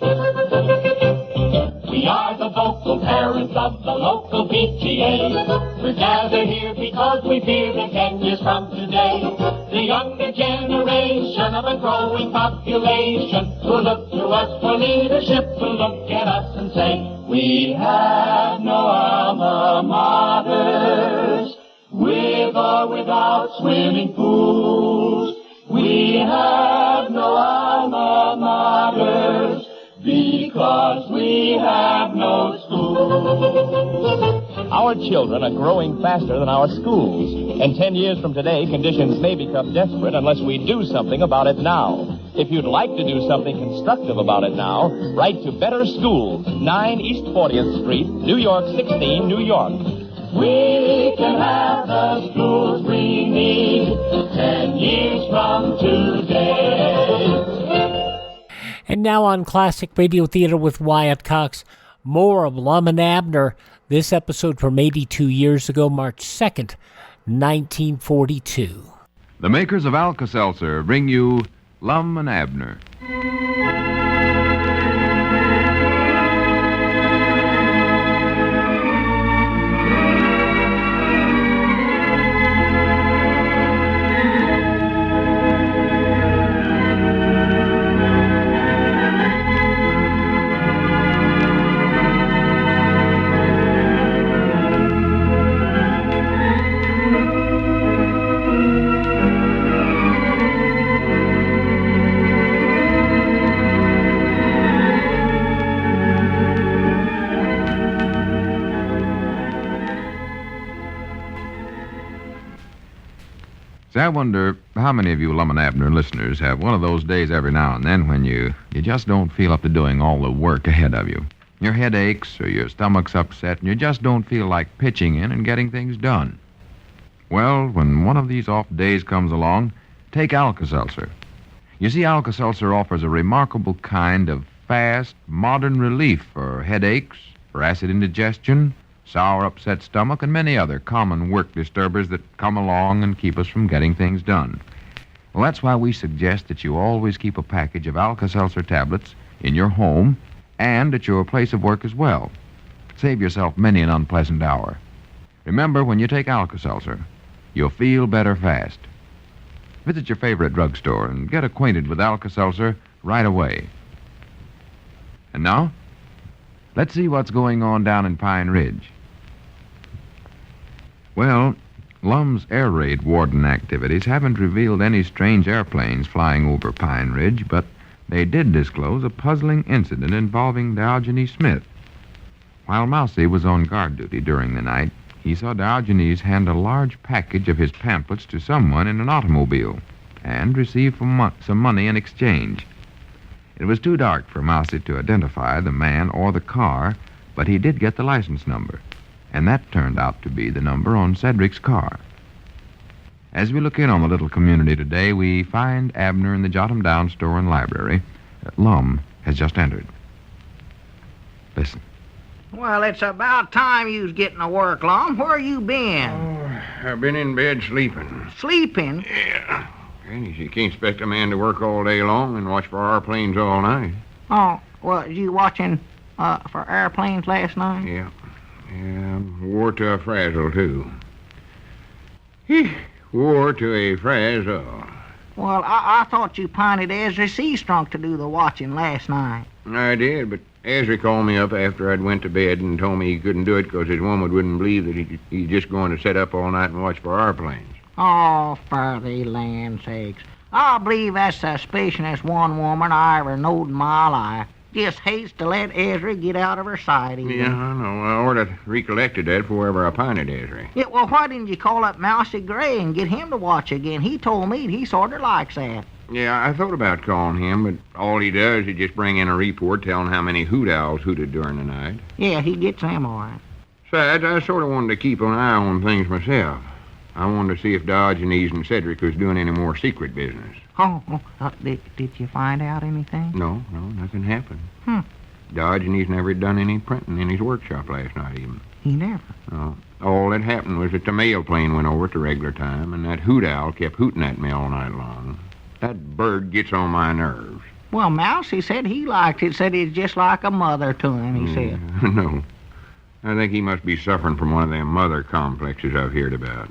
L: We are the the vocal parents of the local PTA. We're gathered here because we fear that 10 years from today, the younger generation of a growing population who look to us for leadership will look at us and say, we have no alma maters, with or without swimming pools. We have no alma maters, because we have no schools.
H: Our children are growing faster than our schools. And 10 years from today, conditions may become desperate unless we do something about it now. If you'd like to do something constructive about it now, write to Better Schools, 9 East 40th Street, New York 16, New York.
L: We can have the schools we need 10 years from today.
F: And now on Classic Radio Theater with Wyatt Cox, more of Lum and Abner. This episode from 82 years ago, March 2nd, 1942.
I: The makers of Alka-Seltzer bring you Lum and Abner. See, I wonder how many of you Lum and Abner listeners have one of those days every now and then when you just don't feel up to doing all the work ahead of you. Your head aches or your stomach's upset and you just don't feel like pitching in and getting things done. Well, when one of these off days comes along, take Alka-Seltzer. You see, Alka-Seltzer offers a remarkable kind of fast, modern relief for headaches, for acid indigestion, sour upset stomach, and many other common work disturbers that come along and keep us from getting things done. Well, that's why we suggest that you always keep a package of Alka-Seltzer tablets in your home and at your place of work as well. Save yourself many an unpleasant hour. Remember, when you take Alka-Seltzer, you'll feel better fast. Visit your favorite drugstore and get acquainted with Alka-Seltzer right away. And now, let's see what's going on down in Pine Ridge. Well, Lum's air raid warden activities haven't revealed any strange airplanes flying over Pine Ridge, but they did disclose a puzzling incident involving Diogenes Smith. While Mousy was on guard duty during the night, he saw Diogenes hand a large package of his pamphlets to someone in an automobile and receive some money in exchange. It was too dark for Mousy to identify the man or the car, but he did get the license number, and that turned out to be the number on Cedric's car. As we look in on the little community today, we find Abner in the Jot-'em-Down store and library. Lum has just entered. Listen.
X: Well, it's about time you was getting to work, Lum. Where you been?
J: Oh, I've been in bed sleeping.
X: Sleeping?
J: Yeah. Granny, you can't expect a man to work all day long and watch for airplanes all night.
X: Oh, well, you watching for airplanes last night?
J: Yeah. Yeah, wore to a frazzle, too. Wore to a frazzle.
X: Well, I thought you pinted Ezra Seastrunk to do the watching last night.
J: I did, but Ezra called me up after I'd went to bed and told me he couldn't do it because his woman wouldn't believe that he's just going to sit up all night and watch for airplanes.
X: Oh, for the land sakes. I believe that's the suspiciousest one woman I ever knowed in my life. Just hates to let Ezra get out of her sight even.
J: Yeah, I know. I ought to recollected that before ever I pinted Ezra.
X: Yeah, well, why didn't you call up Mousy Gray and get him to watch again? He told me he sort of likes that.
J: Yeah, I thought about calling him, but all he does is just bring in a report telling how many hoot owls hooted during the night.
X: Yeah, he gets them all right.
J: Besides, I sort of wanted to keep an eye on things myself. I wanted to see if Diogenes and Cedric was doing any more secret business.
X: Did you find out anything?
J: No, nothing happened. Diogenes never done any printing in his workshop last night even.
X: He never?
J: No. All that happened was that the mail plane went over at the regular time, and that hoot owl kept hooting at me all night long. That bird gets on my nerves.
X: Well, Mousy said he liked it. Said it's just like a mother to him, he said.
J: No. I think he must be suffering from one of them mother complexes I've heard about.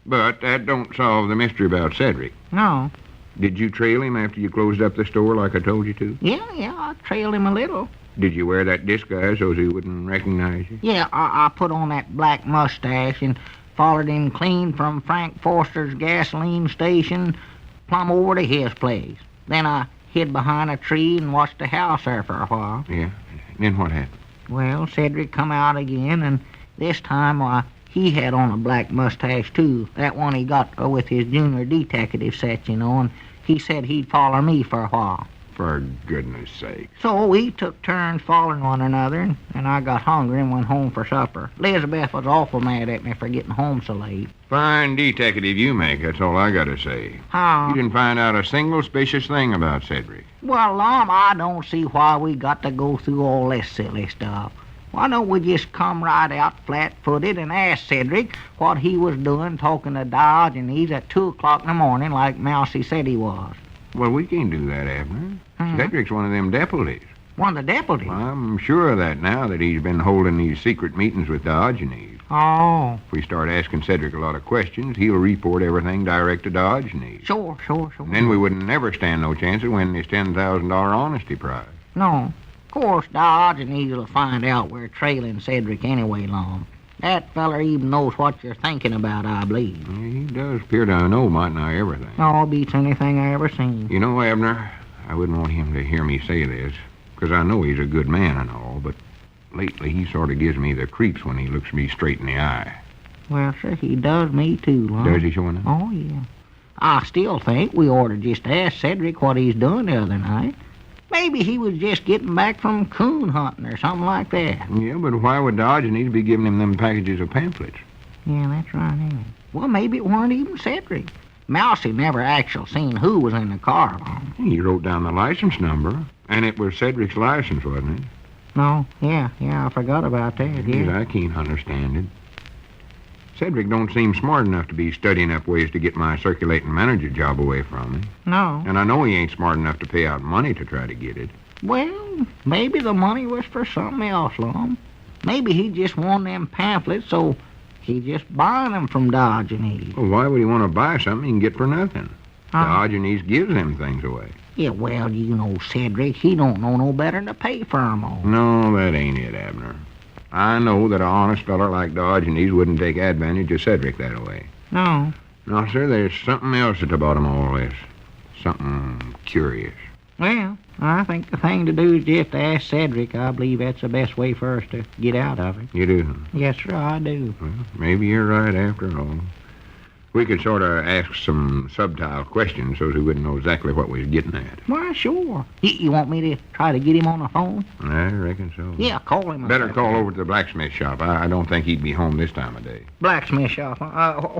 J: But that don't solve the mystery about Cedric.
X: No.
J: Did you trail him after you closed up the store like I told you to?
X: Yeah, I trailed him a little.
J: Did you wear that disguise so he wouldn't recognize you?
X: Yeah, I put on that black mustache and followed him clean from Frank Foster's gasoline station plumb over to his place. Then I hid behind a tree and watched the house there for a while.
J: Yeah. Then what happened?
X: Well, Cedric come out again, and this time, he had on a black mustache, too. That one he got with his junior detective set, and he said he'd follow me for a while.
J: For goodness sake.
X: So we took turns following one another, and I got hungry and went home for supper. Elizabeth was awful mad at me for getting home so late.
J: Fine detective you make, that's all I gotta say.
X: Huh?
J: You didn't find out a single suspicious thing about Cedric.
X: Well, Lum, I don't see why we got to go through all this silly stuff. Why don't we just come right out flat-footed and ask Cedric what he was doing talking to Diogenes at 2 o'clock in the morning like Mousy said he was?
J: Well, we can't do that, Abner. Cedric's one of them deputies.
X: One of the deputies?
J: I'm sure of that now that he's been holding these secret meetings with Diogenes.
X: Oh.
J: If we start asking Cedric a lot of questions, he'll report everything direct to Diogenes.
X: Sure.
J: And then we wouldn't never stand no chance of winning his $10,000 honesty prize.
X: No. Of course, Diogenes will find out we're trailing Cedric anyway, Lum. That feller even knows what you're thinking about, I believe.
J: Yeah, he does appear to know might nigh everything.
X: Oh, beats anything I ever seen.
J: You know, Abner, I wouldn't want him to hear me say this, because I know he's a good man and all, but lately he sort of gives me the creeps when he looks me straight in the eye.
X: Well, sir, he does me too, Lum.
J: Does he, sure enough?
X: Oh, yeah. I still think we ought to just ask Cedric what he's doing the other night. Maybe he was just getting back from coon hunting or something like that.
J: Yeah, but why would Diogenes be giving him them packages of pamphlets?
X: Yeah, that's right, ain't it? Well, maybe it weren't even Cedric. Mousy never actually seen who was in the car, Lum.
J: He wrote down the license number, and it was Cedric's license, wasn't it?
X: No, yeah, I forgot about that, yeah.
J: I can't understand it. Cedric don't seem smart enough to be studying up ways to get my circulating manager job away from me.
X: No.
J: And I know he ain't smart enough to pay out money to try to get it.
X: Well, maybe the money was for something else, Lum. Maybe he just wanted them pamphlets, so he just buying them from Diogenes.
J: Well, why would he want to buy something he can get for nothing? Diogenes gives them things away.
X: Yeah, well, you know, Cedric, he don't know no better than to pay for 'em all.
J: No, that ain't it, Abner. I know that an honest feller like Diogenes wouldn't take advantage of Cedric that way.
X: No.
J: No, sir, there's something else at the bottom of all this. Something curious.
X: Well, I think the thing to do is just to ask Cedric. I believe that's the best way for us to get out of it.
J: You do?
X: Yes, sir, I do.
J: Well, maybe you're right after all. We could sort of ask some subtle questions so he wouldn't know exactly what we was getting at.
X: Why, sure. You want me to try to get him on the phone?
J: I reckon so.
X: Yeah, call him.
J: Better call over to the blacksmith shop. I don't think he'd be home this time of day.
X: Blacksmith shop.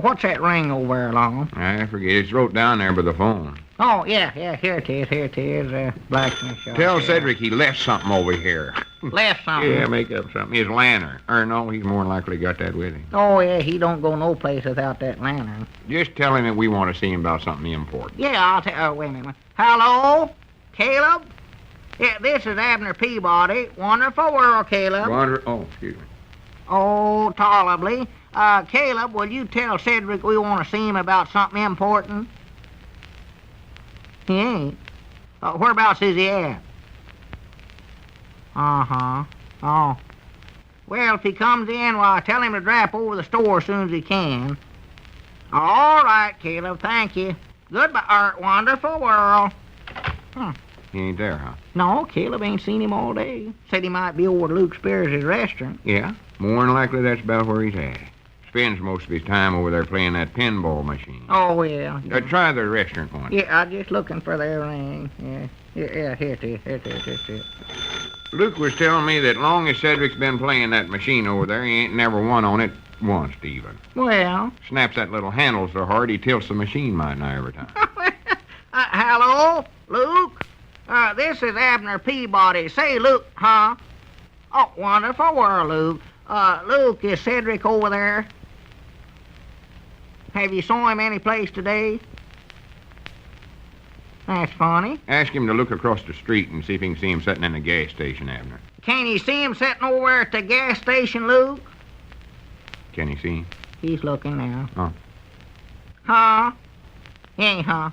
X: What's that ring over there, Long?
J: I forget. It's wrote down there by the phone.
X: Oh, yeah, here it is, blacksmith shop.
J: Tell Cedric he left something over here.
X: Left something?
J: Yeah, make up something. His lantern. Or no, he's more than likely got that with him.
X: Oh, yeah, he don't go no place without that lantern.
J: Just tell him that we want to see him about something important.
X: Yeah, I'll tell. Wait a minute. Hello? Caleb? Yeah, this is Abner Peabody. Wonderful world, Caleb.
J: Oh, excuse me.
X: Oh, tolerably. Caleb, will you tell Cedric we want to see him about something important? He ain't. Whereabouts is he at? Uh-huh. Oh. Well, if he comes in, well, tell him to drop over the store as soon as he can. All right, Caleb, thank you. Goodbye, wonderful world.
J: He ain't there, huh?
X: No, Caleb ain't seen him all day. Said he might be over at Luke Spears' restaurant.
J: Yeah? More than likely that's about where he's at. Spends most of his time over there playing that pinball machine.
X: Oh, yeah.
J: Try the restaurant one.
X: Yeah, I'm just looking for their ring. Yeah, here it is.
J: Luke was telling me that long as Cedric's been playing that machine over there, he ain't never won on it once, even.
X: Well?
J: Snaps that little handle so hard he tilts the machine might nigh every time.
X: Hello, Luke? This is Abner Peabody. Say, Luke, huh? Oh, wonderful world, Luke. Luke, is Cedric over there? Have you saw him any place today? That's funny.
J: Ask him to look across the street and see if he can see him sitting in the gas station, Abner.
X: Can you see him sitting over at the gas station, Luke?
J: Can you see him?
X: He's looking now.
J: Oh.
X: Huh? Huh?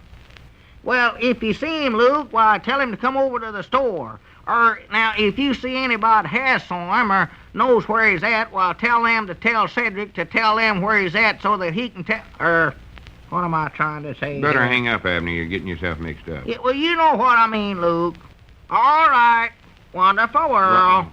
X: Well, if you see him, Luke, why, tell him to come over to the store. Or, now, if you see anybody has saw him or knows where he's at, well, tell them to tell Cedric to tell them where he's at so that he can tell... what am I trying to say?
J: Better
X: here?
J: hang up, Abner. You're getting yourself mixed up.
X: Yeah, well, you know what I mean, Luke. All right. Wonderful world.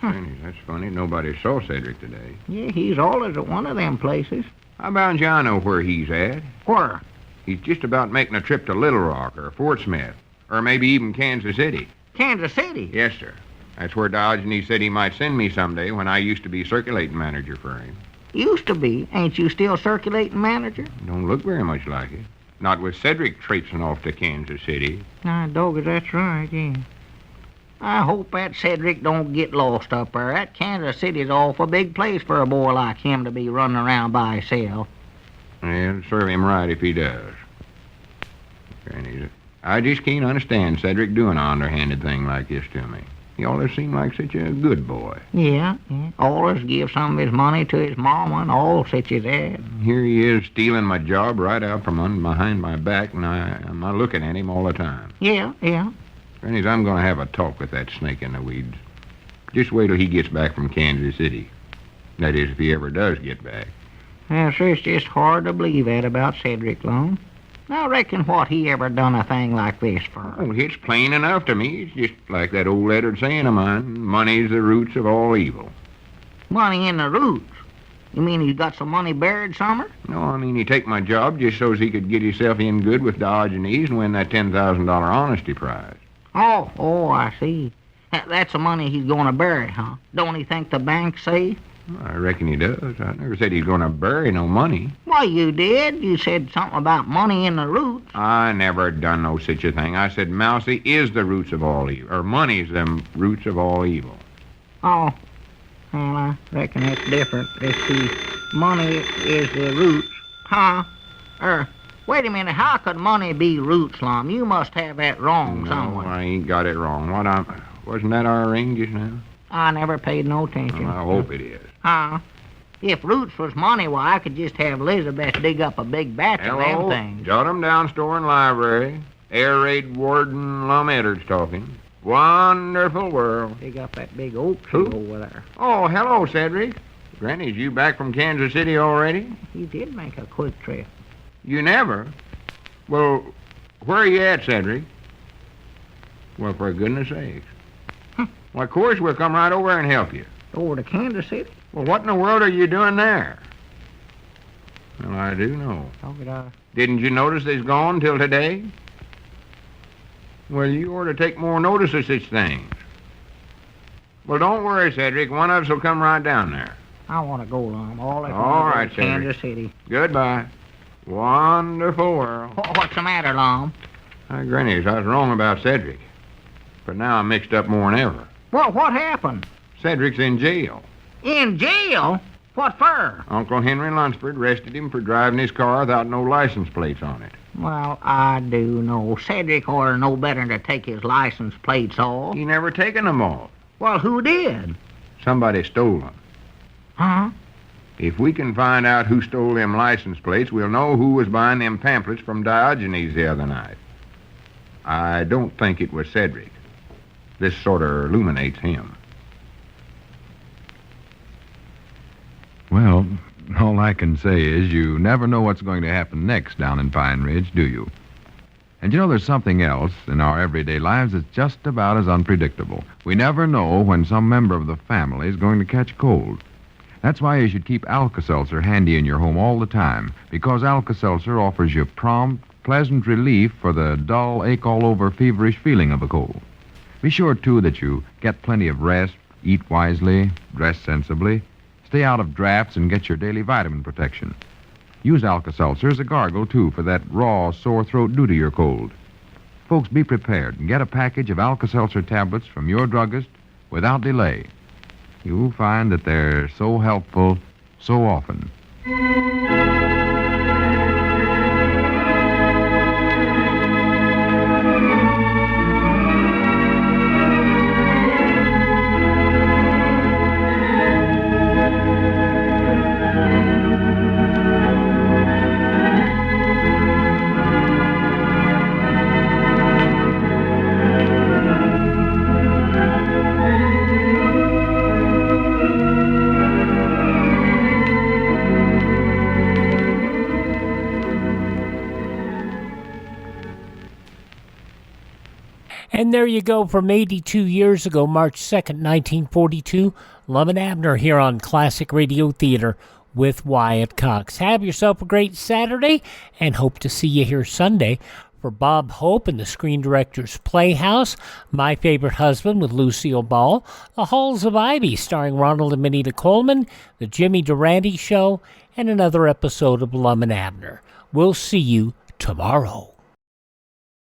J: Granny, that's funny. Nobody saw Cedric today.
X: Yeah, he's always at one of them places.
J: How about you? I know where he's at.
X: Where?
J: He's just about making a trip to Little Rock or Fort Smith, or maybe even Kansas City.
X: Kansas City?
J: Yes, sir. That's where Diogenes said he might send me someday when I used to be circulating manager for him.
X: Used to be. Ain't you still circulating manager?
J: Don't look very much like it. Not with Cedric traipsing off to Kansas City.
X: Doggy, that's right, yeah. I hope that Cedric don't get lost up there. That Kansas City's awful big place for a boy like him to be running around by himself.
J: Well, serve him right if he does. Granny, I just can't understand Cedric doing an underhanded thing like this to me. He always seemed like such a good boy.
X: Yeah. Always give some of his money to his mama and all such as that.
J: Here he is stealing my job right out from behind my back, and I'm not looking at him all the time.
X: Yeah.
J: Granny, I'm going to have a talk with that snake in the weeds. Just wait till he gets back from Kansas City. That is, if he ever does get back.
X: Well, sir, it's just hard to believe that about Cedric Long. I reckon what he ever done a thing like this for.
J: Oh, it's plain enough to me. It's just like that old lettered saying of mine, money's the roots of all evil.
X: Money in the roots? You mean he's got some money buried somewhere?
J: No, I mean he take my job just so's he could get himself in good with Diogenes and win that $10,000 honesty prize.
X: Oh, I see. That's the money he's going to bury, huh? Don't he think the bank's safe?
J: I reckon he does. I never said he's going to bury no money.
X: Why, you did. You said something about money in the roots.
J: I never done no such a thing. I said Mousy is the roots of all evil, or money's the roots of all evil.
X: Oh, well, I reckon that's different. Let's see. Money is the roots, huh? Wait a minute. How could money be roots, Lum? You must have that wrong somewhere.
J: No, I ain't got it wrong. Wasn't that our ring just now?
X: I never paid no attention.
J: Well, I hope it is.
X: Huh? If roots was money, why, I could just have Elizabeth dig up a big batch of them things.
J: Jot 'em down, store and library. Air Raid Warden Lum Edwards talking. Wonderful world.
X: Dig up that big oak tree over there.
J: Oh, hello, Cedric. Granny, is you back from Kansas City already?
X: He did make a quick trip.
J: You never? Well, where are you at, Cedric? Well, for goodness sakes. Well, of course, we'll come right over and help you.
X: Over to Kansas City?
J: Well, what in the world are you doing there? Well, I do know. Didn't you notice they's gone till today? Well, you ought to take more notice of such things. Well, don't worry, Cedric. One of us will come right down there.
X: I want to go, Lum. All
J: right,
X: to
J: Cedric.
X: Kansas City.
J: Goodbye. Wonderful world.
X: What's the matter, Lum?
J: Granny, I was wrong about Cedric. But now I'm mixed up more than ever.
X: Well, what happened?
J: Cedric's in jail.
X: In jail? What for?
J: Uncle Henry Lunsford arrested him for driving his car without no license plates on it.
X: Well, I do know. Cedric ought to know better than to take his license plates off.
J: He never taken them off.
X: Well, who did?
J: Somebody stole them.
X: Huh?
J: If we can find out who stole them license plates, we'll know who was buying them pamphlets from Diogenes the other night. I don't think it was Cedric. This sort of illuminates him.
I: Well, all I can say is you never know what's going to happen next down in Pine Ridge, do you? And you know, there's something else in our everyday lives that's just about as unpredictable. We never know when some member of the family is going to catch cold. That's why you should keep Alka-Seltzer handy in your home all the time, because Alka-Seltzer offers you prompt, pleasant relief for the dull, ache-all-over, feverish feeling of a cold. Be sure, too, that you get plenty of rest, eat wisely, dress sensibly, stay out of drafts, and get your daily vitamin protection. Use Alka-Seltzer as a gargle, too, for that raw, sore throat due to your cold. Folks, be prepared and get a package of Alka-Seltzer tablets from your druggist without delay. You'll find that they're so helpful so often.
F: And there you go, from 82 years ago, March 2nd, 1942, Lum and Abner here on Classic Radio Theater with Wyatt Cox. Have yourself a great Saturday, and hope to see you here Sunday for Bob Hope and the Screen Directors Playhouse, My Favorite Husband with Lucille Ball, The Halls of Ivy starring Ronald and Benita Coleman, The Jimmy Durante Show, and another episode of Lum and Abner. We'll see you tomorrow.